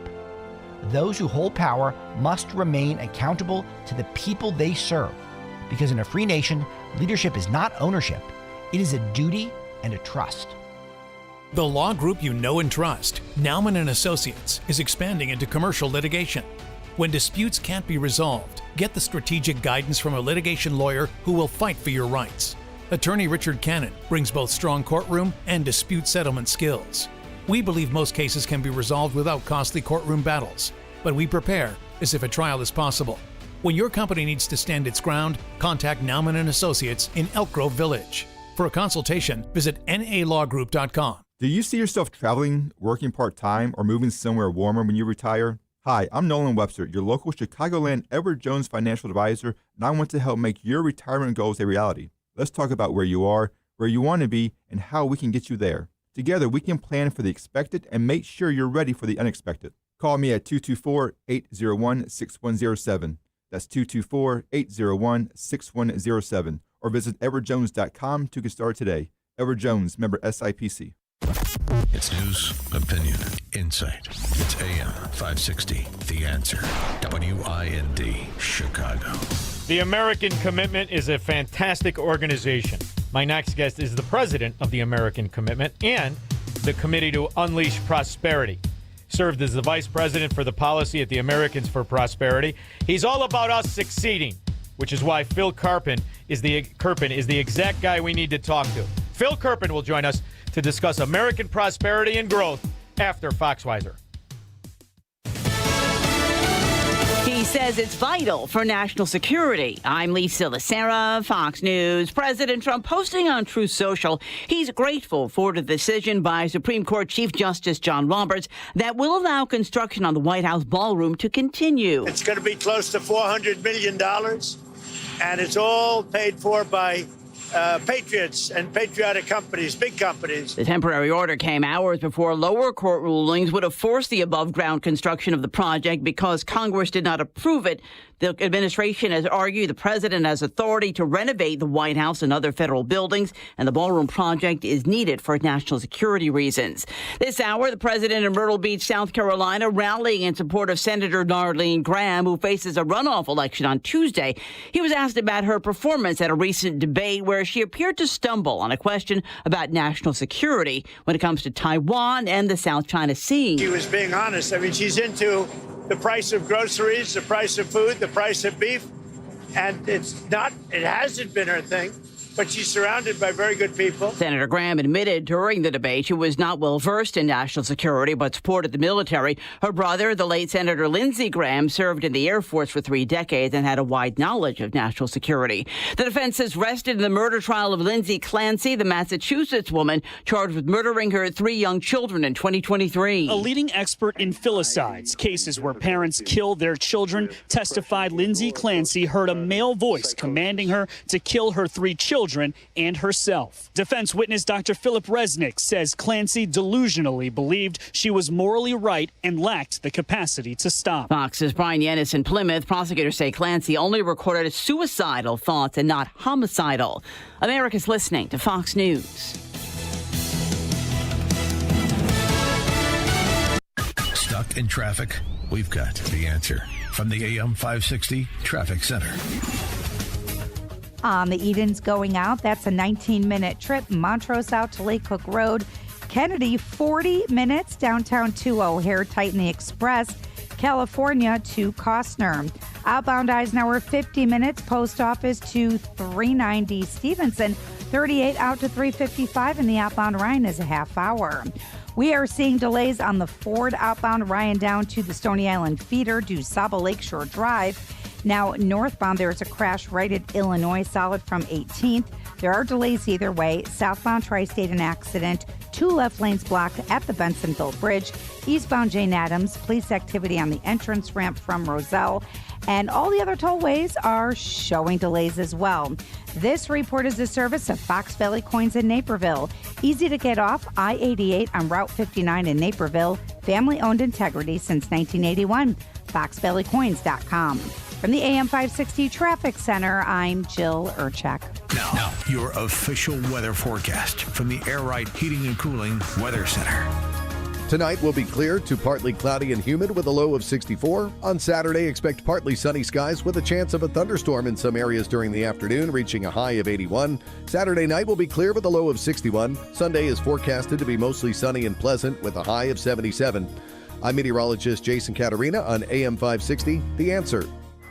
Those who hold power must remain accountable to the people they serve, because in a free nation, leadership is not ownership. It is a duty and a trust. The law group you know and trust, Nauman & Associates, is expanding into commercial litigation. When disputes can't be resolved, get the strategic guidance from a litigation lawyer who will fight for your rights. Attorney Richard Cannon brings both strong courtroom and dispute settlement skills. We believe most cases can be resolved without costly courtroom battles, but we prepare as if a trial is possible. When your company needs to stand its ground, contact Nauman & Associates in Elk Grove Village. For a consultation, visit nalawgroup.com. Do you see yourself traveling, working part-time, or moving somewhere warmer when you retire? Hi, I'm Nolan Webster, your local Chicagoland Edward Jones financial advisor, and I want to help make your retirement goals a reality. Let's talk about where you are, where you want to be, and how we can get you there. Together, we can plan for the expected and make sure you're ready for the unexpected. Call me at 224-801-6107. That's 224-801-6107. Or visit edwardjones.com to get started today. Edward Jones, member SIPC. It's news, opinion, insight. It's AM 560, The Answer. WIND, Chicago. The American Commitment is a fantastic organization. My next guest is the president of the American Commitment and the Committee to Unleash Prosperity. Served as the vice president for the policy at the Americans for Prosperity. He's all about us succeeding, which is why Phil Kerpen is the exact guy we need to talk to. Phil Kerpen will join us to discuss American prosperity and growth after Foxweiser. He says it's vital for national security. I'm Lisa Lacera, Fox News. President Trump posting on Truth Social he's grateful for the decision by Supreme Court Chief Justice John Roberts that will allow construction on the White House ballroom to continue. It's going to be close to $400 million, and it's all paid for by patriots and patriotic companies, big companies. The temporary order came hours before lower court rulings would have forced the above-ground construction of the project because Congress did not approve it. The administration has argued the president has authority to renovate the White House and other federal buildings, and the ballroom project is needed for national security reasons. This hour, the president in Myrtle Beach, South Carolina, rallying in support of Senator Darlene Graham, who faces a runoff election on Tuesday. He was asked about her performance at a recent debate where she appeared to stumble on a question about national security when it comes to Taiwan and the South China Sea. She was being honest. I mean, she's into the price of groceries, the price of food, the price of beef, and it hasn't been her thing. but she's surrounded by very good people. Senator Graham admitted during the debate she was not well versed in national security, but supported the military. Her brother, the late Senator Lindsey Graham, served in the Air Force for 3 decades and had a wide knowledge of national security. The defense has rested in the murder trial of Lindsay Clancy, the Massachusetts woman charged with murdering her 3 young children in 2023. A leading expert in filicides, cases where parents kill their children, testified Lindsay Clancy heard a male voice commanding her to kill her 3 children and herself. Defense witness Dr. Philip Resnick says Clancy delusionally believed she was morally right and lacked the capacity to stop. Fox's Brian Yanis in Plymouth. Prosecutors say Clancy only recorded suicidal thoughts and not homicidal. America's listening to Fox News. Stuck in traffic? We've got the answer from the AM 560 Traffic Center. The Eden's going out. That's a 19-minute trip. Montrose out to Lake Cook Road. Kennedy, 40 minutes. Downtown to O'Hare, Titan the Express. California to Costner. Outbound Eisenhower, 50 minutes. Post Office to 390 Stevenson. 38 out to 355, and the outbound Ryan is a half hour. We are seeing delays on the Ford outbound Ryan down to the Stony Island feeder due Saba Lakeshore Drive. Now, northbound, there is a crash right at Illinois, solid from 18th. There are delays either way. Southbound Tri-State, an accident. 2 left lanes blocked at the Bensonville Bridge. Eastbound Jane Addams, police activity on the entrance ramp from Roselle. And all the other tollways are showing delays as well. This report is a service of Fox Valley Coins in Naperville. Easy to get off I-88 on Route 59 in Naperville. Family-owned integrity since 1981. FoxValleyCoins.com. From the AM 560 Traffic Center, I'm Jill Urchak. Now, your official weather forecast from the Air Right Heating and Cooling Weather Center. Tonight will be clear to partly cloudy and humid with a low of 64. On Saturday, expect partly sunny skies with a chance of a thunderstorm in some areas during the afternoon, reaching a high of 81. Saturday night will be clear with a low of 61. Sunday is forecasted to be mostly sunny and pleasant with a high of 77. I'm meteorologist Jason Caterina on AM 560, The Answer.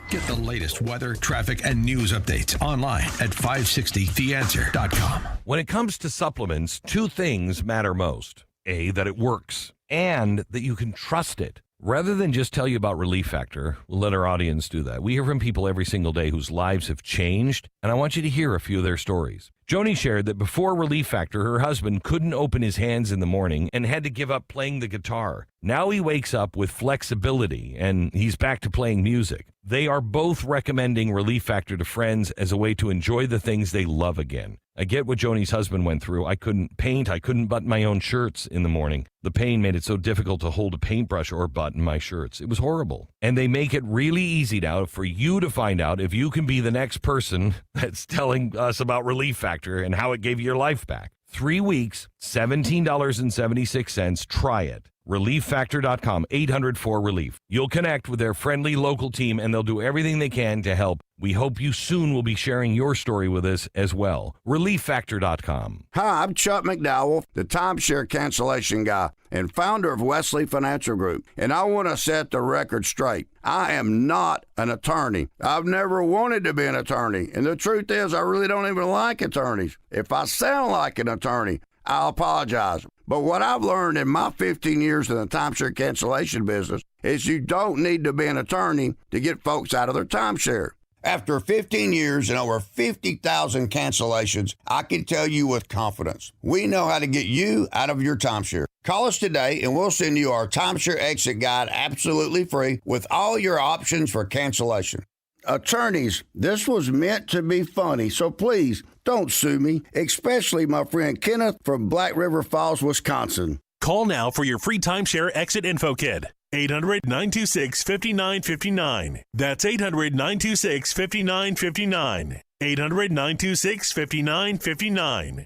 Get the latest weather, traffic, and news updates online at 560theanswer.com. When it comes to supplements, 2 things matter most. A, that it works, and that you can trust it. Rather than just tell you about Relief Factor, we'll let our audience do that. We hear from people every single day whose lives have changed, and I want you to hear a few of their stories. Joni shared that before Relief Factor, her husband couldn't open his hands in the morning and had to give up playing the guitar. Now he wakes up with flexibility, and he's back to playing music. They are both recommending Relief Factor to friends as a way to enjoy the things they love again. I get what Joni's husband went through. I couldn't paint. I couldn't button my own shirts in the morning. The pain made it so difficult to hold a paintbrush or button my shirts. It was horrible. And they make it really easy now for you to find out if you can be the next person that's telling us about Relief Factor and how it gave you your life back. 3 weeks, $17.76. Try it. ReliefFactor.com, 800-4RELIEF. You'll connect with their friendly local team, and they'll do everything they can to help. We hope you soon will be sharing your story with us as well. ReliefFactor.com. Hi, I'm Chuck McDowell, the timeshare cancellation guy and founder of Wesley Financial Group, and I want to set the record straight. I am not an attorney. I've never wanted to be an attorney, and the truth is I really don't even like attorneys. If I sound like an attorney, I'll apologize. But what I've learned in my 15 years in the timeshare cancellation business is you don't need to be an attorney to get folks out of their timeshare. After 15 years and over 50,000 cancellations, I can tell you with confidence, we know how to get you out of your timeshare. Call us today and we'll send you our timeshare exit guide absolutely free with all your options for cancellation. Attorneys, this was meant to be funny, so please don't sue me, especially my friend Kenneth from Black River Falls, Wisconsin. Call now for your free timeshare exit info kit. 800-926-5959. That's 800-926-5959. 800-926-5959.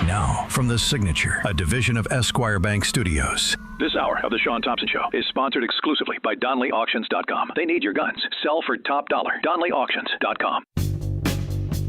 Now, from The Signature, a division of Esquire Bank Studios. This hour of the Shaun Thompson Show is sponsored exclusively by DonleyAuctions.com. They need your guns. Sell for top dollar. DonleyAuctions.com.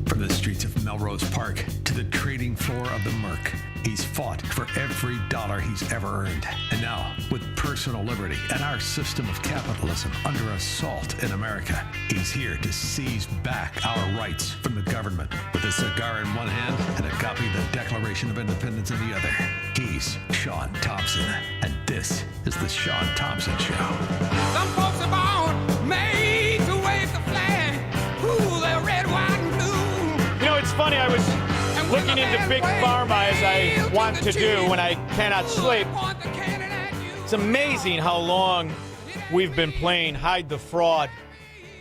From the streets of Melrose Park to the trading floor of the Merc, He's fought for every dollar he's ever earned. And now, with personal liberty and our system of capitalism under assault in America, he's here to seize back our rights from the government. With a cigar in one hand and a copy of the Declaration of Independence in the other, he's Shaun Thompson. And this is the Shaun Thompson Show. Some folks are born made to wave the flag. Ooh, they're red, white, and blue. You know, it's funny. I was looking into Big Pharma as I want to do when I cannot sleep. It's amazing how long we've been playing hide the fraud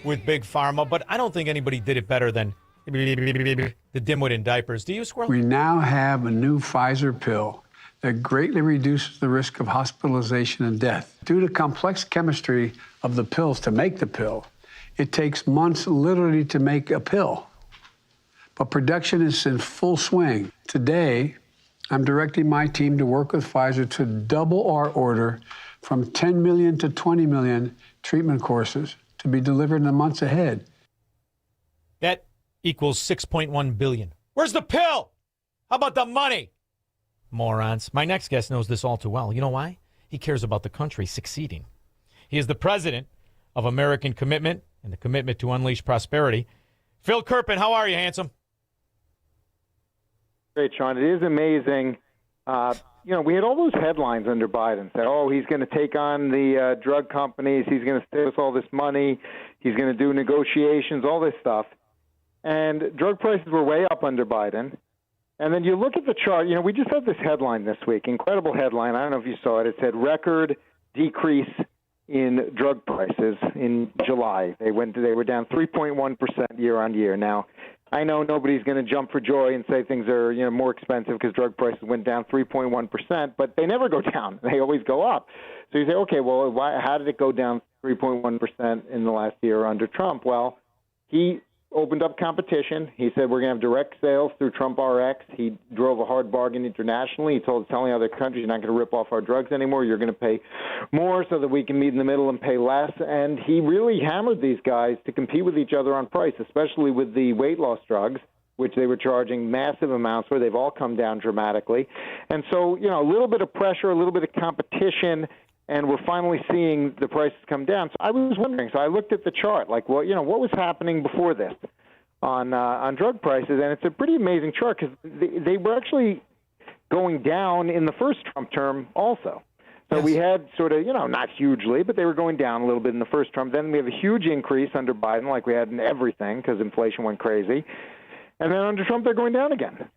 with Big Pharma, but I don't think anybody did it better than the dimwit in diapers. Do you, Squirrel? We now have a new Pfizer pill that greatly reduces the risk of hospitalization and death. Due to complex chemistry of the pills to make the pill, it takes months literally to make a pill. But production is in full swing. Today, I'm directing my team to work with Pfizer to double our order from 10 million to 20 million treatment courses to be delivered in the months ahead. That equals 6.1 billion. Where's the pill? How about the money? Morons. My next guest knows this all too well. You know why? He cares about the country succeeding. He is the president of American Commitment and the Commitment to Unleash Prosperity. Phil Kerpen, how are you, handsome? Great, Sean. It is amazing. We had all those headlines under Biden said, oh, he's going to take on the drug companies. He's going to save us all this money. He's going to do negotiations, all this stuff. And drug prices were way up under Biden. And then you look at the chart. You know, we just had this headline this week, incredible headline. I don't know if you saw it. It said record decrease in drug prices in July. They were down 3.1% year on year. Now, I know nobody's going to jump for joy and say things are more expensive because drug prices went down 3.1%, but they never go down. They always go up. So you say, okay, well, how did it go down 3.1% in the last year under Trump? Well, he opened up competition. He said we're going to have direct sales through Trump RX. He drove a hard bargain internationally. He telling other countries you're not going to rip off our drugs anymore. You're going to pay more so that we can meet in the middle and pay less. And he really hammered these guys to compete with each other on price, especially with the weight loss drugs, which they were charging massive amounts for. They've all come down dramatically. And so, a little bit of pressure, a little bit of competition, and we're finally seeing the prices come down. So I was wondering, so I looked at the chart, like, well, what was happening before this on drug prices? And it's a pretty amazing chart because they were actually going down in the first Trump term also. So we had sort of, not hugely, but they were going down a little bit in the first term. Then we have a huge increase under Biden like we had in everything because inflation went crazy. And then under Trump, they're going down again.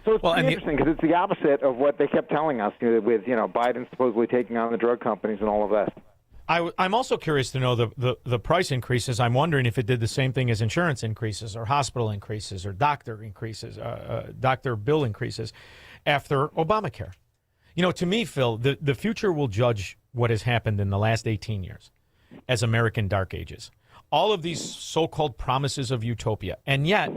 So it's interesting because it's the opposite of what they kept telling us with, Biden supposedly taking on the drug companies and all of that. I'm also curious to know the price increases. I'm wondering if it did the same thing as insurance increases or hospital increases or doctor increases, doctor bill increases after Obamacare. To me, Phil, the future will judge what has happened in the last 18 years as American dark ages. All of these so-called promises of utopia. And yet,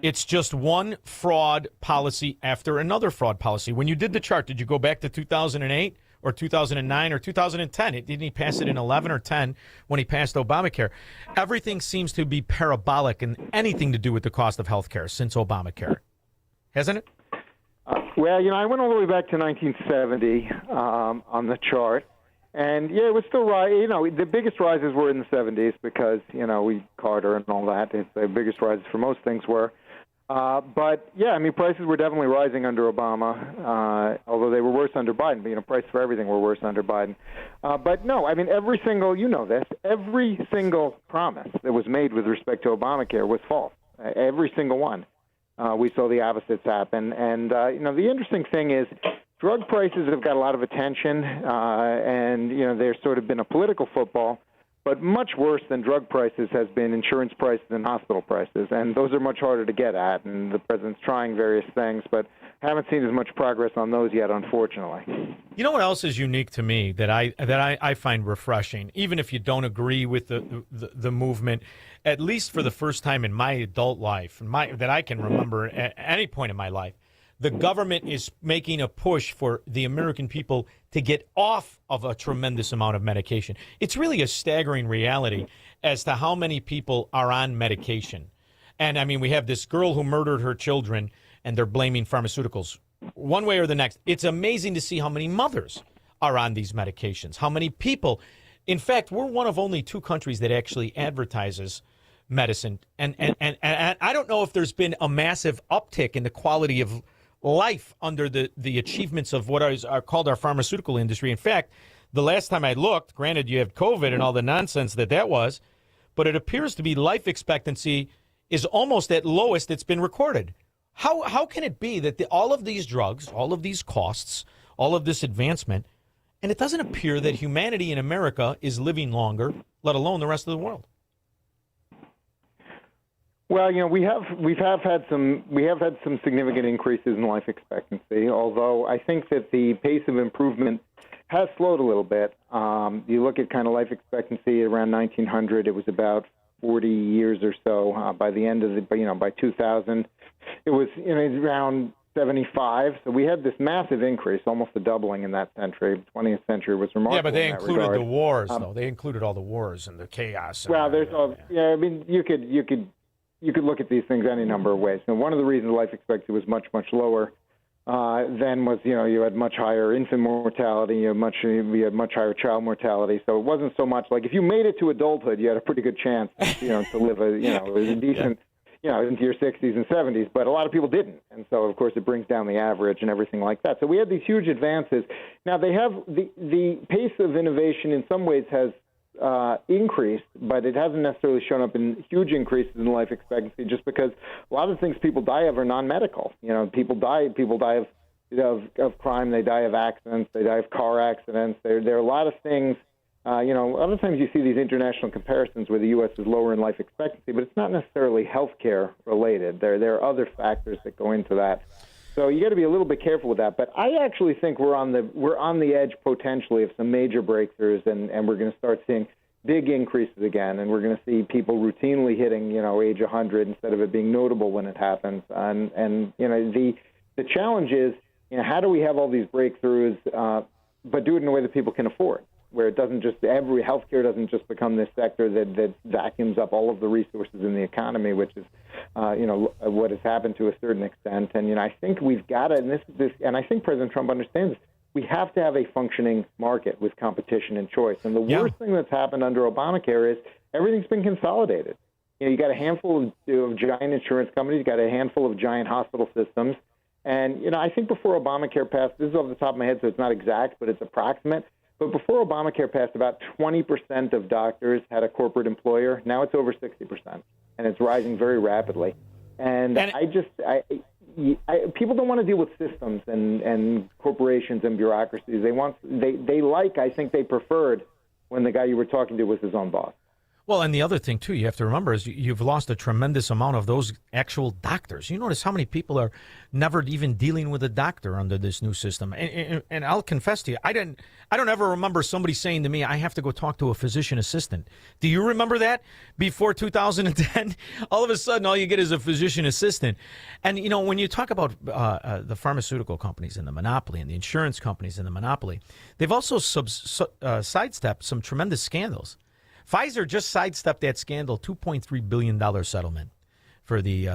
it's just one fraud policy after another fraud policy. When you did the chart, did you go back to 2008 or 2009 or 2010? Didn't he pass it in 11 or 10 when he passed Obamacare? Everything seems to be parabolic in anything to do with the cost of health care since Obamacare. Hasn't it? Well, I went all the way back to 1970 on the chart. And, it was still rising. The biggest rises were in the 70s because, Carter and all that. The biggest rises for most things were. But, prices were definitely rising under Obama, although they were worse under Biden. But, prices for everything were worse under Biden. But, no, every single, every single promise that was made with respect to Obamacare was false. Every single one. We saw the opposites happen. And, the interesting thing is drug prices have got a lot of attention, and, there's sort of been a political football. But much worse than drug prices has been insurance prices and hospital prices, and those are much harder to get at. And the president's trying various things, but haven't seen as much progress on those yet, unfortunately. You know what else is unique to me that I find refreshing, even if you don't agree with the movement, at least for the first time in my adult life, that I can remember at any point in my life. The government is making a push for the American people to get off of a tremendous amount of medication. It's really a staggering reality as to how many people are on medication. And, we have this girl who murdered her children, and they're blaming pharmaceuticals. one way or the next. It's amazing to see how many mothers are on these medications, how many people. In fact, we're one of only 2 countries that actually advertises medicine. And I don't know if there's been a massive uptick in the quality of life under the achievements of what are called our pharmaceutical industry. In fact, the last time I looked, granted you have COVID and all the nonsense that was, but it appears to be life expectancy is almost at lowest it's been recorded. How can it be that all of these drugs, all of these costs, all of this advancement, and it doesn't appear that humanity in America is living longer, let alone the rest of the world? Well, we have had some significant increases in life expectancy. Although I think that the pace of improvement has slowed a little bit. You look at kind of life expectancy around 1900, it was about 40 years or so. By the end of by 2000, it was around 75. So we had this massive increase, almost a doubling in that century. The 20th century was remarkable. Yeah, but they included regard. the wars, though. They included all the wars and the chaos. Well, there's all. Yeah, I mean, you could look at these things any number of ways. Now, one of the reasons life expectancy was much lower then was you had much higher infant mortality, we had much higher child mortality. So it wasn't so much like if you made it to adulthood, you had a pretty good chance, to live a decent. Into your 60s and 70s, but a lot of people didn't. And so, of course, it brings down the average and everything like that. So we had these huge advances. Now, they have the pace of innovation in some ways has increased, but it hasn't necessarily shown up in huge increases in life expectancy just because a lot of the things people die of are non-medical. People die of crime, they die of accidents, they die of car accidents. There are a lot of things. A lot of times you see these international comparisons where the U.S. is lower in life expectancy, but it's not necessarily healthcare related. There are other factors that go into that. So you got to be a little bit careful with that. But I actually think we're on the edge potentially of some major breakthroughs, and we're going to start seeing big increases again, and we're going to see people routinely hitting age 100 instead of it being notable when it happens. And the challenge is how do we have all these breakthroughs, but do it in a way that people can afford, where it doesn't just healthcare doesn't just become this sector that vacuums up all of the resources in the economy, which is what has happened to a certain extent. And I think we've got to, and I think President Trump understands this, we have to have a functioning market with competition and choice. And the worst thing that's happened under Obamacare is everything's been consolidated. You got a handful of giant insurance companies, you got a handful of giant hospital systems. And I think before Obamacare passed, this is off the top of my head, so it's not exact, but it's approximate. But before Obamacare passed, about 20% of doctors had a corporate employer. Now it's over 60%, and it's rising very rapidly. And people don't want to deal with systems and corporations and bureaucracies. I think they preferred when the guy you were talking to was his own boss. Well, and the other thing, too, you have to remember is you've lost a tremendous amount of those actual doctors. You notice how many people are never even dealing with a doctor under this new system. And I'll confess to you, I don't ever remember somebody saying to me, I have to go talk to a physician assistant. Do you remember that? Before 2010, all of a sudden, all you get is a physician assistant. And, when you talk about the pharmaceutical companies and the monopoly and the insurance companies and the monopoly, they've also sidestepped some tremendous scandals. Pfizer just sidestepped that scandal, $2.3 billion settlement for the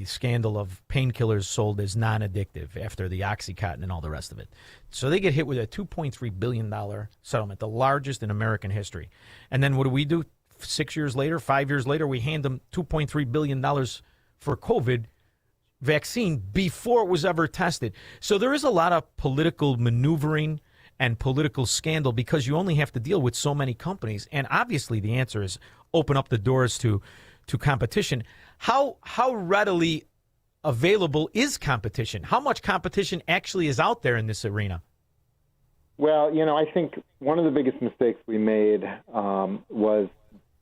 scandal of painkillers sold as non-addictive after the OxyContin and all the rest of it. So they get hit with a $2.3 billion settlement, the largest in American history. And then what do? 5 years later, we hand them $2.3 billion for COVID vaccine before it was ever tested. So there is a lot of political maneuvering and political scandal because you only have to deal with so many companies. And obviously the answer is open up the doors to competition. How readily available is competition? How much competition actually is out there in this arena? Well, I think one of the biggest mistakes we made was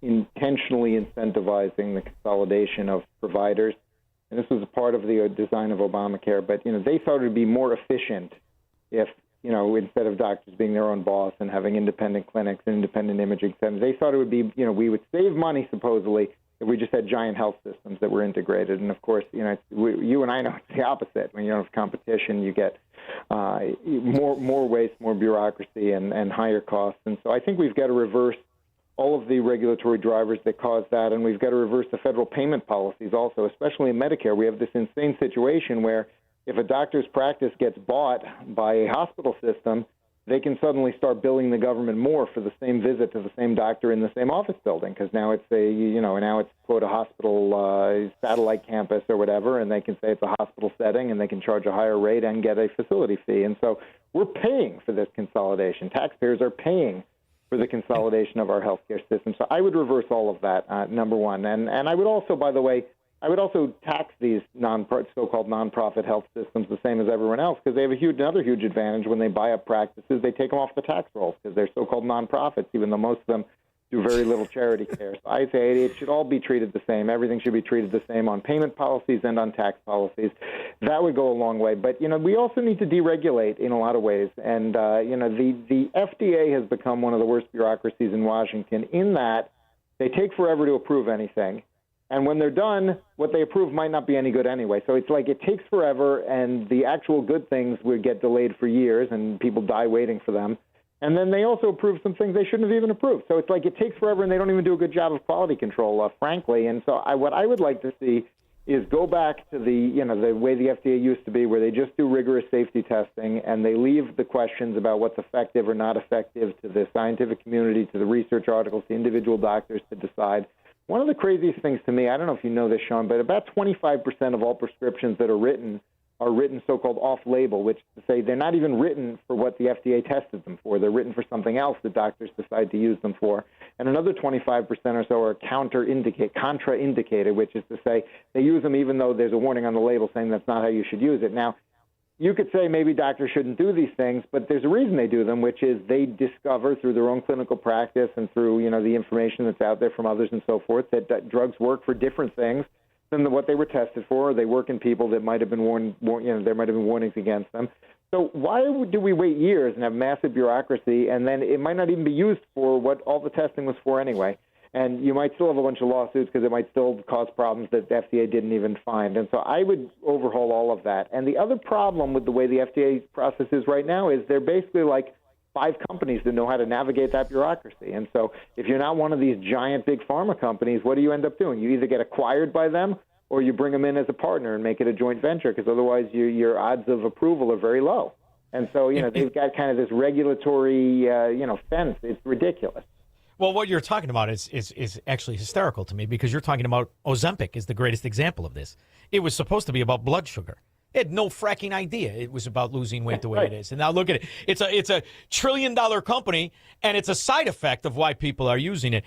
intentionally incentivizing the consolidation of providers. And this was a part of the design of Obamacare. But, they thought it would be more efficient if instead of doctors being their own boss and having independent clinics and independent imaging centers, they thought it would be, we would save money supposedly if we just had giant health systems that were integrated. And of course, you and I know it's the opposite. When you don't have competition, you get more waste, more bureaucracy, and higher costs. And so I think we've got to reverse all of the regulatory drivers that cause that, and we've got to reverse the federal payment policies also, especially in Medicare. We have this insane situation where if a doctor's practice gets bought by a hospital system, they can suddenly start billing the government more for the same visit to the same doctor in the same office building, because now it's now it's quote a hospital satellite campus or whatever, and they can say it's a hospital setting, and they can charge a higher rate and get a facility fee. And so we're paying for this consolidation. Taxpayers are paying for the consolidation of our healthcare system. So I would reverse all of that, number one. And I would also, by the way, I would also tax these so-called nonprofit health systems the same as everyone else, because they have another huge advantage when they buy up practices. They take them off the tax rolls because they're so-called nonprofits, even though most of them do very little charity care. So I say it should all be treated the same. Everything should be treated the same on payment policies and on tax policies. That would go a long way. But, we also need to deregulate in a lot of ways. And, the FDA has become one of the worst bureaucracies in Washington in that they take forever to approve anything. And when they're done, what they approve might not be any good anyway. So it's like it takes forever, and the actual good things would get delayed for years, and people die waiting for them. And then they also approve some things they shouldn't have even approved. So it's like it takes forever, and they don't even do a good job of quality control, frankly. And so what I would like to see is go back to the way the FDA used to be, where they just do rigorous safety testing, and they leave the questions about what's effective or not effective to the scientific community, to the research articles, to individual doctors to decide. One of the craziest things to me, I don't know if you know this, Shaun, but about 25% of all prescriptions that are written so-called off-label, which is to say they're not even written for what the FDA tested them for. They're written for something else that doctors decide to use them for. And another 25% or so are contraindicated, which is to say they use them even though there's a warning on the label saying that's not how you should use it. Now, you could say maybe doctors shouldn't do these things, but there's a reason they do them, which is they discover through their own clinical practice and through the information that's out there from others and so forth that drugs work for different things than what they were tested for. Or they work in people that might have been there might have been warnings against them. So why do we wait years and have massive bureaucracy, and then it might not even be used for what all the testing was for anyway? And you might still have a bunch of lawsuits because it might still cause problems that the FDA didn't even find. And so I would overhaul all of that. And the other problem with the way the FDA process is right now is they're basically like 5 companies that know how to navigate that bureaucracy. And so if you're not one of these giant big pharma companies, what do you end up doing? You either get acquired by them or you bring them in as a partner and make it a joint venture, because otherwise your odds of approval are very low. And so, they've got kind of this regulatory, fence. It's ridiculous. Well, what you're talking about is actually hysterical to me, because you're talking about Ozempic is the greatest example of this. It was supposed to be about blood sugar. It had no fracking idea it was about losing weight the way it is. And now look at it. It's a $1 trillion company, and it's a side effect of why people are using it.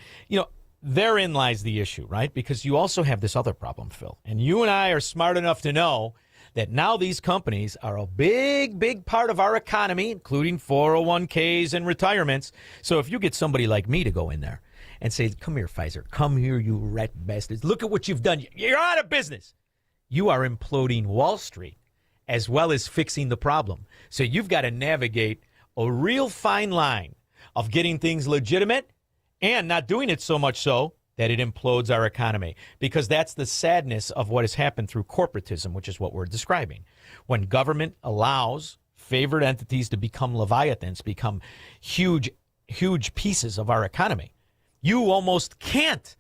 Therein lies the issue, right? Because you also have this other problem, Phil. And you and I are smart enough to know that now these companies are a big, big part of our economy, including 401ks and retirements. So if you get somebody like me to go in there and say, come here, Pfizer, come here, you rat bastards, look at what you've done. You're out of business. You are imploding Wall Street as well as fixing the problem. So you've got to navigate a real fine line of getting things legitimate and not doing it so much so that it implodes our economy, because that's the sadness of what has happened through corporatism, which is what we're describing. When government allows favored entities to become leviathans, become huge, huge pieces of our economy, you almost can't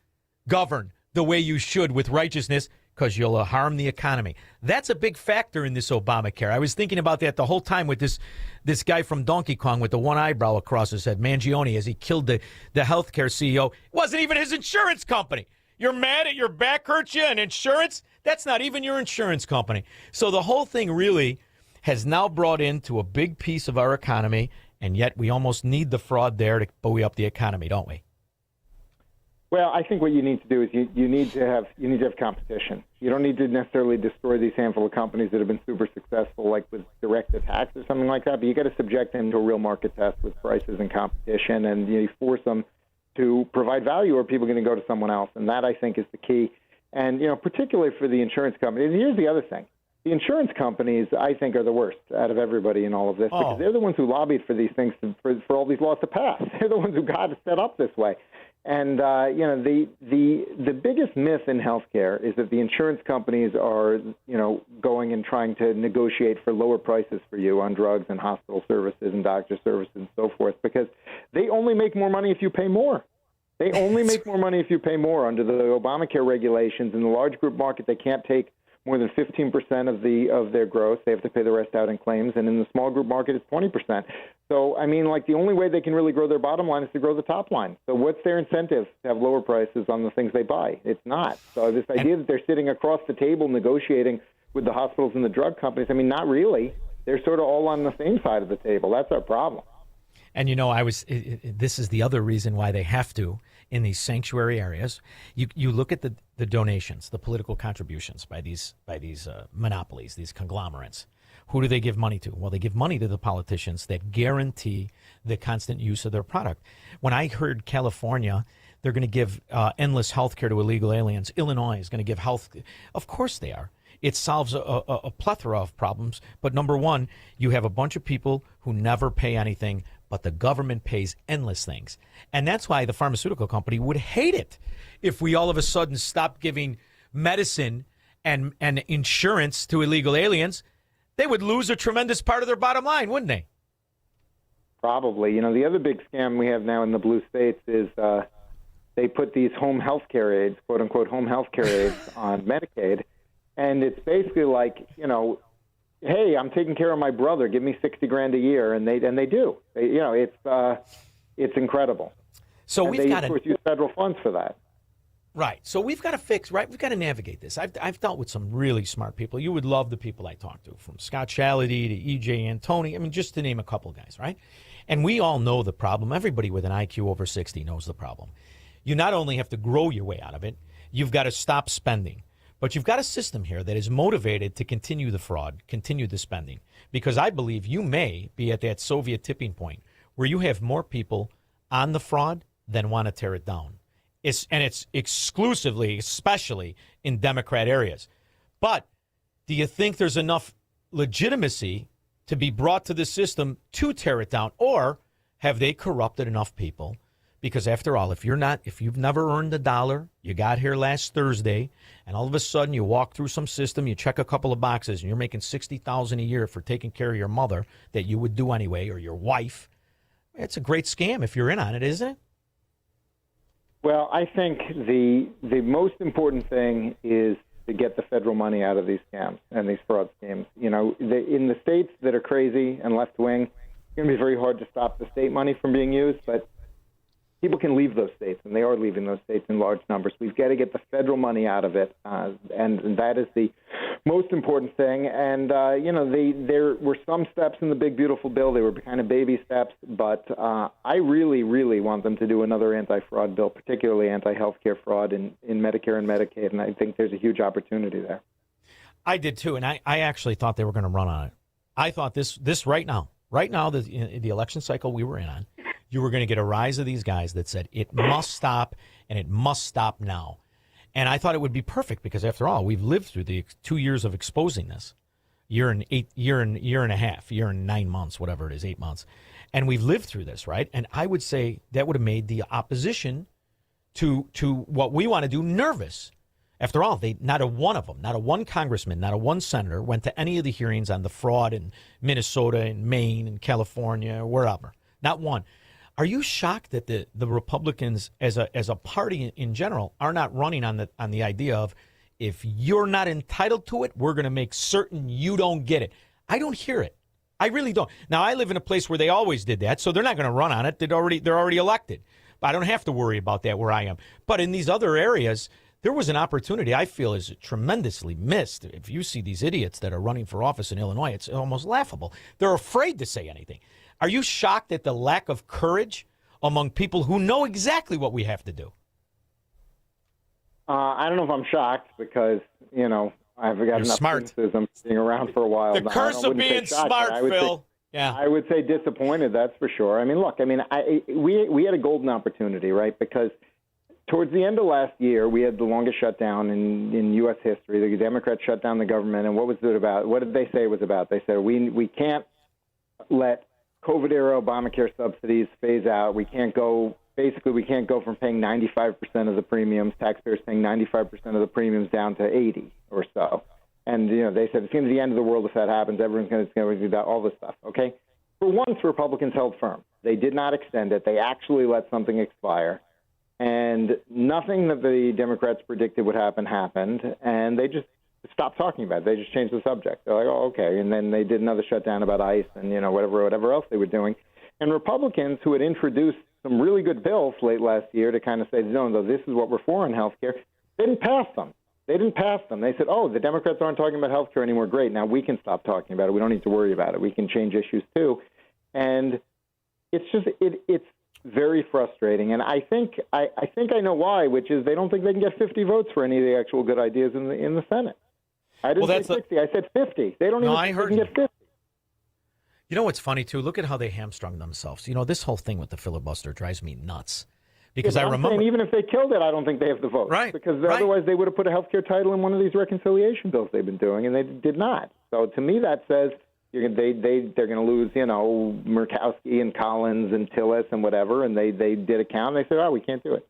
govern the way you should with righteousness, because you'll harm the economy. That's a big factor in this Obamacare. I was thinking about that the whole time with this guy from Donkey Kong with the one eyebrow across his head, Mangione, as he killed the healthcare CEO. It wasn't even his insurance company. You're mad at your back hurts you and insurance? That's not even your insurance company. So the whole thing really has now brought into a big piece of our economy, and yet we almost need the fraud there to buoy up the economy, don't we? Well, I think what you need to do is you need to have competition. You don't need to necessarily destroy these handful of companies that have been super successful, like with direct attacks or something like that. But you got to subject them to a real market test with prices and competition, and you force them to provide value, or people are going to go to someone else. And that, I think, is the key. And particularly for the insurance companies. And here's the other thing: the insurance companies, I think, are the worst out of everybody in all of this, because they're the ones who lobbied for these things for all these laws to pass. They're the ones who got it set up this way. And, the biggest myth in healthcare is that the insurance companies are, going and trying to negotiate for lower prices for you on drugs and hospital services and doctor services and so forth, because they only make more money if you pay more. They only make more money if you pay more under the Obamacare regulations. In the large group market, they can't take more than 15% of their gross. They have to pay the rest out in claims. And in the small group market, it's 20%. So, I mean, like, the only way they can really grow their bottom line is to grow the top line. So what's their incentive to have lower prices on the things they buy? It's not. So this idea that they're sitting across the table negotiating with the hospitals and the drug companies, I mean, not really. They're sort of all on the same side of the table. That's our problem. And, you know, this is the other reason why they have to, in these sanctuary areas. You look at the donations, the political contributions by these monopolies, these conglomerates. Who do they give money to? Well, they give money to the politicians that guarantee the constant use of their product. When I heard California, they're going to give endless health care to illegal aliens. Illinois is going to give health. Of course they are. It solves a plethora of problems. But number one, you have a bunch of people who never pay anything, but the government pays endless things. And that's why the pharmaceutical company would hate it if we all of a sudden stopped giving medicine and insurance to illegal aliens. They would lose a tremendous part of their bottom line, wouldn't they? Probably. You know, the other big scam we have now in the blue states is they put these home health care aides, quote unquote, home health care aides on Medicaid. And it's basically like, you know, hey, I'm taking care of my brother. Give me $60,000 a year, and they do. It's incredible. So and we've got to use federal funds for that. Right. So we've got to fix. Right. We've got to navigate this. I've dealt with some really smart people. You would love the people I talk to, from Scott Shality to E.J. Antoni. I mean, just to name a couple guys, right? And we all know the problem. Everybody with an IQ over 60 knows the problem. You not only have to grow your way out of it, you've got to stop spending. But you've got a system here that is motivated to continue the fraud, continue the spending, because I believe you may be at that Soviet tipping point where you have more people on the fraud than want to tear it down. It's exclusively, especially in Democrat areas. But do you think there's enough legitimacy to be brought to the system to tear it down? Or have they corrupted enough people? Because after all, if you've never earned $1, you got here last Thursday, and all of a sudden you walk through some system, you check a couple of boxes, and you're making $60,000 a year for taking care of your mother that you would do anyway, or your wife, it's a great scam if you're in on it, isn't it? Well, I think the most important thing is to get the federal money out of these scams and these fraud schemes. You know, in the states that are crazy and left-wing, it's going to be very hard to stop the state money from being used, but people can leave those states, and they are leaving those states in large numbers. We've got to get the federal money out of it, and that is the most important thing. And, you know, there were some steps in the big, beautiful bill. They were kind of baby steps, but I really, really want them to do another anti-fraud bill, particularly anti-healthcare fraud in Medicare and Medicaid, and I think there's a huge opportunity there. I did, too, and I actually thought they were going to run on it. I thought this right now, the election cycle we were in on, you were going to get a rise of these guys that said it must stop, and it must stop now. And I thought it would be perfect because, after all, we've lived through the 2 years of exposing this, year and a half, year and 9 months, whatever it is, 8 months. And we've lived through this, right? And I would say that would have made the opposition to what we want to do nervous. After all, not a one congressman, not a one senator went to any of the hearings on the fraud in Minnesota and Maine and California or wherever. Not one. Are you shocked that the Republicans, as a party in general, are not running on the idea of, if you're not entitled to it, we're going to make certain you don't get it? I don't hear it. I really don't. Now, I live in a place where they always did that, so they're not going to run on it. They're already elected. But I don't have to worry about that where I am. But in these other areas, there was an opportunity I feel is tremendously missed. If you see these idiots that are running for office in Illinois, it's almost laughable. They're afraid to say anything. Are you shocked at the lack of courage among people who know exactly what we have to do? I don't know if I'm shocked because, you know, I've got enough cynicism being around for a while. The curse of being smart, Phil. Yeah, I would say disappointed, that's for sure. I mean, look, we had a golden opportunity, right? Because towards the end of last year, we had the longest shutdown in U.S. history. The Democrats shut down the government, and what was it about? What did they say it was about? They said, we can't let COVID-era Obamacare subsidies phase out. We can't go from paying 95% of the premiums, taxpayers paying 95% of the premiums, down to 80 or so. And, you know, they said it's going to be the end of the world if that happens. Everyone's going to do that, all this stuff, okay? For once, Republicans held firm. They did not extend it. They actually let something expire. And nothing that the Democrats predicted would happen happened. And they just stopped talking about it. They just changed the subject. They're like, oh, okay. And then they did another shutdown about ICE and, whatever else they were doing. And Republicans who had introduced some really good bills late last year to kind of say, no, this is what we're for in health care, they didn't pass them. They said, oh, the Democrats aren't talking about health care anymore. Great. Now we can stop talking about it. We don't need to worry about it. We can change issues too. And it's just it's very frustrating. And I think I know why, which is they don't think they can get 50 votes for any of the actual good ideas in the Senate. I didn't say 60. I said 50. They don't even think they can get 50. You know what's funny, too? Look at how they hamstrung themselves. This whole thing with the filibuster drives me nuts. Because I remember, saying, even if they killed it, I don't think they have the vote. Right. Because otherwise they would have put a health care title in one of these reconciliation bills they've been doing, and they did not. So to me, that says they're going to lose, Murkowski and Collins and Tillis and whatever, and they did a count, and they said, oh, we can't do it.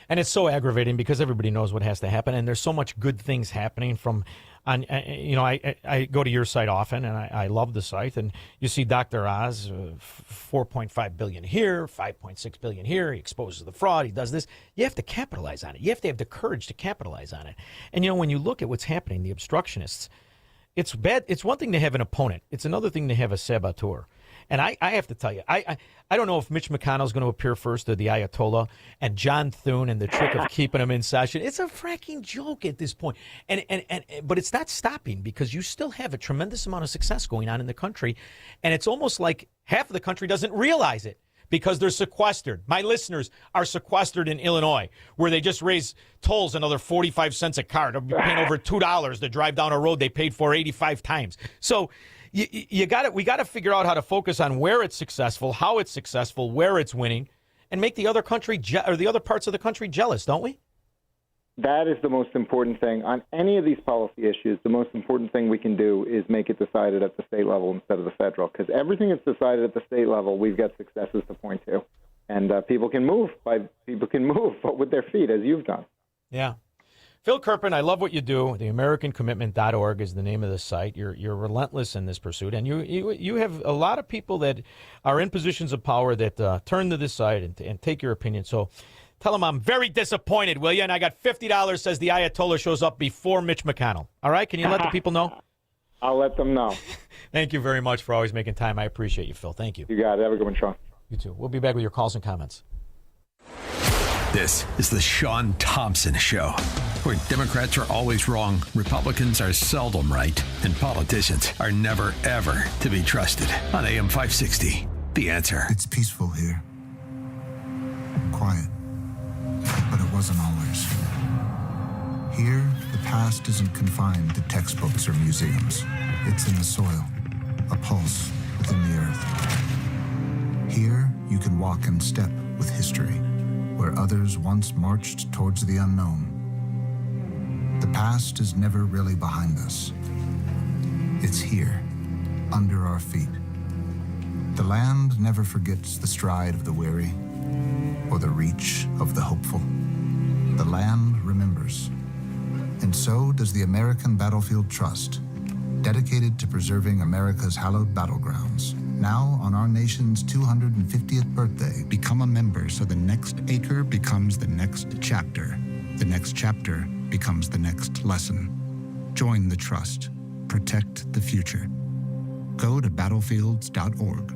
And it's so aggravating because everybody knows what has to happen, and there's so much good things happening from. I go to your site often, and I love the site. And you see Dr. Oz, $4.5 billion here, $5.6 billion here. He exposes the fraud. He does this. You have to capitalize on it. You have to have the courage to capitalize on it. And when you look at what's happening, the obstructionists, it's bad. It's one thing to have an opponent. It's another thing to have a saboteur. And I have to tell you, I don't know if Mitch McConnell's going to appear first or the Ayatollah and John Thune and the trick of keeping him in session. It's a fracking joke at this point. But it's not stopping because you still have a tremendous amount of success going on in the country. And it's almost like half of the country doesn't realize it because they're sequestered. My listeners are sequestered in Illinois, where they just raise tolls another 45 cents a car. They'll be paying over $2 to drive down a road they paid for 85 times. So we got to figure out how to focus on where it's successful, how it's successful, where it's winning, and make the other country or the other parts of the country jealous, don't we? That is the most important thing on any of these policy issues. The most important thing we can do is make it decided at the state level instead of the federal, because everything that's decided at the state level, we've got successes to point to, and people can move but with their feet, as you've done. Yeah. Phil Kerpen, I love what you do. The AmericanCommitment.org is the name of the site. You're relentless in this pursuit, and you have a lot of people that are in positions of power that turn to this side and take your opinion. So tell them I'm very disappointed, will you? And I got $50, says the Ayatollah shows up before Mitch McConnell. All right? Can you let the people know? I'll let them know. Thank you very much for always making time. I appreciate you, Phil. Thank you. You got it. Have a good one, Shaun. You too. We'll be back with your calls and comments. This is the Shaun Thompson Show, where Democrats are always wrong, Republicans are seldom right, and politicians are never, ever to be trusted. On AM 560, The Answer. It's peaceful here. Quiet. But it wasn't always. Here, the past isn't confined to textbooks or museums. It's in the soil, a pulse within the earth. Here, you can walk in step with history, where others once marched towards the unknown. The past is never really behind us. It's here, under our feet. The land never forgets the stride of the weary or the reach of the hopeful. The land remembers. And so does the American Battlefield Trust, dedicated to preserving America's hallowed battlegrounds. Now, on our nation's 250th birthday, become a member so the next acre becomes the next chapter. The next chapter becomes the next lesson. Join the trust. Protect the future. Go to battlefields.org.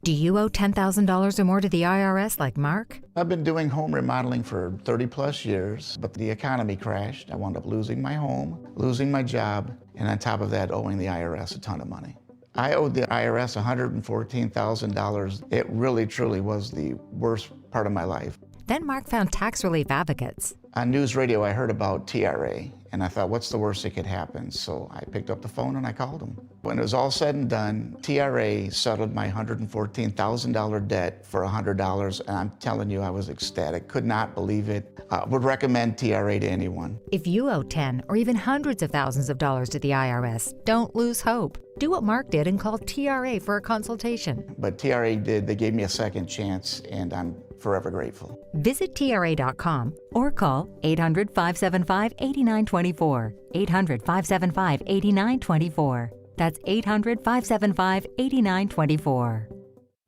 Do you owe $10,000 or more to the IRS like Mark? I've been doing home remodeling for 30 plus years, but the economy crashed. I wound up losing my home, losing my job, and on top of that, owing the IRS a ton of money. I owed the IRS $114,000. It really, truly was the worst part of my life. Then Mark found tax relief advocates. On news radio, I heard about TRA, and I thought, what's the worst that could happen? So I picked up the phone and I called them. When it was all said and done, TRA settled my $114,000 debt for $100, and I'm telling you, I was ecstatic. Could not believe it. Would recommend TRA to anyone. If you owe 10 or even hundreds of thousands of dollars to the IRS, don't lose hope. Do what Mark did and call TRA for a consultation. But TRA did. They gave me a second chance, and I'm forever grateful. Visit TRA.com or call 800-575-8924. 800-575-8924. That's 800-575-8924.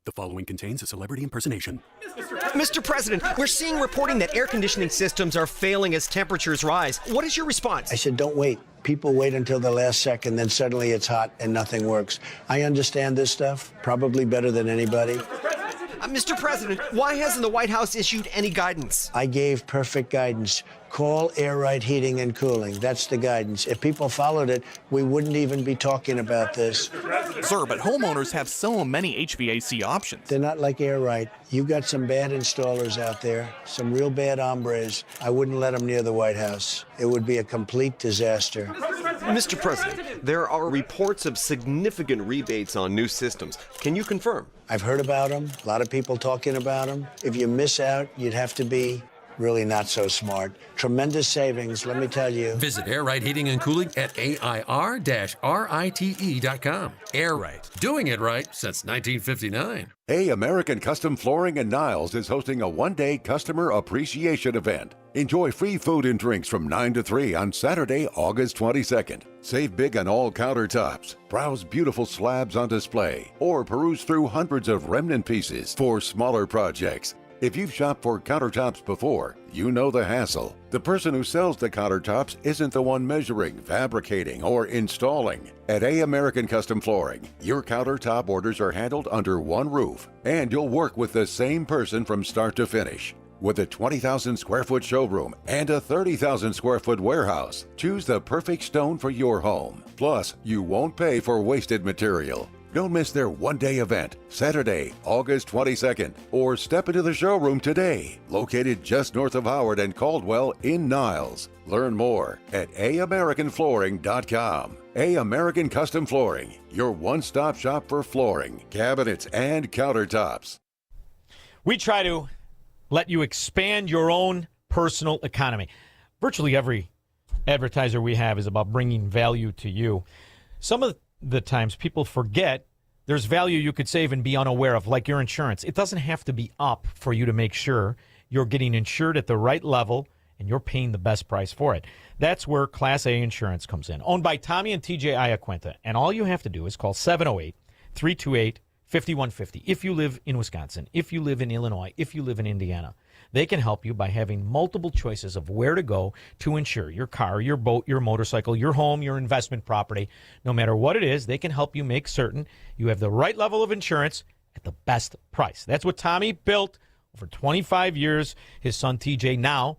The following contains a celebrity impersonation. Mr. President, we're seeing reporting that air conditioning systems are failing as temperatures rise. What is your response? I said, don't wait. People wait until the last second, then suddenly it's hot and nothing works. I understand this stuff probably better than anybody. Mr. President, why hasn't the White House issued any guidance? I gave perfect guidance. Call Air Right Heating and Cooling. That's the guidance. If people followed it, we wouldn't even be talking about this. Sir, but homeowners have so many HVAC options. They're not like Air Right. You got some bad installers out there, some real bad hombres. I wouldn't let them near the White House. It would be a complete disaster. Mr. President, there are reports of significant rebates on new systems. Can you confirm? I've heard about them. A lot of people talking about them. If you miss out, you'd have to be really not so smart. Tremendous savings, let me tell you. Visit Air Right Heating and Cooling at AIR-RITE.com. Air Right, doing it right since 1959. American Custom Flooring in Niles is hosting a one-day customer appreciation event. Enjoy free food and drinks from 9 to 3 on Saturday, August 22nd. Save big on all countertops. Browse beautiful slabs on display or peruse through hundreds of remnant pieces for smaller projects. If you've shopped for countertops before, you know the hassle. The person who sells the countertops isn't the one measuring, fabricating, or installing. At American Custom Flooring, your countertop orders are handled under one roof, and you'll work with the same person from start to finish. With a 20,000 square foot showroom and a 30,000 square foot warehouse, choose the perfect stone for your home. Plus, you won't pay for wasted material. Don't miss their one-day event, Saturday, August 22nd, or step into the showroom today, located just north of Howard and Caldwell in Niles. Learn more at AAmericanFlooring.com. American Custom Flooring, your one-stop shop for flooring, cabinets, and countertops. We try to let you expand your own personal economy. Virtually every advertiser we have is about bringing value to you. Some of the times people forget there's value you could save and be unaware of, like your insurance. It doesn't have to be up for you to make sure you're getting insured at the right level and you're paying the best price for it. That's where Class A insurance comes in. Owned by Tommy and TJ Iaquinta. And all you have to do is call 708-328-5150. If you live in Wisconsin, if you live in Illinois, if you live in Indiana, they can help you by having multiple choices of where to go to insure your car, your boat, your motorcycle, your home, your investment property. No matter what it is, they can help you make certain you have the right level of insurance at the best price. That's what Tommy built over 25 years. His son TJ now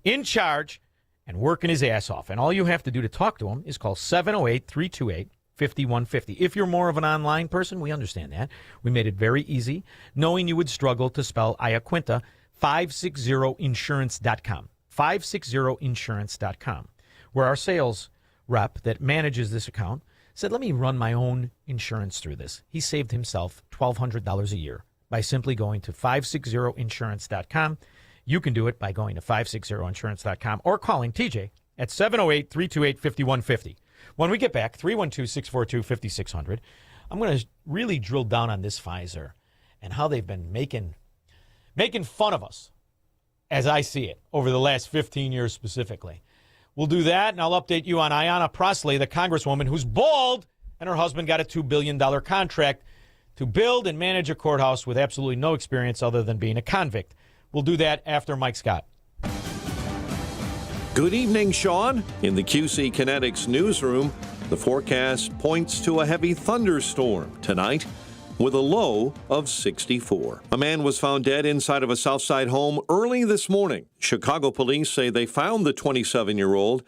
in charge and working his ass off. And all you have to do to talk to him is call 708-328-5150. If you're more of an online person, we understand that. We made it very easy, knowing you would struggle to spell Iaquinta. 560insurance.com. 560insurance.com, where our sales rep that manages this account said, let me run my own insurance through this. He saved himself $1,200 a year by simply going to 560insurance.com. You can do it by going to 560insurance.com or calling TJ at 708-328-5150. When we get back, 312-642-5600, I'm going to really drill down on this Pfizer and how they've been making fun of us, as I see it, over the last 15 years specifically. We'll do that, and I'll update you on Ayanna Pressley, the congresswoman who's bald, and her husband got a $2 billion contract to build and manage a courthouse with absolutely no experience other than being a convict. We'll do that after Mike Scott. Good evening, Shaun. In the QC Kinetics newsroom, the forecast points to a heavy thunderstorm tonight, with a low of 64. A man was found dead inside of a Southside home early this morning. Chicago police say they found the 27-year-old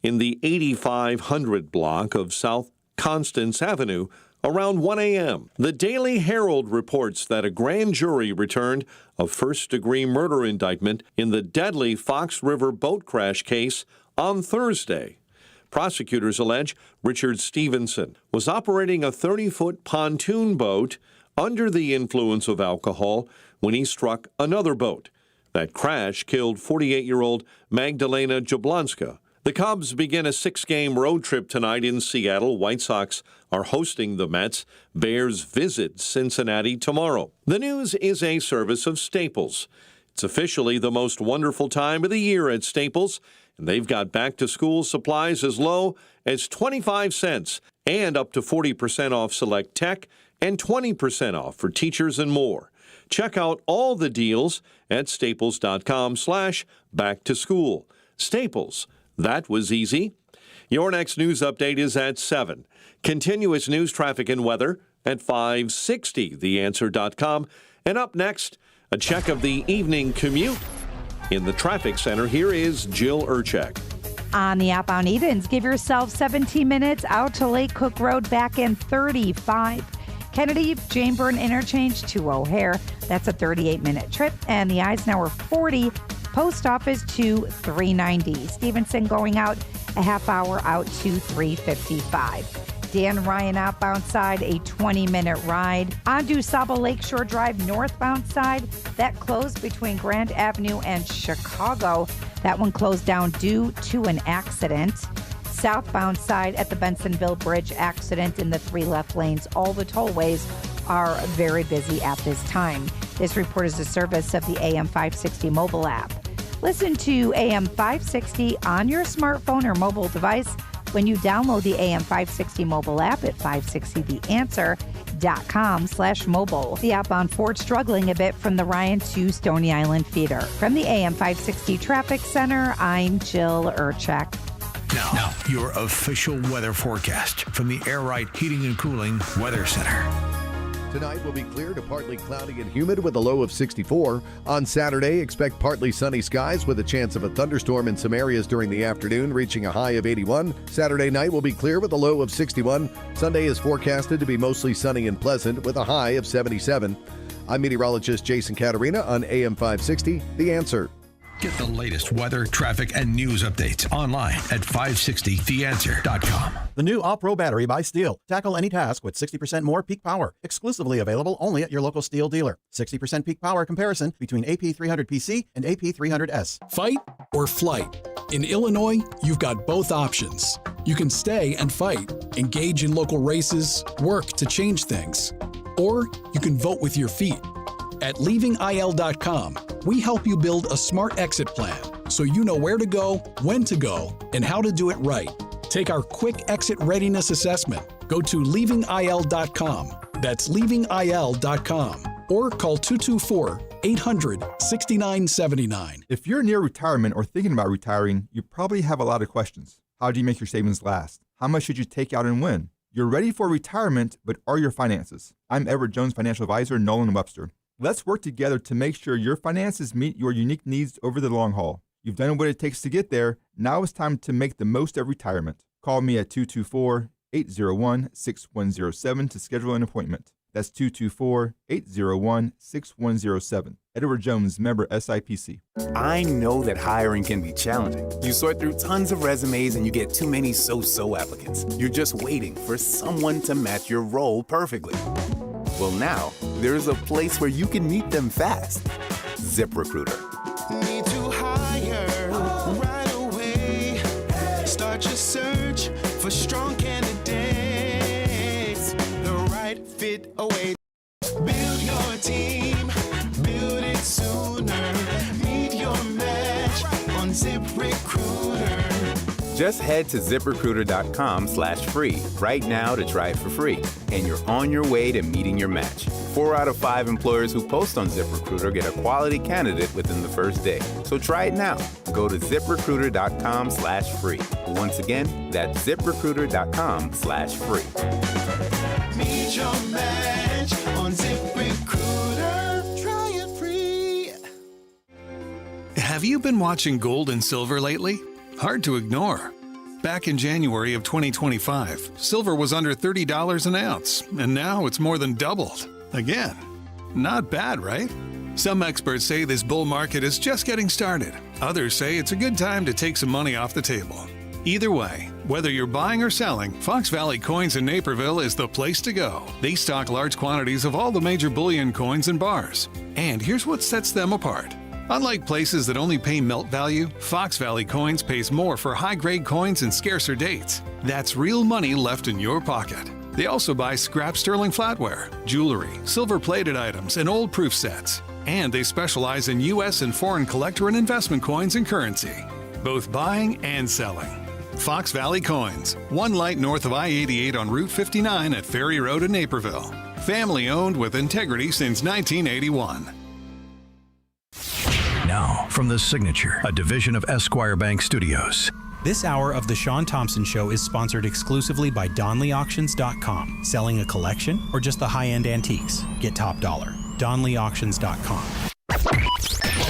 in the 8500 block of South Constance Avenue around 1 a.m. The Daily Herald reports that a grand jury returned a first-degree murder indictment in the deadly Fox River boat crash case on Thursday. Prosecutors allege Richard Stevenson was operating a 30-foot pontoon boat under the influence of alcohol when he struck another boat. That crash killed 48-year-old Magdalena Jablonska. The Cubs begin a 6-game road trip tonight in Seattle. White Sox are hosting the Mets. Bears visit Cincinnati tomorrow. The news is a service of Staples. It's officially the most wonderful time of the year at Staples, and they've got back-to-school supplies as low as 25 cents and up to 40% off select tech and 20% off for teachers and more. Check out all the deals at staples.com/back-to-school. Staples, that was easy. Your next news update is at 7. Continuous news, traffic, and weather at 560, theanswer.com. And up next, a check of the evening commute. In the traffic center, here is Jill Urchek. On the outbound Edens, give yourself 17 minutes out to Lake Cook Road, back in 35. Kennedy, Jane Byrne Interchange to O'Hare, that's a 38-minute trip. And the Eisenhower 40, Post Office to 390. Stevenson going out a half hour out to 355. Dan Ryan outbound side, a 20-minute ride. On DuSable Lakeshore Drive northbound side, that closed between Grand Avenue and Chicago. That one closed down due to an accident. Southbound side at the Bensonville Bridge, accident in the 3 left lanes. All the tollways are very busy at this time. This report is a service of the AM 560 mobile app. Listen to AM 560 on your smartphone or mobile device when you download the AM 560 mobile app at 560theanswer.com/mobile. The outbound Ford struggling a bit from the Ryan to Stony Island feeder. From the AM 560 Traffic Center, I'm Jill Urchek. Now, your official weather forecast from the Air Right Heating and Cooling Weather Center. Tonight will be clear to partly cloudy and humid with a low of 64. On Saturday, expect partly sunny skies with a chance of a thunderstorm in some areas during the afternoon, reaching a high of 81. Saturday night will be clear with a low of 61. Sunday is forecasted to be mostly sunny and pleasant with a high of 77. I'm meteorologist Jason Caterina on AM 560, The Answer. Get the latest weather, traffic, and news updates online at 560theanswer.com. The new All-Pro battery by Steel. Tackle any task with 60% more peak power. Exclusively available only at your local Steel dealer. 60% peak power comparison between AP300PC and AP300S. Fight or flight? In Illinois, you've got both options. You can stay and fight, engage in local races, work to change things. Or you can vote with your feet. At leavingil.com, we help you build a smart exit plan so you know where to go, when to go, and how to do it right. Take our quick exit readiness assessment. Go to leavingil.com. That's leavingil.com. Or call 224-800-6979. If you're near retirement or thinking about retiring, you probably have a lot of questions. How do you make your savings last? How much should you take out and when? You're ready for retirement, but are your finances? I'm Edward Jones financial advisor, Nolan Webster. Let's work together to make sure your finances meet your unique needs over the long haul. You've done what it takes to get there. Now it's time to make the most of retirement. Call me at 224-801-6107 to schedule an appointment. That's 224-801-6107. Edward Jones, member SIPC. I know that hiring can be challenging. You sort through tons of resumes and you get too many so-so applicants. You're just waiting for someone to match your role perfectly. Well, now, there's a place where you can meet them fast. ZipRecruiter. Need to hire right away. Start your search for strong candidates. The right fit awaits. Build your team. Build it sooner. Meet your match on ZipRecruiter. Just head to ZipRecruiter.com/free right now to try it for free. And you're on your way to meeting your match. 4 out of 5 employers who post on ZipRecruiter get a quality candidate within the first day. So try it now. Go to ZipRecruiter.com/free. Once again, that's ZipRecruiter.com/free. Meet your match on ZipRecruiter. Try it free. Have you been watching gold and silver lately? Hard to ignore. Back in January of 2025, silver was under $30 an ounce, and now it's more than doubled. Again, not bad, right? Some experts say this bull market is just getting started. Others say it's a good time to take some money off the table. Either way, whether you're buying or selling, Fox Valley Coins in Naperville is the place to go. They stock large quantities of all the major bullion coins and bars. And here's what sets them apart. Unlike places that only pay melt value, Fox Valley Coins pays more for high-grade coins and scarcer dates. That's real money left in your pocket. They also buy scrap sterling flatware, jewelry, silver-plated items, and old proof sets. And they specialize in U.S. and foreign collector and investment coins and currency, both buying and selling. Fox Valley Coins, 1 light north of I-88 on Route 59 at Ferry Road in Naperville. Family owned with integrity since 1981. Now, from The Signature, a division of Esquire Bank Studios. This hour of The Shaun Thompson Show is sponsored exclusively by DonleyAuctions.com. Selling a collection or just the high-end antiques? Get top dollar. DonleyAuctions.com.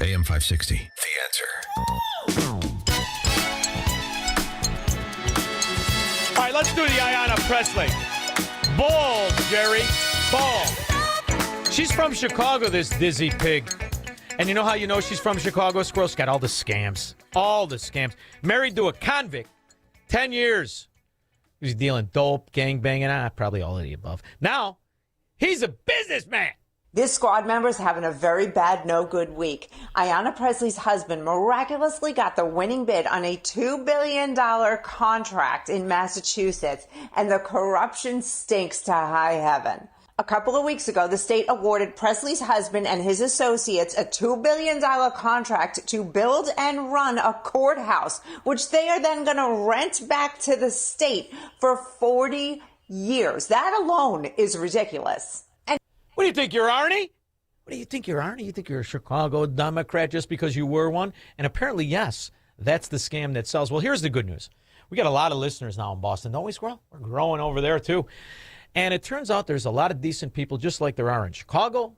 AM 560, The Answer. All right, let's do the Ayanna Presley. Bald, Jerry. Bald. She's from Chicago, this dizzy pig. And you know how you know she's from Chicago? Squirrel's got all the scams. All the scams. Married to a convict. 10 years. He was dealing dope, gangbanging, probably all of the above. Now, he's a businessman. This squad member's having a very bad, no good week. Ayanna Presley's husband miraculously got the winning bid on a $2 billion contract in Massachusetts, and the corruption stinks to high heaven. A couple of weeks ago, the state awarded Presley's husband and his associates a $2 billion contract to build and run a courthouse, which they are then going to rent back to the state for 40 years. That alone is ridiculous. What do you think, you're Arnie? What do you think, you're Arnie? You think you're a Chicago Democrat just because you were one? And apparently, yes, that's the scam that sells. Well, here's the good news. We got a lot of listeners now in Boston, don't we, Squirrel? We're growing over there, too. And it turns out there's a lot of decent people just like there are in Chicago,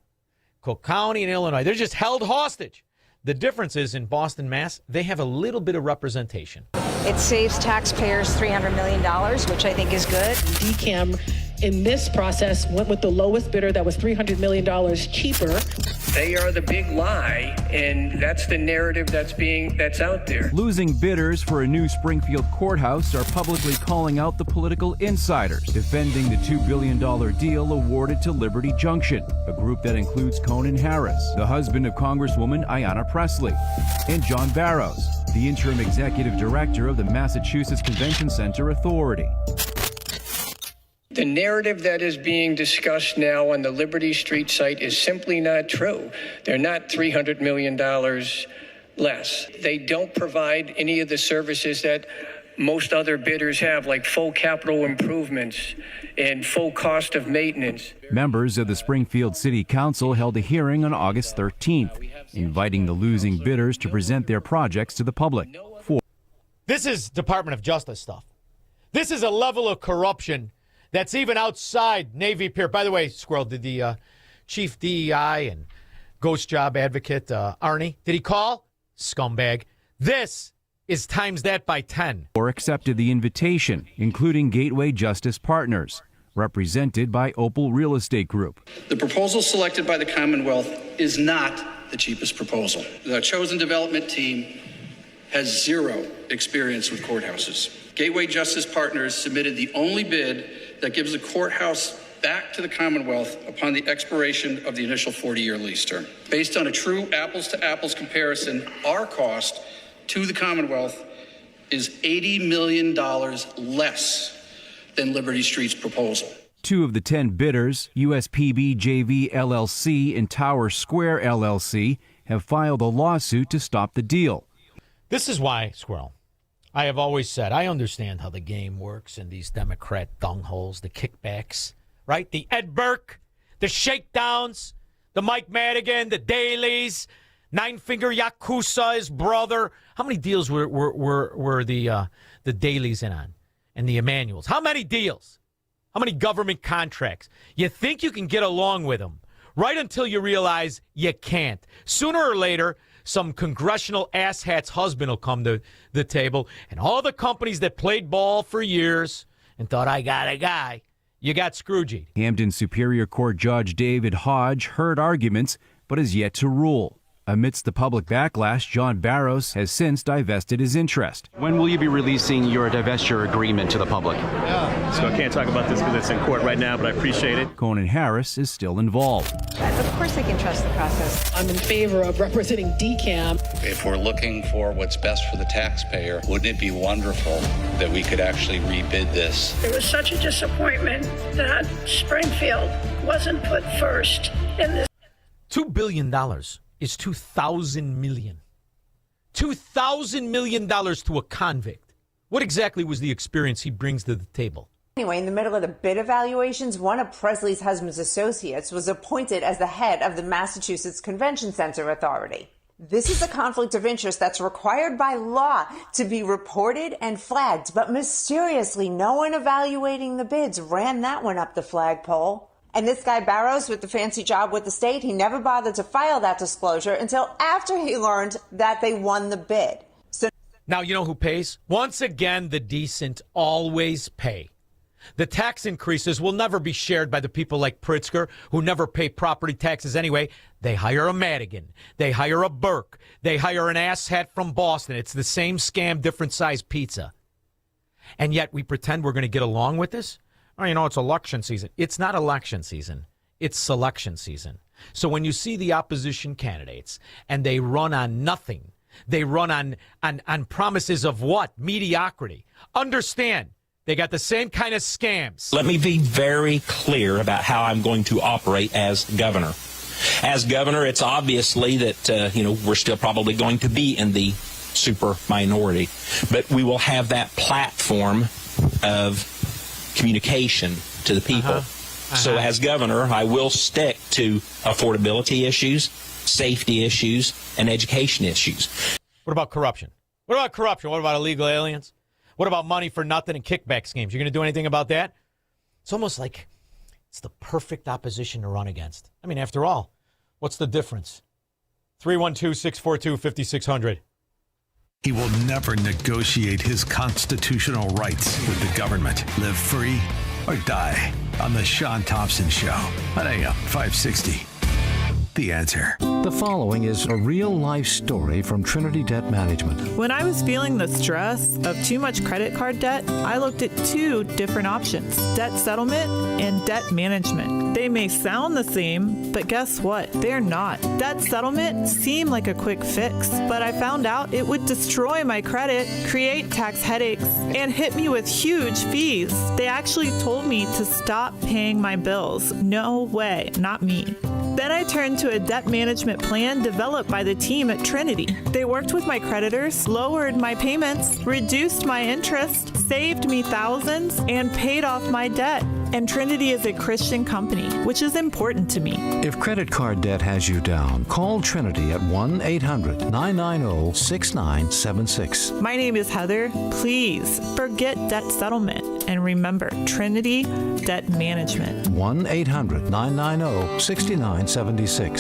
Cook County, and Illinois. They're just held hostage. The difference is in Boston, Mass., they have a little bit of representation. It saves taxpayers $300 million, which I think is good. DCAM in this process went with the lowest bidder that was $300 million cheaper. They are the big lie, and that's the narrative that's out there. Losing bidders for a new Springfield courthouse are publicly calling out the political insiders, defending the $2 billion deal awarded to Liberty Junction, a group that includes Conan Harris, the husband of Congresswoman Ayanna Presley, and John Barrows, the interim executive director of the Massachusetts Convention Center Authority. The narrative that is being discussed now on the Liberty Street site is simply not true. They're not $300 million less. They don't provide any of the services that most other bidders have, like full capital improvements and full cost of maintenance. Members of the Springfield City Council held a hearing on August 13th, inviting the losing bidders to present their projects to the public. This is Department of Justice stuff. This is a level of corruption that's even outside Navy Pier. By the way, Squirrel, did the chief DEI and ghost job advocate, Arnie, did he call? Scumbag. This is times that by 10. Or accepted the invitation, including Gateway Justice Partners, represented by Opal Real Estate Group. The proposal selected by the Commonwealth is not the cheapest proposal. The chosen development team has zero experience with courthouses. Gateway Justice Partners submitted the only bid that gives the courthouse back to the Commonwealth upon the expiration of the initial 40-year lease term. Based on a true apples-to-apples comparison, our cost to the Commonwealth is $80 million less than Liberty Street's proposal. Two of the 10 bidders, USPB JV LLC and Tower Square LLC, have filed a lawsuit to stop the deal. This is why, Squirrel, I have always said, I understand how the game works in these Democrat dungholes, the kickbacks, right? The Ed Burke, the shakedowns, the Mike Madigan, the Dailies, Nine Finger Yakuza, his brother. How many deals were the Dailies in on? And the Emanuels? How many deals? How many government contracts? You think you can get along with them right until you realize you can't. Sooner or later, some congressional asshat's husband will come to the table, and all the companies that played ball for years and thought, I got a guy, you got Scroogey. Hampton Superior Court Judge David Hodge heard arguments, but is yet to rule. Amidst the public backlash, John Barrows has since divested his interest. When will you be releasing your divestiture agreement to the public? So I can't talk about this because it's in court right now, but I appreciate it. Conan Harris is still involved. Of course I can trust the process. I'm in favor of representing DCAM. If we're looking for what's best for the taxpayer, wouldn't it be wonderful that we could actually rebid this? It was such a disappointment that Springfield wasn't put first in this. $2 billion is $2,000 million. $2,000 million to a convict. What exactly was the experience he brings to the table? Anyway, in the middle of the bid evaluations, one of Presley's husband's associates was appointed as the head of the Massachusetts Convention Center Authority. This is a conflict of interest that's required by law to be reported and flagged, but mysteriously, no one evaluating the bids ran that one up the flagpole. And this guy Barrows with the fancy job with the state, he never bothered to file that disclosure until after he learned that they won the bid. So now you know who pays? Once again, the decent always pay. The tax increases will never be shared by the people like Pritzker, who never pay property taxes anyway. They hire a Madigan. They hire a Burke. They hire an asshat from Boston. It's the same scam, different size pizza. And yet we pretend we're going to get along with this? Oh, you know, it's election season. It's not election season. It's selection season. So when you see the opposition candidates and they run on nothing, they run on promises of what? Mediocrity. Understand. They got the same kind of scams. Let me be very clear about how I'm going to operate as governor. As governor, it's obviously that, we're still probably going to be in the super minority. But we will have that platform of communication to the people. So as governor, I will stick to affordability issues, safety issues, and education issues. What about corruption? What about corruption? What about illegal aliens? What about money for nothing and kickback schemes? You're going to do anything about that? It's almost like it's the perfect opposition to run against. I mean, after all, what's the difference? 312-642-5600. He will never negotiate his constitutional rights with the government. Live free or die on the Shaun Thompson Show on AM 560. The Answer. The following is a real-life story from Trinity Debt Management. When I was feeling the stress of too much credit card debt, I looked at two different options: debt settlement and debt management. They may sound the same, but guess what? They're not. Debt settlement seemed like a quick fix, but I found out it would destroy my credit, create tax headaches, and hit me with huge fees. They actually told me to stop paying my bills. No way, not me. Then I turned to a debt management plan developed by the team at Trinity. They worked with my creditors, lowered my payments, reduced my interest, saved me thousands, and paid off my debt. And Trinity is a Christian company, which is important to me. If credit card debt has you down, call Trinity at 1-800-990-6976. My name is Heather. Please forget debt settlement and remember Trinity Debt Management. 1-800-990-6976.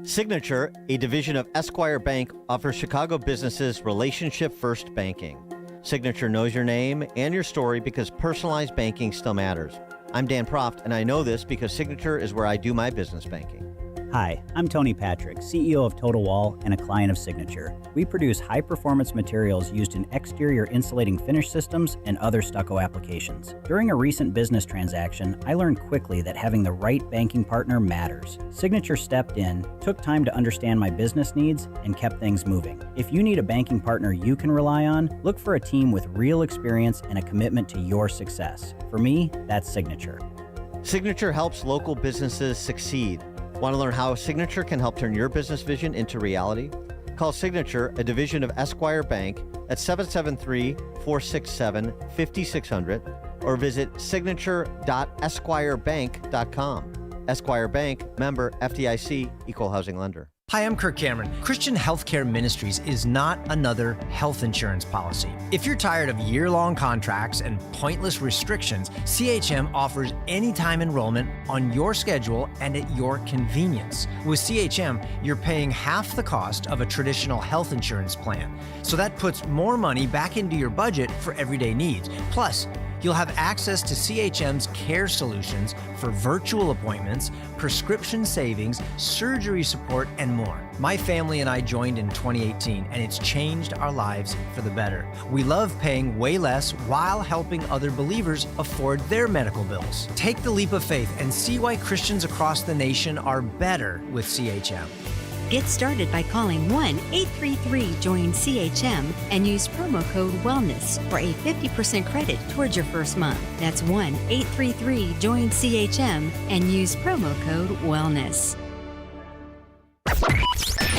Signature, a division of Esquire Bank, offers Chicago businesses relationship-first banking. Signature knows your name and your story because personalized banking still matters. I'm Dan Proft, and I know this because Signature is where I do my business banking. Hi, I'm Tony Patrick, CEO of Total Wall and a client of Signature. We produce high-performance materials used in exterior insulating finish systems and other stucco applications. During a recent business transaction, I learned quickly that having the right banking partner matters. Signature stepped in, took time to understand my business needs, and kept things moving. If you need a banking partner you can rely on, look for a team with real experience and a commitment to your success. For me, that's Signature. Signature helps local businesses succeed. Want to learn how Signature can help turn your business vision into reality? Call Signature, a division of Esquire Bank, at 773-467-5600 or visit signature.esquirebank.com. Esquire Bank, member FDIC, equal housing lender. Hi, I'm Kirk Cameron. Christian Healthcare Ministries is not another health insurance policy. If you're tired of year-long contracts and pointless restrictions, CHM offers anytime enrollment on your schedule and at your convenience. With CHM, you're paying half the cost of a traditional health insurance plan. So that puts more money back into your budget for everyday needs. Plus, you'll have access to CHM's care solutions for virtual appointments, prescription savings, surgery support, and more. My family and I joined in 2018, and it's changed our lives for the better. We love paying way less while helping other believers afford their medical bills. Take the leap of faith and see why Christians across the nation are better with CHM. Get started by calling 1-833-JOIN-CHM and use promo code WELLNESS for a 50% credit towards your first month. That's 1-833-JOIN-CHM and use promo code WELLNESS.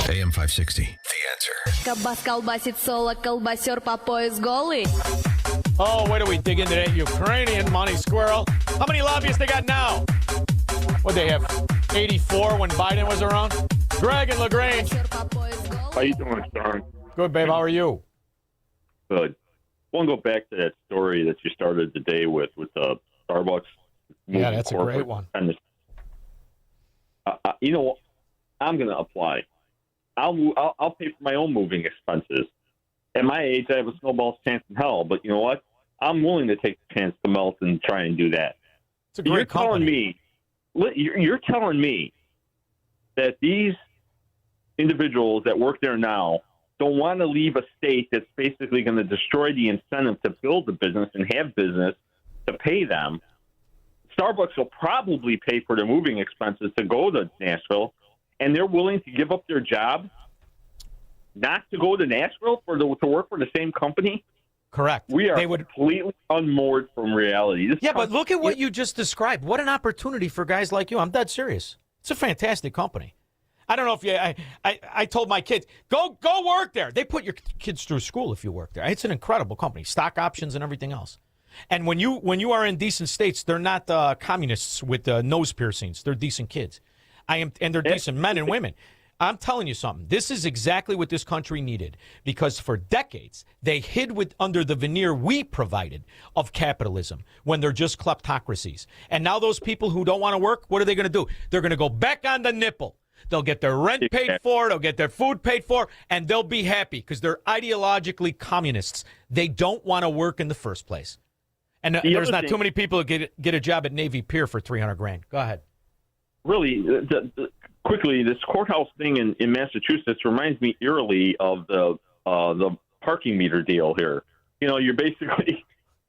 AM 560. The Answer. Кабас колбасит соло, колбасер по пояс голый. Oh, wait till we dig into that Ukrainian money, squirrel. How many lobbyists they got now? What they have, 84 when Biden was around? Greg and LaGrange. How you doing, Shaun? Good, babe. How are you? Good. I want to go back to that story that you started the day with the Starbucks. Yeah, that's a great one. And you know, I'm going to apply. I'll pay for my own moving expenses. At my age, I have a snowball's chance in hell. But you know what? I'm willing to take the chance to melt and try and do that. It's a great company. You're telling me that these individuals that work there now don't want to leave a state that's basically going to destroy the incentive to build a business and have business to pay them. Starbucks will probably pay for their moving expenses to go to Nashville, and they're willing to give up their job not to go to Nashville to work for the same company? Correct. We are completely unmoored from reality. But look at what you just described. What an opportunity for guys like you. I'm dead serious. It's a fantastic company. I don't know if you. I told my kids, go work there. They put your kids through school if you work there. It's an incredible company, stock options and everything else. And when you are in decent states, they're not communists with nose piercings. They're decent kids. And they're decent men and women. I'm telling you something. This is exactly what this country needed, because for decades they hid under the veneer we provided of capitalism when they're just kleptocracies. And now those people who don't want to work, what are they going to do? They're going to go back on the nipple. They'll get their rent paid for, they'll get their food paid for, and they'll be happy because they're ideologically communists. They don't want to work in the first place. And there's not too many people who get a job at Navy Pier for $300,000. Go ahead. Really, quickly, this courthouse thing in Massachusetts reminds me eerily of the parking meter deal here. You know, you're basically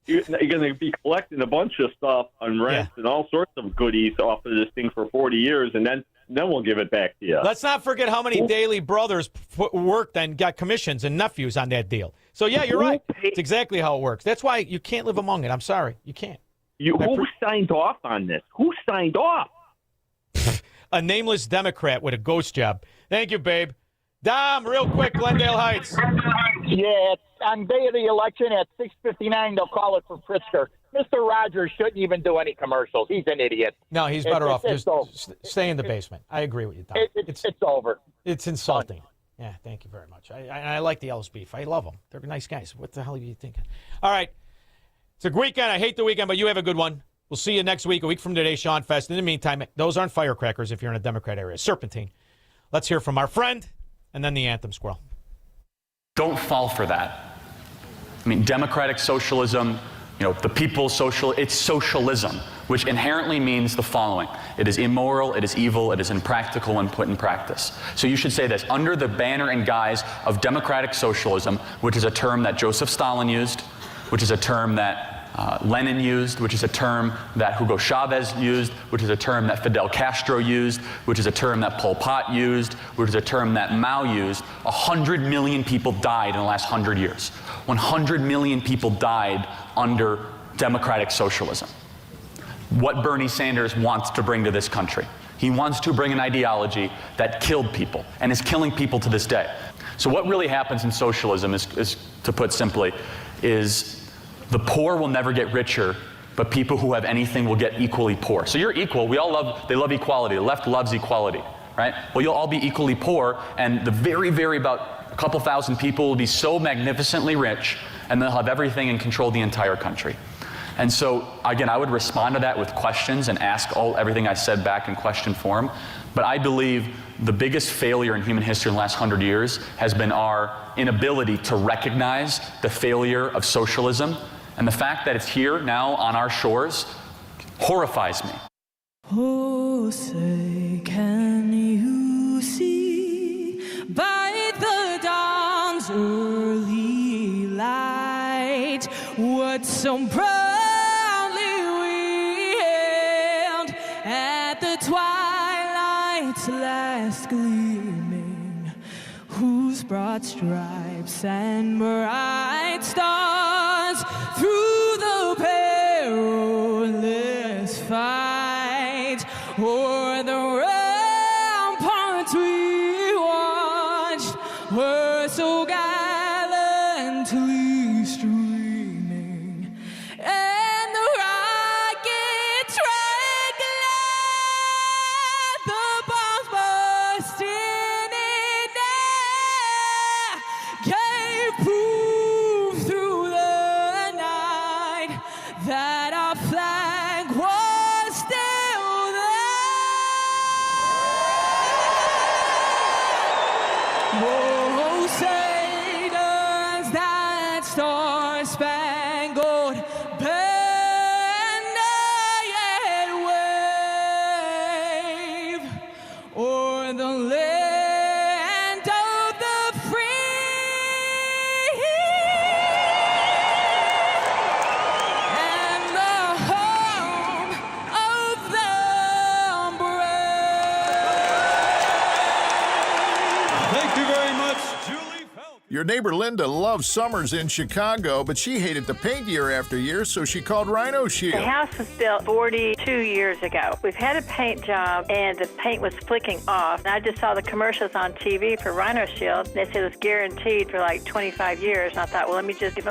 you're going to be collecting a bunch of stuff on rent and all sorts of goodies off of this thing for 40 years, and then we'll give it back to you. Let's not forget how many Daily brothers worked and got commissions and nephews on that deal. So, yeah, you're right. It's exactly how it works. That's why you can't live among it. I'm sorry. You can't. Who signed off on this? Who signed off? A nameless Democrat with a ghost job. Thank you, babe. Dom, real quick, Glendale Heights. Yeah, on day of the election at 6:59, they'll call it for Pritzker. Mr. Rogers shouldn't even do any commercials. He's an idiot. No, he's better off just stay in the basement. I agree with you, Dom. It's over. It's insulting. Yeah, thank you very much. I like the Ellis Beef. I love them. They're nice guys. What the hell are you thinking? All right. It's a weekend. I hate the weekend, but you have a good one. We'll see you next week, a week from today, Shaun Fest. In the meantime, those aren't firecrackers if you're in a Democrat area. Serpentine. Let's hear from our friend, and then the anthem, Squirrel. Don't fall for that. I mean, democratic socialism, the people's it's socialism, which inherently means the following. It is immoral, it is evil, it is impractical when put in practice. So you should say this, under the banner and guise of democratic socialism, which is a term that Joseph Stalin used, which is a term that Lenin used, which is a term that Hugo Chavez used, which is a term that Fidel Castro used, which is a term that Pol Pot used, which is a term that Mao used. 100 million people died in the last 100 years. 100 million people died under democratic socialism. What Bernie Sanders wants to bring to this country. He wants to bring an ideology that killed people and is killing people to this day. So what really happens in socialism is to put simply, is the poor will never get richer, but people who have anything will get equally poor. So you're equal. They love equality. The left loves equality, right? Well, you'll all be equally poor, and the very about a couple thousand people will be so magnificently rich, and they'll have everything and control the entire country. And so, again, I would respond to that with questions and ask everything I said back in question form. But I believe the biggest failure in human history in the last 100 years has been our inability to recognize the failure of socialism. And the fact that it's here now on our shores horrifies me. Oh, say, can you see by the dawn's early light what so proudly we hailed at the twilight's last gleaming, whose broad stripes and bright stars through the perilous fight o'er the ramparts we watched were so gallantly streaming. that our flag was still there. Oh, say does that star-spangled banner yet wave o'er the land of the free and the home of the brave. Thank you very much, Julie Felton. Your neighbor Linda loves summers in Chicago, but she hated the paint year after year, so she called Rhino Shield. The house was built 42 years ago. We've had a paint job, and the paint was flicking off. And I just saw the commercials on TV for Rhino Shield. They said it was guaranteed for like 25 years. And I thought, well, let me just give them